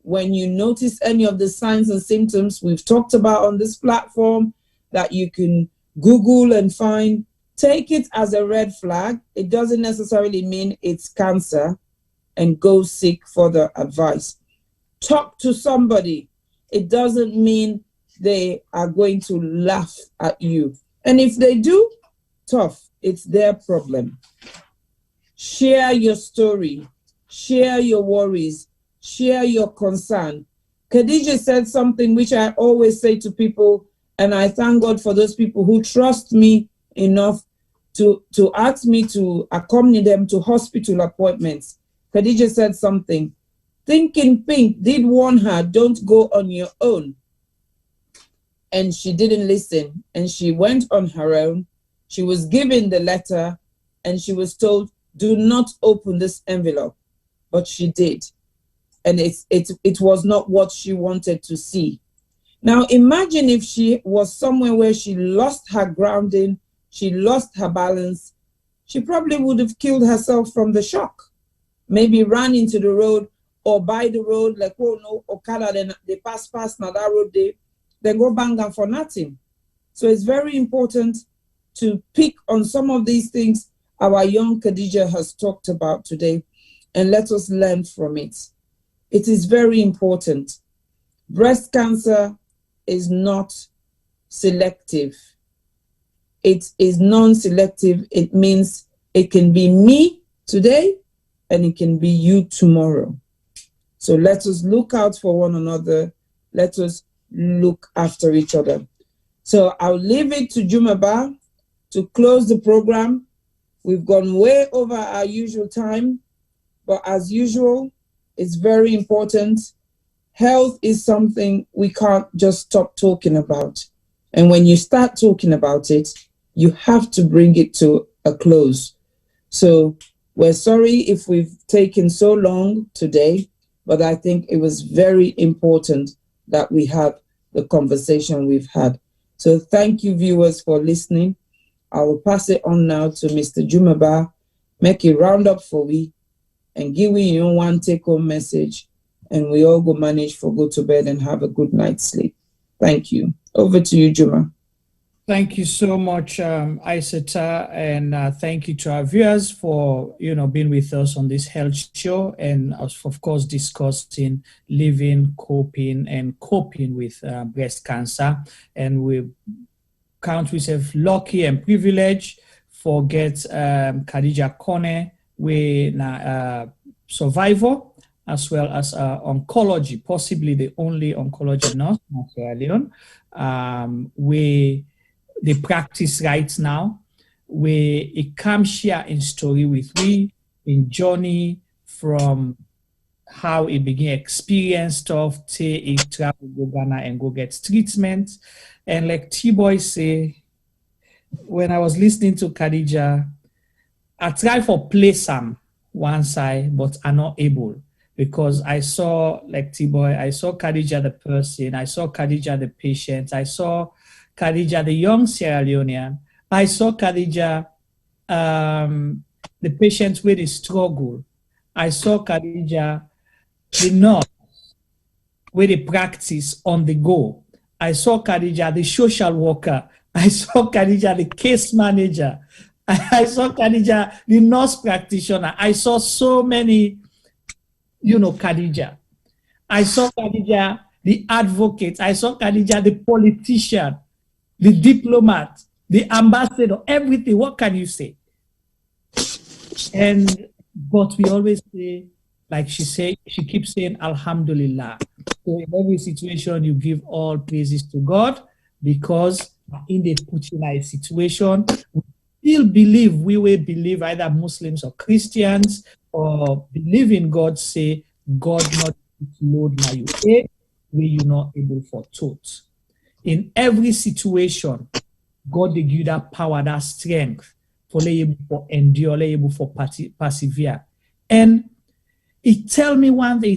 When you notice any of the signs and symptoms we've talked about on this platform that you can Google and find, take it as a red flag. It doesn't necessarily mean it's cancer, and go seek further advice. Talk to somebody. It doesn't mean they are going to laugh at you. And if they do, tough, it's their problem. Share your story, share your worries, share your concern. Khadija said something which I always say to people, and I thank God for those people who trust me enough to ask me to accompany them to hospital appointments. Khadija said something. Thinking Pink did warn her, don't go on your own. And she didn't listen, and she went on her own. She was given the letter, and she was told, do not open this envelope. But she did. And it was not what she wanted to see. Now imagine if she was somewhere where she lost her grounding, she lost her balance, she probably would have killed herself from the shock. Maybe ran into the road or by the road, like, oh no, Okada, then they pass now that road, they go bang for nothing. So it's very important to pick on some of these things our young Khadija has talked about today, and let us learn from it. It is very important. Breast cancer is not selective. It is non-selective. It means it can be me today and it can be you tomorrow. So let us look out for one another. Let us look after each other. So I'll leave it to Jumaba to close the program. We've gone way over our usual time, but as usual, it's very important. Health is something we can't just stop talking about. And when you start talking about it, you have to bring it to a close. So we're sorry if we've taken so long today, but I think it was very important that we have the conversation we've had. So thank you, viewers, for listening. I will pass it on now to Mr. Jumaba, make a roundup for we, and give we your one take-home message, and we all go manage for go to bed and have a good night's sleep. Thank you. Over to you, Juma. Thank you so much, Isata, and thank you to our viewers for being with us on this health show, and of course discussing living, coping with breast cancer. And we count ourselves lucky and privileged for get Khadija Kone, we survivor, as well as oncology, possibly the only oncology nurse in Sierra Leone, where they practice right now, where it come share in story with we in journey from how it began experience stuff till it travel go Ghana and go get treatment. And like T-Boy say, when I was listening to Khadija, I try for play some one side, but I'm not able, because I saw, like T-Boy, I saw Khadija the person, I saw Khadija the patient, I saw Khadija the young Sierra Leonean, I saw Khadija the patient with the struggle, I saw Khadija the nurse with the practice on the go, I saw Khadija the social worker, I saw Khadija the case manager, I saw Khadija the nurse practitioner, I saw so many, Khadija. I saw Khadija the advocate, I saw Khadija the politician, the diplomat, the ambassador, everything. What can you say? But we always say, like she keeps saying, Alhamdulillah. So in every situation, you give all praises to God, because in the put in a situation, we still believe, we will believe, either Muslims or Christians, or believe in God, say, God not load my you where you not able for taught. In every situation, God they give you that power, that strength, for able for endure, able for persevere. And it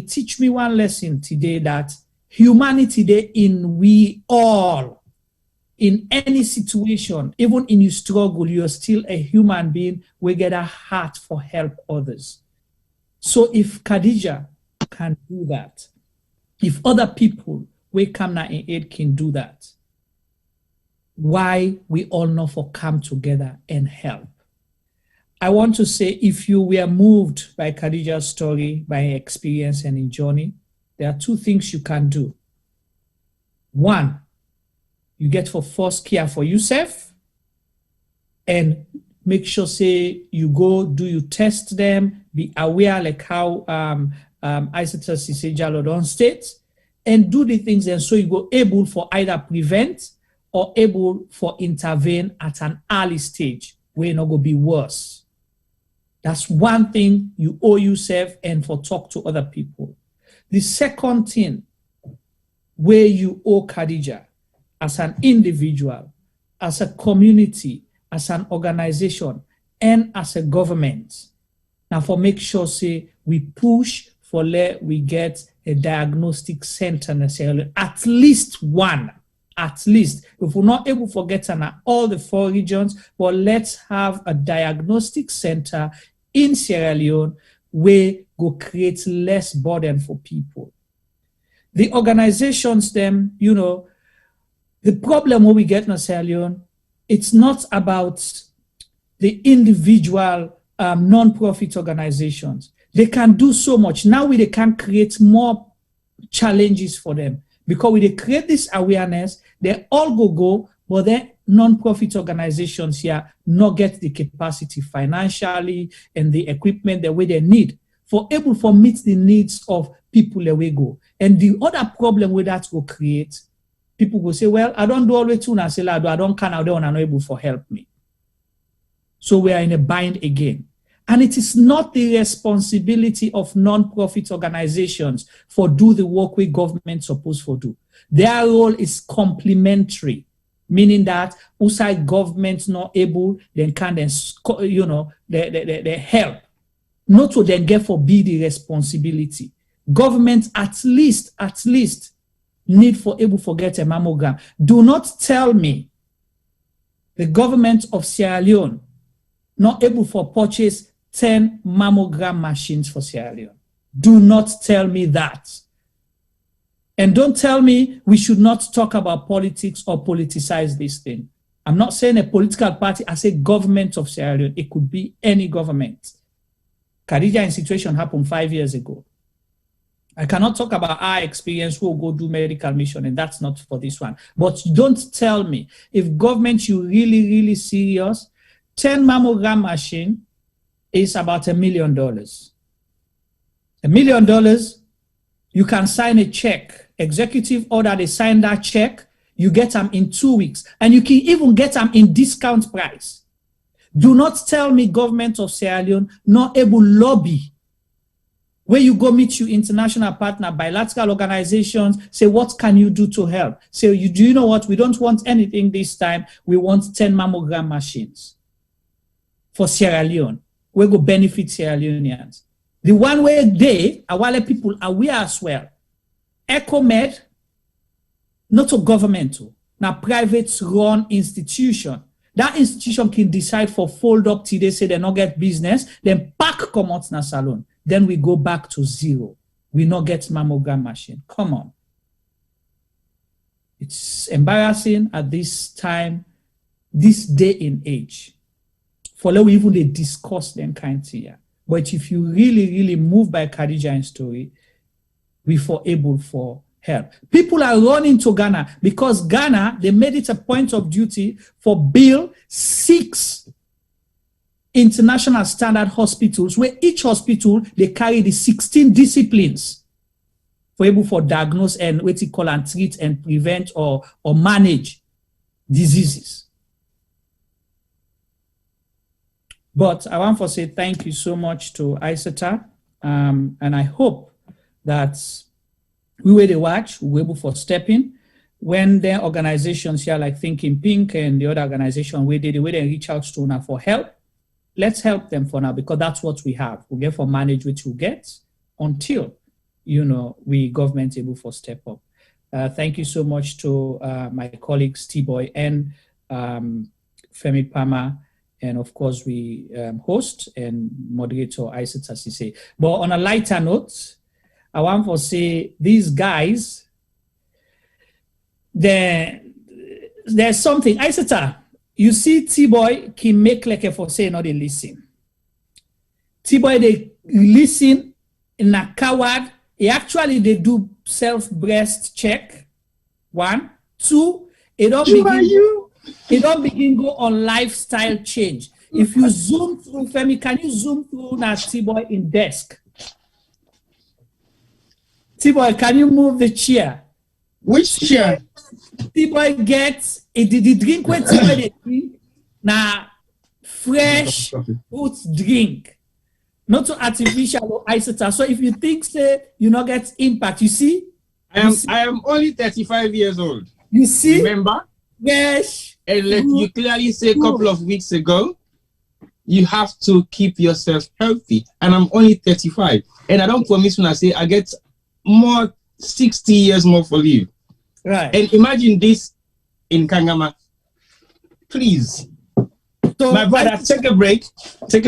teach me one lesson today, that humanity they in we all, in any situation, even in your struggle, you're still a human being. We get a heart for help others. So if Khadija can do that, if other people we come now in aid can do that, why we all know for come together and help? I want to say, if you were moved by Khadija's story, by her experience and in journey, there are two things you can do. One, you get for first care for yourself, and make sure, say, you go, do you test them, be aware, like how Aissatou Ceesay Jallow don state, and do the things, and so you go able for either prevent or able for intervene at an early stage where you're not going to be worse. That's one thing you owe yourself and for talk to other people. The second thing where you owe Khadija as an individual, as a community, as an organization, and as a government. Now for make sure, say, we push for we get a diagnostic center necessarily, at least one. At least, if we're not able to get all the 4 regions, but let's have a diagnostic center in Sierra Leone where go create less burden for people. The organizations, them, the problem when we get in Sierra Leone, it's not about the individual non-profit organizations. They can do so much. Now they can create more challenges for them. Because when they create this awareness, they all go, but then non-profit organizations here not get the capacity financially and the equipment the way they need for able to meet the needs of people the way go. And the other problem with that will create, people will say, well, I don't do all the way to Naselado, I don't can out there and I'm not able for help me. So we are in a bind again. And it is not the responsibility of non-profit organizations for do the work we government supposed to do. Their role is complementary, meaning that outside government not able, then can then, they help. Not to then get for be the responsibility. Government at least need for able to get a mammogram. Do not tell me the government of Sierra Leone not able for purchase 10 mammogram machines for Sierra Leone. Do not tell me that. And don't tell me we should not talk about politics or politicize this thing. I'm not saying a political party, I say government of Sierra Leone. It could be any government. Khadija situation happened 5 years ago. I cannot talk about our experience, we'll go do medical mission, and that's not for this one. But don't tell me, if government you really, really serious, 10 mammogram machine is about $1 million. $1 million, you can sign a check. Executive order, they sign that check, you get them in 2 weeks. And you can even get them in discount price. Do not tell me government of Sierra Leone not able lobby. Where you go meet your international partner, bilateral organizations, say, what can you do to help? Say, do you know what? We don't want anything this time. We want 10 mammogram machines for Sierra Leone. We go benefit Sierra Leoneans. The one way they, our people are aware as well. EcoMed, not a governmental, now private run institution. That institution can decide for fold up till they say they not get business, then pack come out na salon. Then we go back to zero. We not get mammogram machine. Come on. It's embarrassing at this time, this day and age. For we even they discuss them kind of here. But if you really move by Khadija and story, we for able for help. People are running to Ghana because Ghana, they made it a point of duty for build 6 international standard hospitals where each hospital, they carry the 16 disciplines for able for diagnose and what you call and treat and prevent or manage diseases. But I want to say thank you so much to ISETA, and I hope that we will watch, we will able for stepping when their organizations here like Thinking Pink and the other organization where they reach out to now for help. Let's help them for now because that's what we have. We get for manage which we get until, we government able for step up. Thank you so much to my colleagues T-Boy and Femi Pama, and of course we host and moderator ISETA Sise. But on a lighter note, I want to say these guys, there's something. ISETA, you see T-Boy can make like a for say not they listen. T-Boy they listen in a coward. They do self-breast check. 1, 2, it don't begin go on lifestyle change. If you zoom through, Femi, can you zoom through now T-Boy in desk? T-Boy, can you move the chair? Which chair? T-Boy gets the drink where T-Boy they drink now fresh fruit drink. Not to artificial or ISETA. So if you think say you not get impact, you see? I am only 35 years old. You see? Remember? Yes. And like you clearly say a couple of weeks ago, you have to keep yourself healthy. And I'm only 35. And I don't promise when I say I get more 60 years more for you. Right. And imagine this in Kangama. Please. So my brother, take a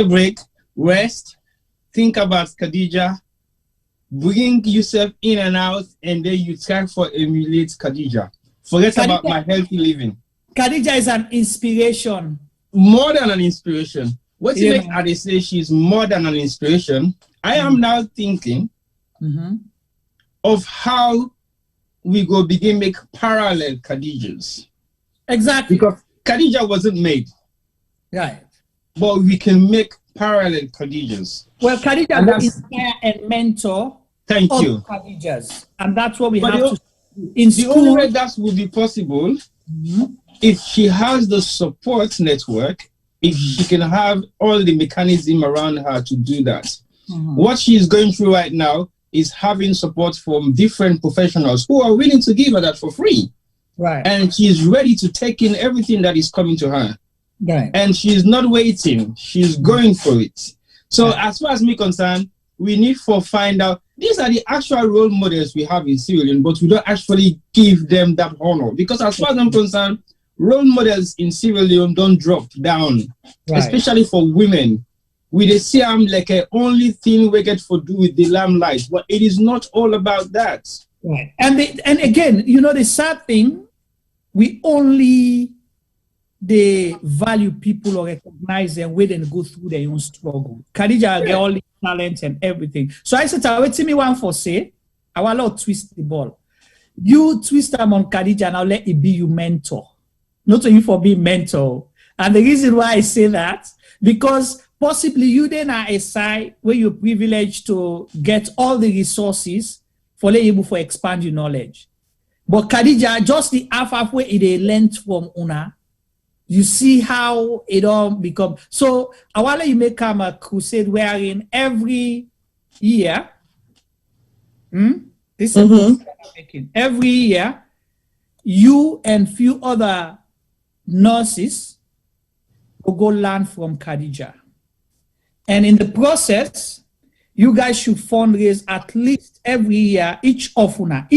break, rest, think about Khadija, bring yourself in and out, and then you try for emulate Khadija. Forget about my healthy living. Khadija is an inspiration. More than an inspiration. What you make Ade say she's more than an inspiration, I am now thinking of how we go begin make parallel Khadijas. Exactly. Because Khadija wasn't made. Right. But we can make parallel Khadijas. Well, Khadija will inspire and mentor you. Khadijas. And that's what we but have to in the school. only way that will be possible if she has the support network, if she can have all the mechanism around her to do that. What she's going through right now is having support from different professionals who are willing to give her that for free. Right. And she's ready to take in everything that is coming to her. Right. And she's not waiting. She's going for it. So as far as me concerned, we need to find out, these are the actual role models we have in Sierra Leone, but we don't actually give them that honor. Because as far as I'm concerned, role models in Sierra Leone don't drop down, especially for women. We see them like a only thing we get for do with the limelight, but it is not all about that. Right. And again, the sad thing, we only they value people or recognize them when they go through their own struggle. Khadija get all the talent and everything. So I said, wait till me one for say, I will twist the ball. You twist them on Khadija and I'll let it be your mentor. Not only for being mentor. And the reason why I say that, because possibly you then are a side where you're privileged to get all the resources for able to expand your knowledge. But Khadija, just the halfway it learned from Una, you see how it all become. So Awala, you may come a crusade wherein every year, this is every year, you and few other nurses will go learn from Khadija. And in the process, you guys should fundraise at least every year, each person,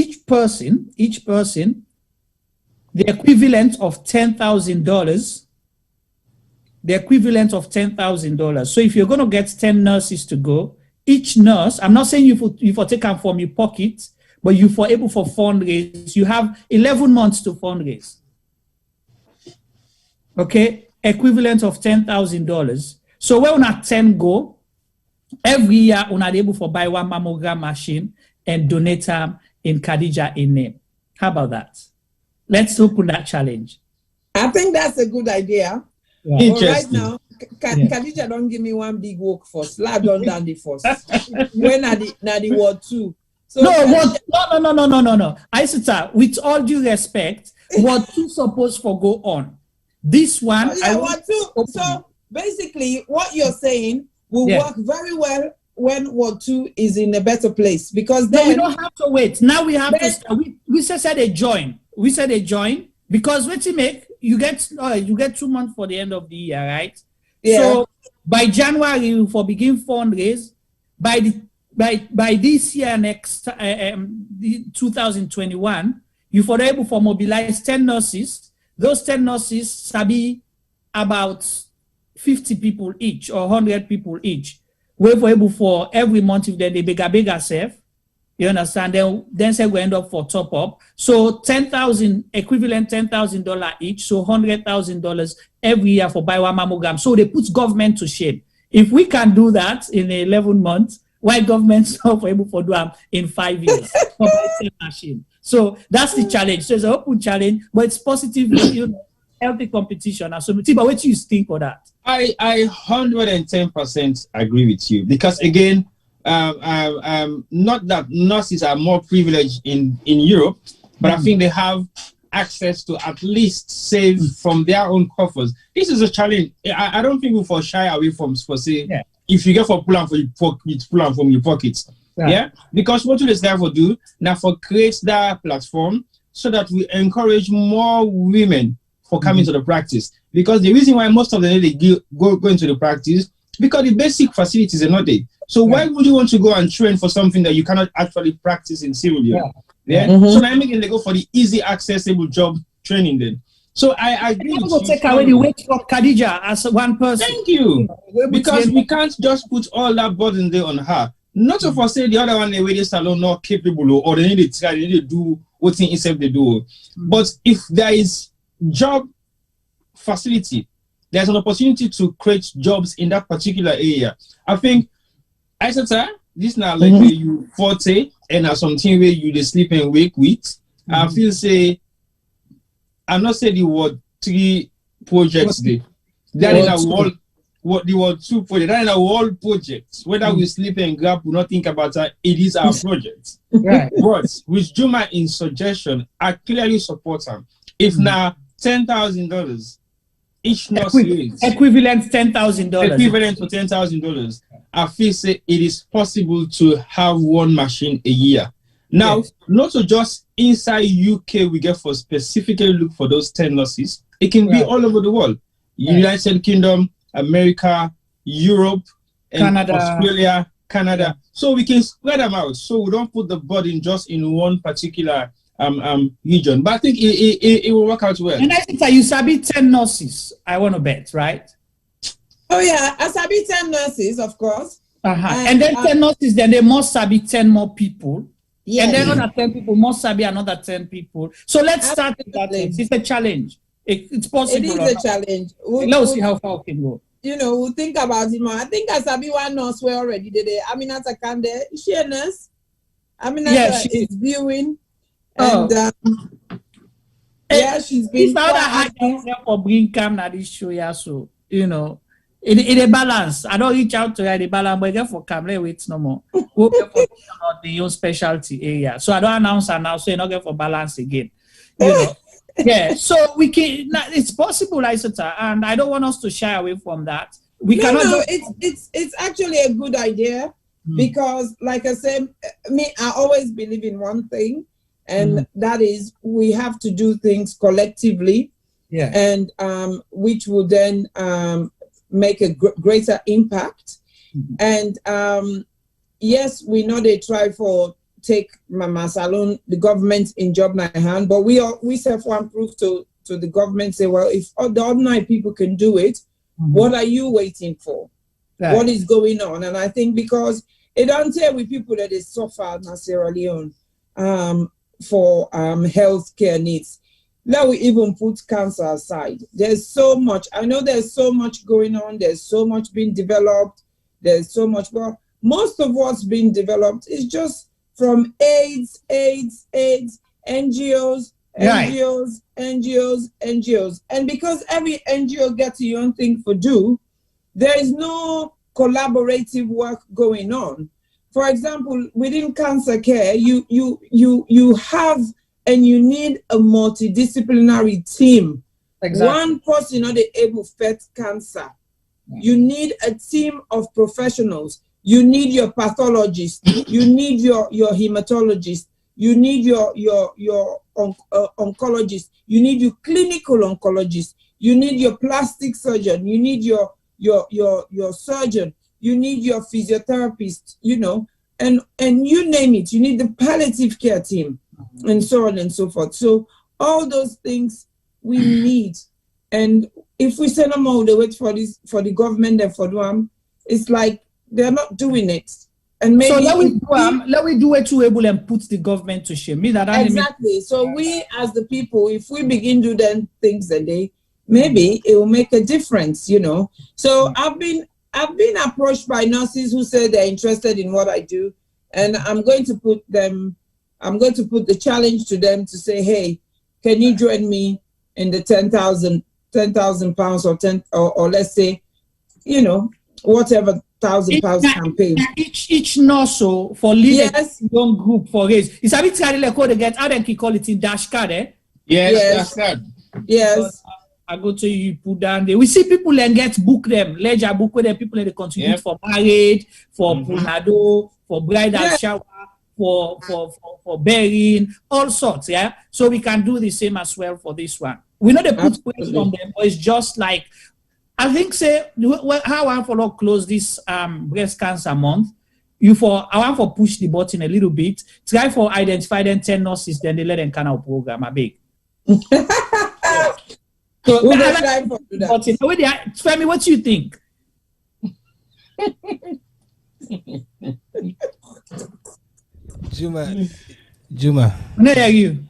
the equivalent of $10,000. The equivalent of $10,000. So if you're going to get 10 nurses to go, each nurse, I'm not saying you for take them from your pocket, but you for able for fundraise, you have 11 months to fundraise. Okay, equivalent of $10,000. So when una 10 go, every year una able for buy one mammogram machine and donate them in Khadija in name. How about that? Let's open that challenge. I think that's a good idea. Yeah. But right now, Khadija don't give me one big work first. La done the first. When are the word 2? So no. Aisata, with all due respect, word 2 supposed for go on. This one, word 2. So basically, what you're saying will work very well when word 2 is in a better place, because then we don't have to wait. Now we have to start. We said a join. We said a join because what you make, you get 2 months for the end of the year, right? Yeah. So by January you for begin fundraise. By this year next 2021, you for able for mobilize 10 nurses. Those 10 nurses sabi about 50 people each or 100 people each. We're for able for every month if they bigger self. You understand? Then say we end up for top up. So 10,000 equivalent $10,000 each. So $100,000 every year for buy one mammogram. So they put government to shame. If we can do that in 11 months, why government's not able to do them in 5 years? Machine. So that's the challenge. So it's an open challenge, but it's positive, healthy competition. So, but what do you think of that? I 110% agree with you, because again, not that nurses are more privileged in Europe, but I think they have access to at least save from their own coffers. This is a challenge. I don't think we for shy away from say if you get for pull out from your pockets. Yeah, because what is there for do now for create that platform so that we encourage more women for coming to the practice. Because the reason why most of them they go into the practice, because the basic facilities are not there. So why would you want to go and train for something that you cannot actually practice in civil? So now making they go for the easy accessible job training then. So I agree with you. Take away the weight from Khadija as one person. Thank you. Because we can't just put all that burden there on her. Not to say the other one they way salon not capable or they need to try, they need to do what thing itself they do. But if there is job facility, there's an opportunity to create jobs in that particular area. I think Aisata, this now like you forte and something where you they sleep and wake with. I feel say I'm not saying the word 3 projects there. That is a whole what the word 2 project. That is a whole project. Whether we sleep and grab, we not think about it is our project. Right. But with Juma in suggestion, I clearly support him. If now $10,000 each nurse equivalent $10,000. Equivalent to $10,000. I feel say it is possible to have one machine a year. Now, not to just inside UK we get for specifically look for those 10 nurses. It can be all over the world. United Kingdom, America, Europe, and Canada. Australia, Canada. So we can spread them out. So we don't put the burden just in one particular region. But I think it will work out well. And I think that you sabi 10 nurses, I want to bet, right? Oh yeah, I sabi 10 nurses, of course. And then 10 nurses, then they must sabi 10 more people. And then another 10 people must sabi another 10 people. So let's start with that. It's a challenge. It's possible. It is a challenge. Let's see how far we can go. We'll think about it more. I think I sabi one nurse we already did it. Aminata Kande, is she a nurse? Aminata is viewing. And she's been for bring cam na this show, yeah. So in a balance. I don't reach out to her in a balance, but get for Camille wait no more. We'll get for the own specialty area. So I don't announce her now, so you not get for balance again. You know. Yeah, so we can. It's possible, Isota, and I don't want us to shy away from that. We cannot. No, it's actually a good idea because, like I said, I always believe in one thing, and that is we have to do things collectively. Yeah, and which will then make a greater impact. And yes, we know they try for take Mama Salon, the government in job in hand, but we self one proof to the government say, well, if the ordinary people can do it, what are you waiting for? Right. What is going on? And I think because it don't tell with people that they suffer in Sierra Leone for healthcare needs. Now we even put cancer aside. There's so much. I know there's so much going on. There's so much being developed. There's so much. Well, most of what's being developed is just from AIDS, NGOs. And because every NGO gets your own thing for do, there is no collaborative work going on. For example, within cancer care, you have and you need a multidisciplinary team. Exactly. One person not able to fight cancer. You need a team of professionals. You need your pathologist. You need your hematologist. You need your oncologist. You need your clinical oncologist. You need your plastic surgeon. You need your surgeon. You need your physiotherapist. You know, and you name it. You need the palliative care team, and so on and so forth. So all those things we need. And if we send them all the way for the government and for them, it's like they're not doing it. And maybe so let we do it to able and put the government to shame. Exactly. So we as the people, if we begin to do them things a day, maybe it will make a difference, you know. So I've been approached by nurses who say they're interested in what I do, and I'm going to put the challenge to them to say, hey, can you join me in the 10,000 pounds or let's say, you know, whatever £1,000 campaign. Each nurse for leading young group for race. It's a bit like they get how they call it in dash card, eh? Yes, dash card. Yes. I go to you put down there. We see people and get book them, ledger book with them, people and they contribute for marriage, for punado, for bridal shower, for burying, all sorts, yeah. So we can do the same as well for this one. We know they put pressure on them, but it's just like I think say how I follow close this breast cancer month. I want for push the button a little bit. Try for identify them 10 nurses, then they let them kind of program a big. So we'll try for that. Tell me what you think. Juma. No, hear you.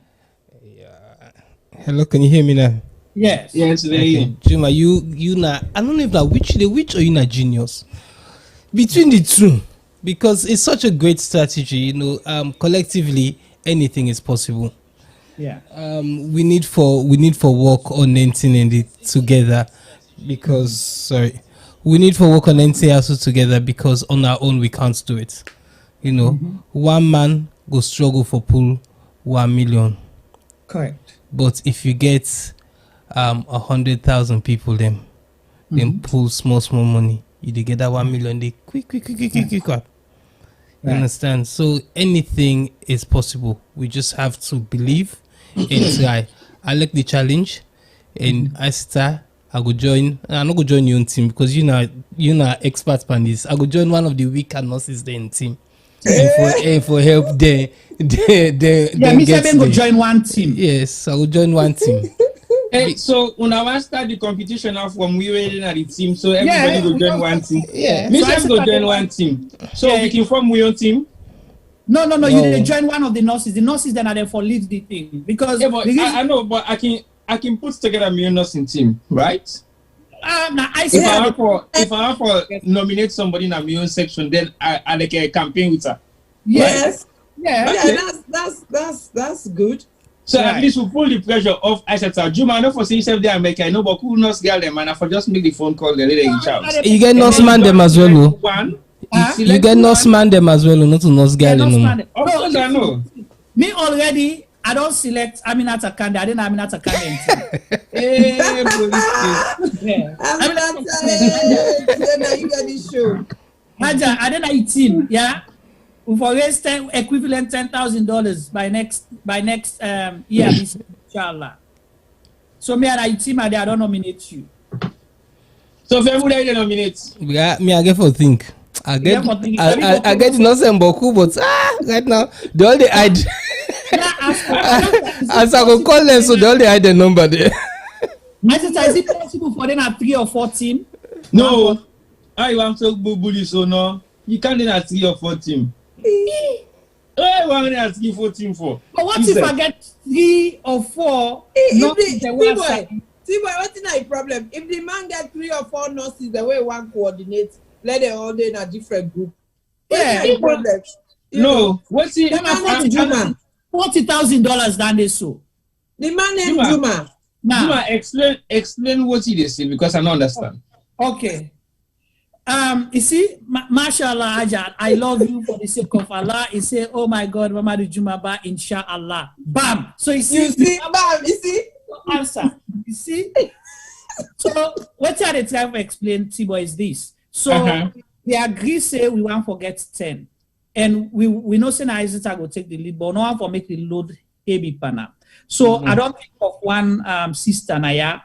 Hello, can you hear me now? Yes. Yes, okay. Juma, you na I don't know if that which or you na genius. Between the two, because it's such a great strategy, you know, collectively anything is possible. Yeah. We need for work on anything and it together because we need for work on anything also together because on our own we can't do it. You know, one man go struggle for pull 1 million. Correct. But if you get 100,000 people then pull small money, you get that 1 million. They quick. You understand? So anything is possible. We just have to believe and try. I like the challenge, and I go join. I'm not go join your own team because you know expert on this. I go join one of the weaker nurses there in team. And for help there. Me say go join one team. Yes, I will join one team. Hey, so when I start the competition now from we were in the team, so everybody will join one team. Yeah, me so go join one team. So we can form your team. No. You join one of the nurses. The nurses then are there for lead the thing because I know, but I can put together my nursing team, right? Now I say if I want for nominate somebody in a my own section, then I like a campaign with her. Yes. Right? Yeah. That's good. So at least we pull the pressure off Aisata. Juma, I know for saying yourself there, America, I know, but who knows girl them, and I for just make the phone call, the lady in charge. You get nurse man them as well, you get nurse man them as well, not to nurse girl anymore. Of course, I know. Me already, I don't select Aminata Kande. I didn't Aminata Kande. Aminata, you got this show. Haja, I didn't team. Yeah, we for raise equivalent $10,000 by next year, inshallah. So me and I team, I don't nominate you. So if everybody nominate, yeah, me I get for think. I get nothing Boku, but right now they all they hide. As I go call them, so they all they hide the number there. Is it possible for them at 3 or 4 team? No, I want to bully, so no, you can't at 3 or 4 team. I want to ask you 4 team for. But what if I get 3 or 4? See, what's the problem? If the man get 3 or 4 nurses, the way one coordinates, let them all in a different group. Yeah, problem. No, what's it? $40,000 than they so. The man named Juma. Juma, explain what he say because I don't understand. Okay. You see, mashallah, Ajad, I love you for the sake of Allah. He say, oh my God, Mama the Juma ba, inshallah. Bam. So you see, bam, you see? Answer. You see? So what I try to explain, T-Boy, is this. So we agree, say we want to forget 10. And we know say Aisata go take the lead, but no one for make the load heavy pana. So I don't think of one sister Naya.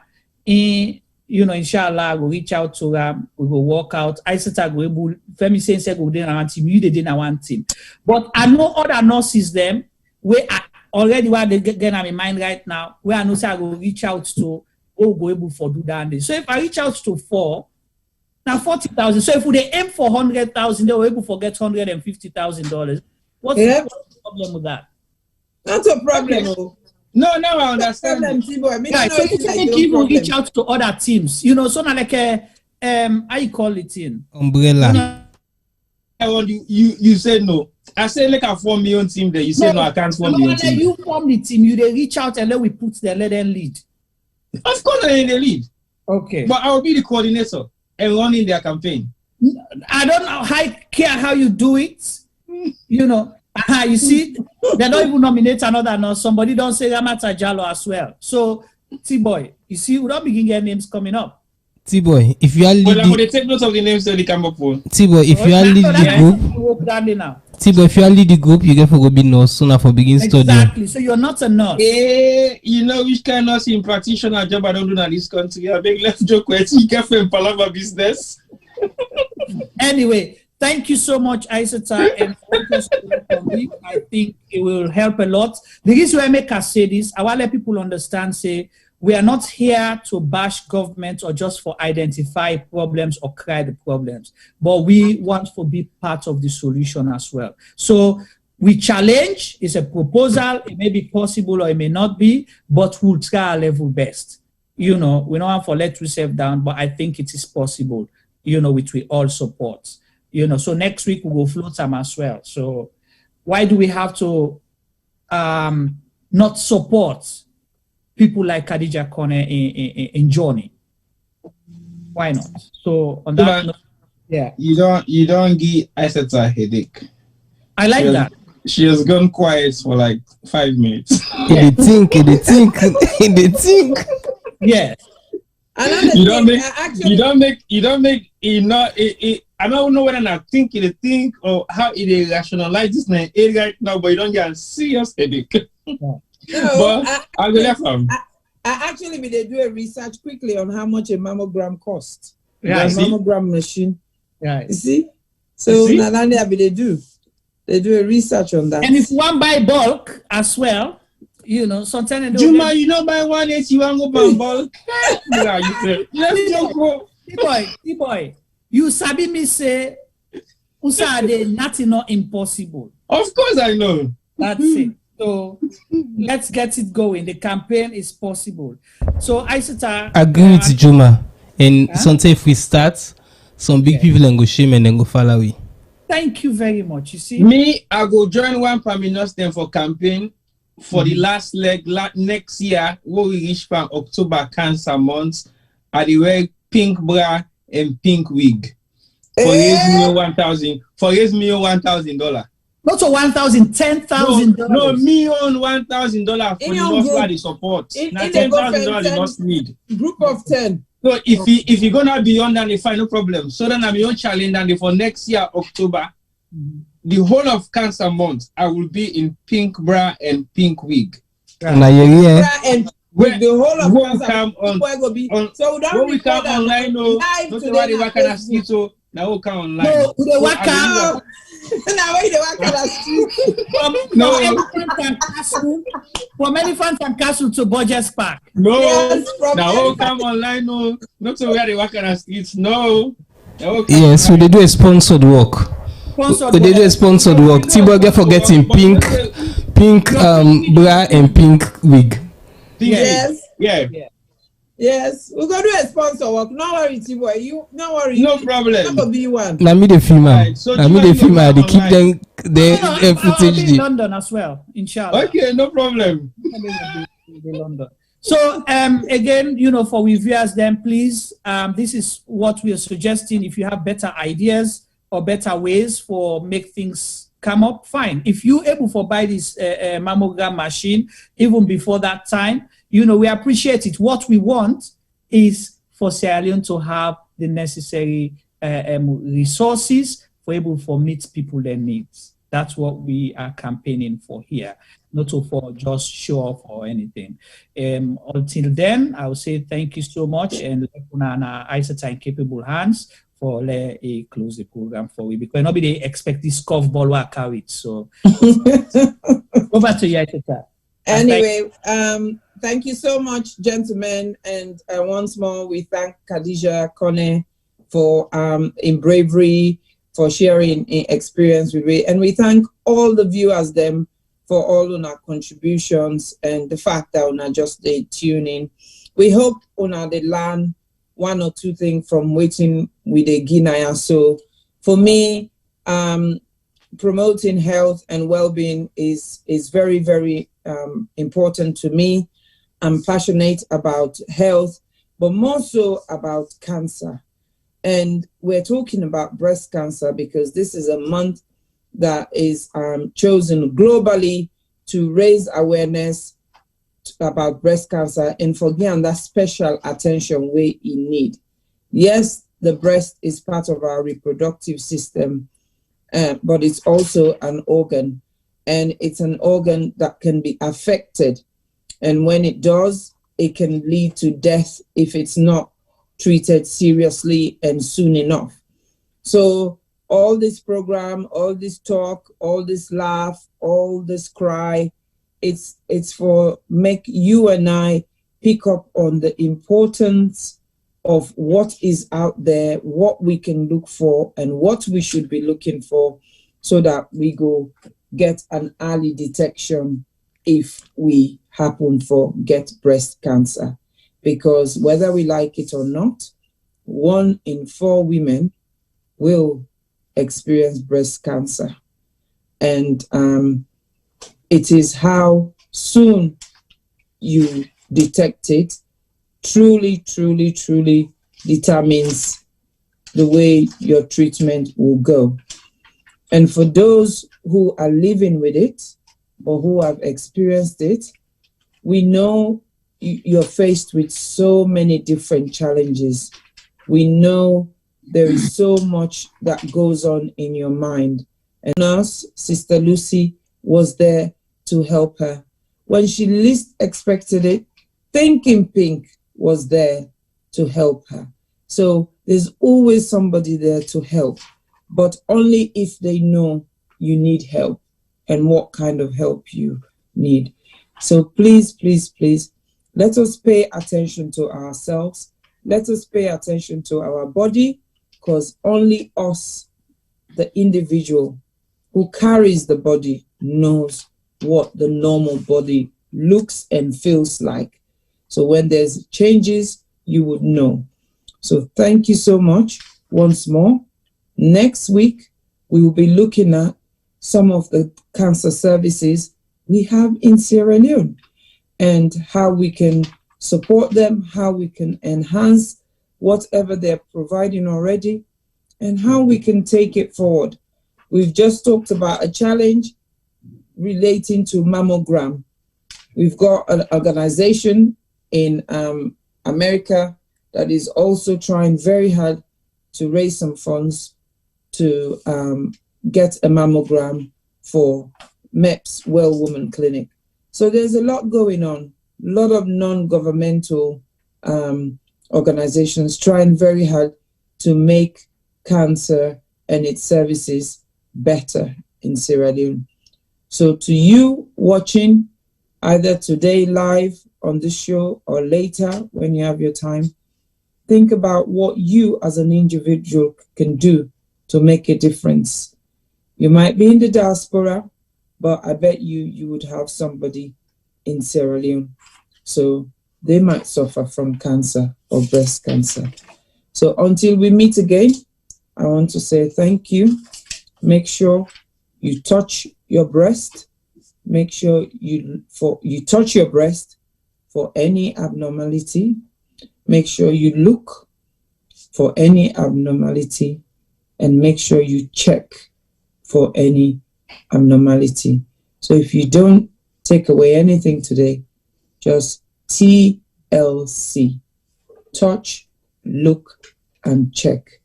Inshallah, I will reach out to her, we will work out. Aisata go able, Femi say go in one team, you did in one team. But I know other nurses them where I already what they get in my mind right now, where I know say I will reach out to go able for do that. So if I reach out to 4, now 40,000. So if we aim for 100,000, they were able to get $150,000. What's the problem with that? That's a problem. No, I understand. So people reach out to other teams. You know, so like a how you call it in umbrella. You said no. I said like I form my own team there. You said no, I can't form my own team. You form the team. You they reach out and then we put the let them lead. Of course, I in the lead. Okay, but I will be the coordinator and running their campaign. I don't know how you do it. You know, you see, they don't even nominate another nurse. Somebody don't say Ramata Jallo as well. So, T-Boy, you see, we don't begin getting names coming up. T-Boy, if you are leading, they take notes of the names so they come up with. T-Boy, if you are leading the group, T-Boy, if you are leading the group, you get for go be nurse sooner for begin studying. Exactly. So you're not a nurse. You know which kind of nursing practitioner job I don't do in this country. I beg let's joke with you get for Palava business. Anyway, thank you so much, Aisata, and I think it will help a lot. The reason why I make us say this, I want to let people understand, say, we are not here to bash government or just for identify problems or cry the problems, but we want to be part of the solution as well. So we challenge, it's a proposal, it may be possible or it may not be, but we'll try our level best. You know, we don't want to let ourselves down, but I think it is possible, you know, which we all support. You know, so next week we will float them as well. So why do we have to not support people like Khadija Kone in Johnny? Why not? So on that note, yeah. You don't give Aisata a headache. I like that. She has gone quiet for like 5 minutes. In the think. Yes. You don't make enough. I don't know whether I think it think or how it rationalize this right now, but you don't get a serious headache. But I will left them. I actually they do a research quickly on how much a mammogram costs. Yeah, mammogram machine. Right. You see? So Nalanda they do a research on that. And if one buy bulk as well, you know, sometimes Juma, you know buy 180, you want to go buy bulk. T-boy, you sabi me say Usade nothing not impossible. Of course I know. That's it. So let's get it going. The campaign is possible. So Aisata agree with Juma. And sometimes if we start, some big people and go shame and then go follow away. Thank you very much. You see, me, I go join one Paminos then for campaign. for the last leg next year, when we reach for October Cancer Month, I wear pink bra and pink wig. For raise me $1,000. For raise me $1,000. Not to 1,000, $10,000. No, me on $1,000 for the North Valley support. Now $10,000 must need. Group of 10. So if you're gonna be on, then they find no problem. So then I'm your challenge, and for next year October, the whole of Cancer Month, I will be in pink bra and pink wig. And with the whole of Cancer, come on, so we don't we come online. No, not everybody work at street. So now we come online. No, we work out. Now we work at street. From Elephant and Castle to Borges Park. No, now we come online. No, not everybody work at streets. No. Yes, we do a sponsored work. We did a sponsored work. Tiboga forgetting pink bra and pink wig. Yes. Yeah. Yes, we're gonna do a sponsor work. No worry, Tiboy. You no worry. No problem. That be one. Now me the female. Now me the female. They keep them their footage. I'll be in London as well, inshallah. Okay, no problem. London. So again, for we viewers, then please, this is what we are suggesting. If you have better ideas or better ways for make things come up, fine. If you able to buy this mammogram machine even before that time, we appreciate it. What we want is for Sierra Leone to have the necessary resources for able to meet people their needs. That's what we are campaigning for here, not for just show off or anything. Until then, I will say thank you so much, and Aisata in capable hands for a close the program for we, because nobody expect this curveball will carry it. So over to you, Aisata. Anyway, thank you so much, gentlemen, and once more we thank Khadija Kone for in bravery, for sharing experience with me, and we thank all the viewers them for all of our contributions and the fact that una just they tune in. We hope una they learn one or two things from waiting with a Guinea. So for me, promoting health and well-being is very, very important to me. I'm passionate about health, but more so about cancer. And we're talking about breast cancer because this is a month that is chosen globally to raise awareness about breast cancer and for giving that special attention we need. Yes, the breast is part of our reproductive system, but it's also an organ, and it's an organ that can be affected. And when it does, it can lead to death if it's not treated seriously and soon enough. So all this program, all this talk, all this laugh, all this cry, it's for make you and I pick up on the importance of what is out there, what we can look for, and what we should be looking for, so that we go get an early detection if we happen to get breast cancer. Because whether we like it or not, 1 in 4 women will experience breast cancer. And it is how soon you detect it truly determines the way your treatment will go. And for those who are living with it or who have experienced it, we know you're faced with so many different challenges. We know there is so much that goes on in your mind. And us, Sister Lucy, was there to help her. When she least expected it, Thinking Pink was there to help her. So there's always somebody there to help, but only if they know you need help and what kind of help you need. So please, let us pay attention to ourselves. Let us pay attention to our body, because only us, the individual who carries the body, knows what the normal body looks and feels like. So when there's changes, you would know. So thank you so much once more. Next week, we will be looking at some of the cancer services we have in Sierra Leone, and how we can support them, how we can enhance whatever they're providing already, and how we can take it forward. We've just talked about a challenge relating to mammogram. We've got an organization in America that is also trying very hard to raise some funds to get a mammogram for MEPS Well Woman Clinic. So there's a lot going on, a lot of non-governmental organizations trying very hard to make cancer and its services better in Sierra Leone. So to you watching, either today live on this show or later when you have your time, think about what you as an individual can do to make a difference. You might be in the diaspora, but I bet you would have somebody in Sierra Leone. So they might suffer from cancer or breast cancer. So until we meet again, I want to say thank you. Make sure you touch your breast. Make sure you touch your breast for any abnormality. Make sure you look for any abnormality, and make sure you check for any abnormality. So if you don't take away anything today, just TLC, touch, look, and check.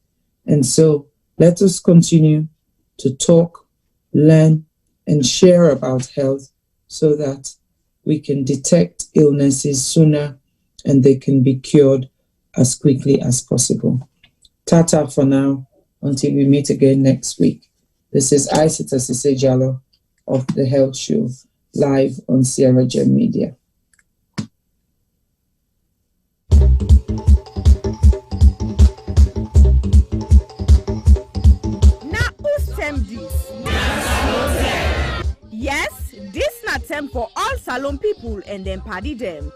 And so let us continue to talk, learn, and share about health so that we can detect illnesses sooner and they can be cured as quickly as possible. Tata for now, until we meet again next week. This is Isita Sise Jallow of The Health Show, live on Sierra Gem Media. Yes, this na term for all Salon people and them party them.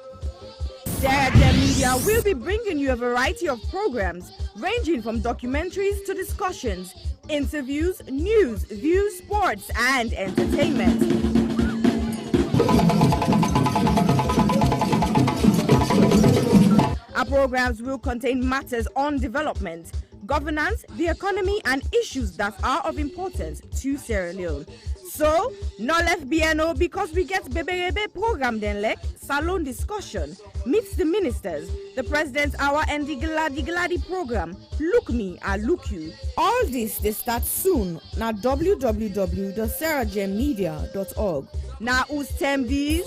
Sierra Gem Media will be bringing you a variety of programs ranging from documentaries to discussions, interviews, news, views, sports, and entertainment. Our programs will contain matters on development, governance, the economy, and issues that are of importance to Sierra Leone. So, no left BNO because we get Bebe program then like Salon discussion, meets the ministers, the president's hour, and the Gladi program. Look me, I look you. All this they start soon na www.sierragemmedia.org. Now who's term these?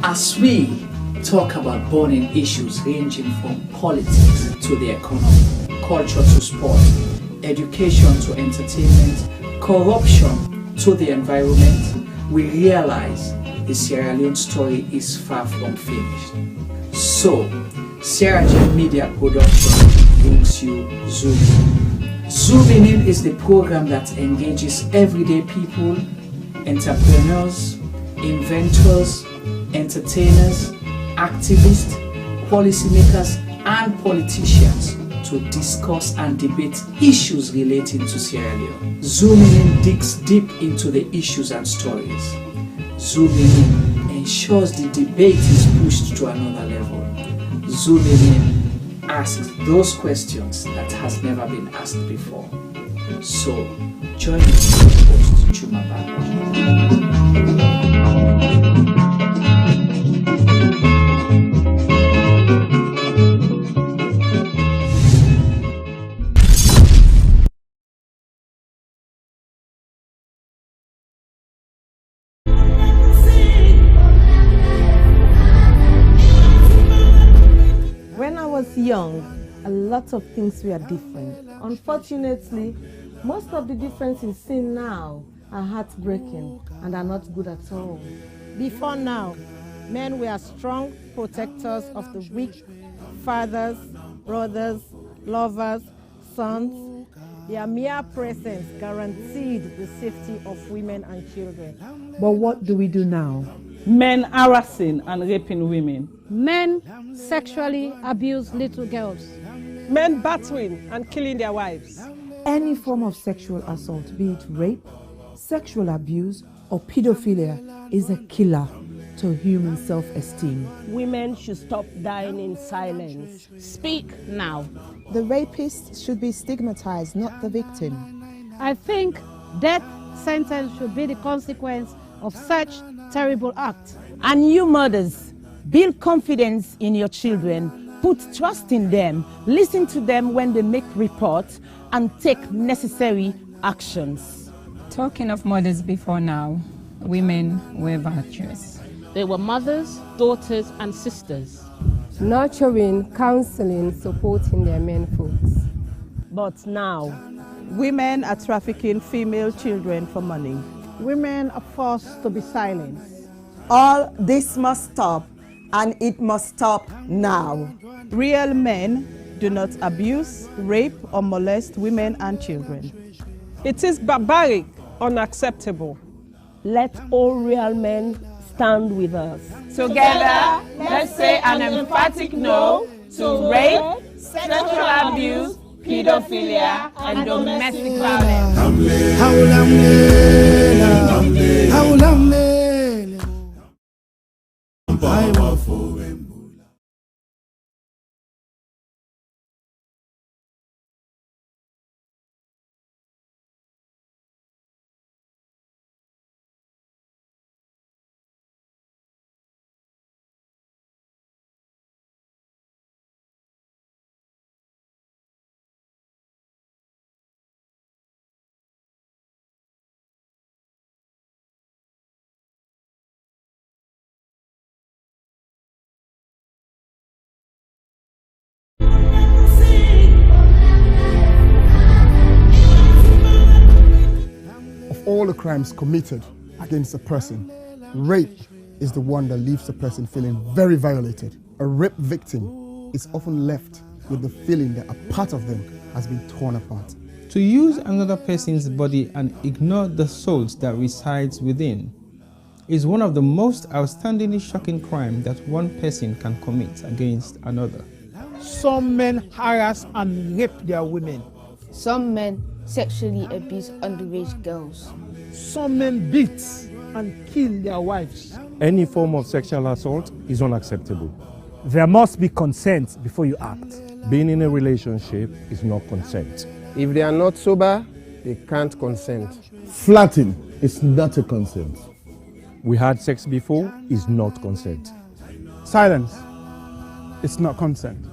As we talk about burning issues ranging from politics to the economy, culture to sport, education to entertainment, corruption to the environment, we realize the Sierra Leone story is far from finished. So, Sierra Gem Media Production brings you Zoom In. Zooming In is the program that engages everyday people, entrepreneurs, inventors, entertainers, activists, policymakers, and politicians to discuss and debate issues relating to Sierra Leone. Zooming In digs deep into the issues and stories. Zooming In ensures the debate is pushed to another level. Zooming In asks those questions that has never been asked before. So, join me, host Chuma Baba. young, a lot of things were different. Unfortunately, most of the differences seen now are heartbreaking and are not good at all. Before now, men were strong protectors of the weak, fathers, brothers, lovers, sons. Their mere presence guaranteed the safety of women and children. But what do we do now? Men harassing and raping women. Men sexually abuse little girls. Men battering and killing their wives. Any form of sexual assault, be it rape, sexual abuse, or pedophilia, is a killer to human self-esteem. Women should stop dying in silence. Speak now. The rapist should be stigmatized, not the victim. I think death sentence should be the consequence of such terrible acts. And you mothers, build confidence in your children, put trust in them, listen to them when they make reports, and take necessary actions. Talking of mothers before now, women were virtuous. They were mothers, daughters, and sisters. Nurturing, counseling, supporting their men folks. But now, women are trafficking female children for money. Women are forced to be silenced. All this must stop, and it must stop now. Real men do not abuse, rape, or molest women and children. It is barbaric, unacceptable. Let all real men stand with us. Together, let's say an emphatic no to rape, sexual abuse, pedophilia, and domestic violence. All the crimes committed against a person, rape is the one that leaves the person feeling very violated. A rape victim is often left with the feeling that a part of them has been torn apart. To use another person's body and ignore the soul that resides within is one of the most outstandingly shocking crimes that one person can commit against another. Some men harass and rape their women. Some men sexually abuse underage girls. Some men beat and kill their wives. Any form of sexual assault is unacceptable. There must be consent before you act. Being in a relationship is not consent. If they are not sober, they can't consent. Flirting is not a consent. We had sex before is not consent. Silence, it's not consent.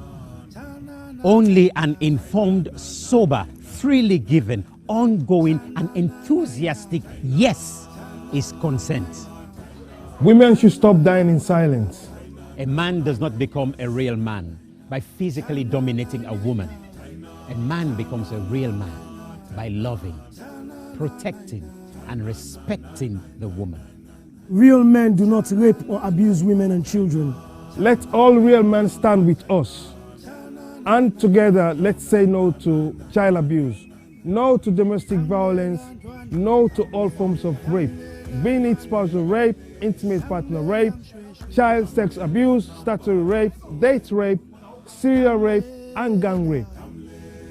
Only an informed, sober, freely given, ongoing, and enthusiastic yes is consent. Women should stop dying in silence. A man does not become a real man by physically dominating a woman. A man becomes a real man by loving, protecting, and respecting the woman. Real men do not rape or abuse women and children. Let all real men stand with us. And together, let's say no to child abuse, no to domestic violence, no to all forms of rape, being it spousal rape, intimate partner rape, child sex abuse, statutory rape, date rape, serial rape, and gang rape.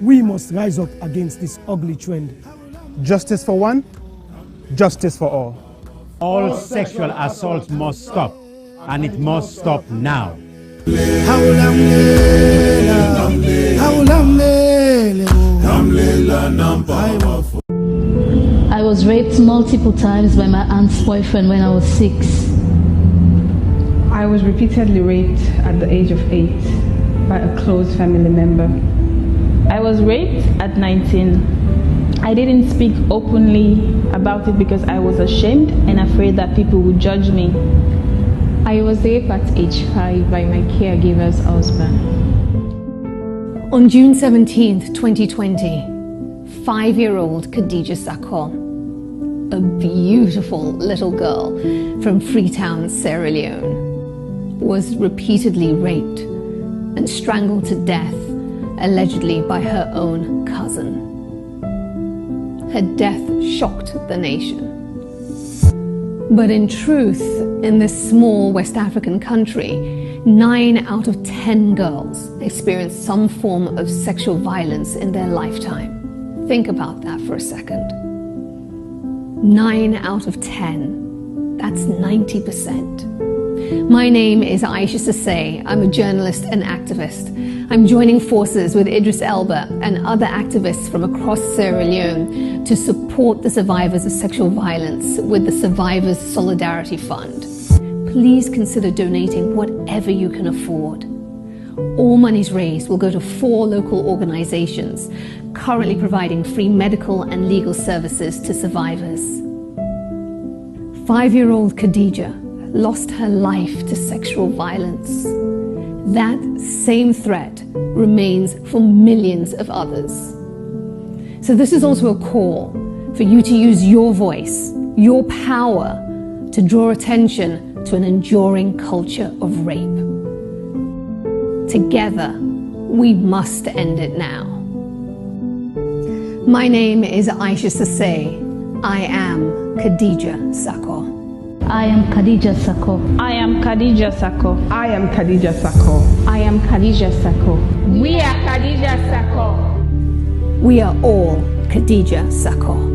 We must rise up against this ugly trend. Justice for one, justice for all. All sexual assault must stop, and it must stop now. I was raped multiple times by my aunt's boyfriend when I was 6. I was repeatedly raped at the age of 8 by a close family member. I was raped at 19. I didn't speak openly about it because I was ashamed and afraid that people would judge me. I was raped at age 5 by my caregiver's husband. On June 17th, 2020, 5-year-old Khadija Sakho, a beautiful little girl from Freetown, Sierra Leone, was repeatedly raped and strangled to death, allegedly by her own cousin. Her death shocked the nation. But in truth, in this small West African country, 9 out of 10 girls experience some form of sexual violence in their lifetime. Think about that for a second. 9 out of 10. That's 90%. My name is Aisha Sase. I'm a journalist and activist. I'm joining forces with Idris Elba and other activists from across Sierra Leone to support the survivors of sexual violence with the Survivors Solidarity Fund. Please consider donating whatever you can afford. All monies raised will go to 4 local organizations currently providing free medical and legal services to survivors. 5-year-old Khadija lost her life to sexual violence. That same threat remains for millions of others. So this is also a call for you to use your voice, your power, to draw attention to an enduring culture of rape. Together, we must end it now. My name is Aisha Sase. I am Khadija Sakho. I am Khadija Sakho. I am Khadija Sakho. I am Khadija Sakho. I am Khadija Sakho. We are Khadija Sakho. We are all Khadija Sakho.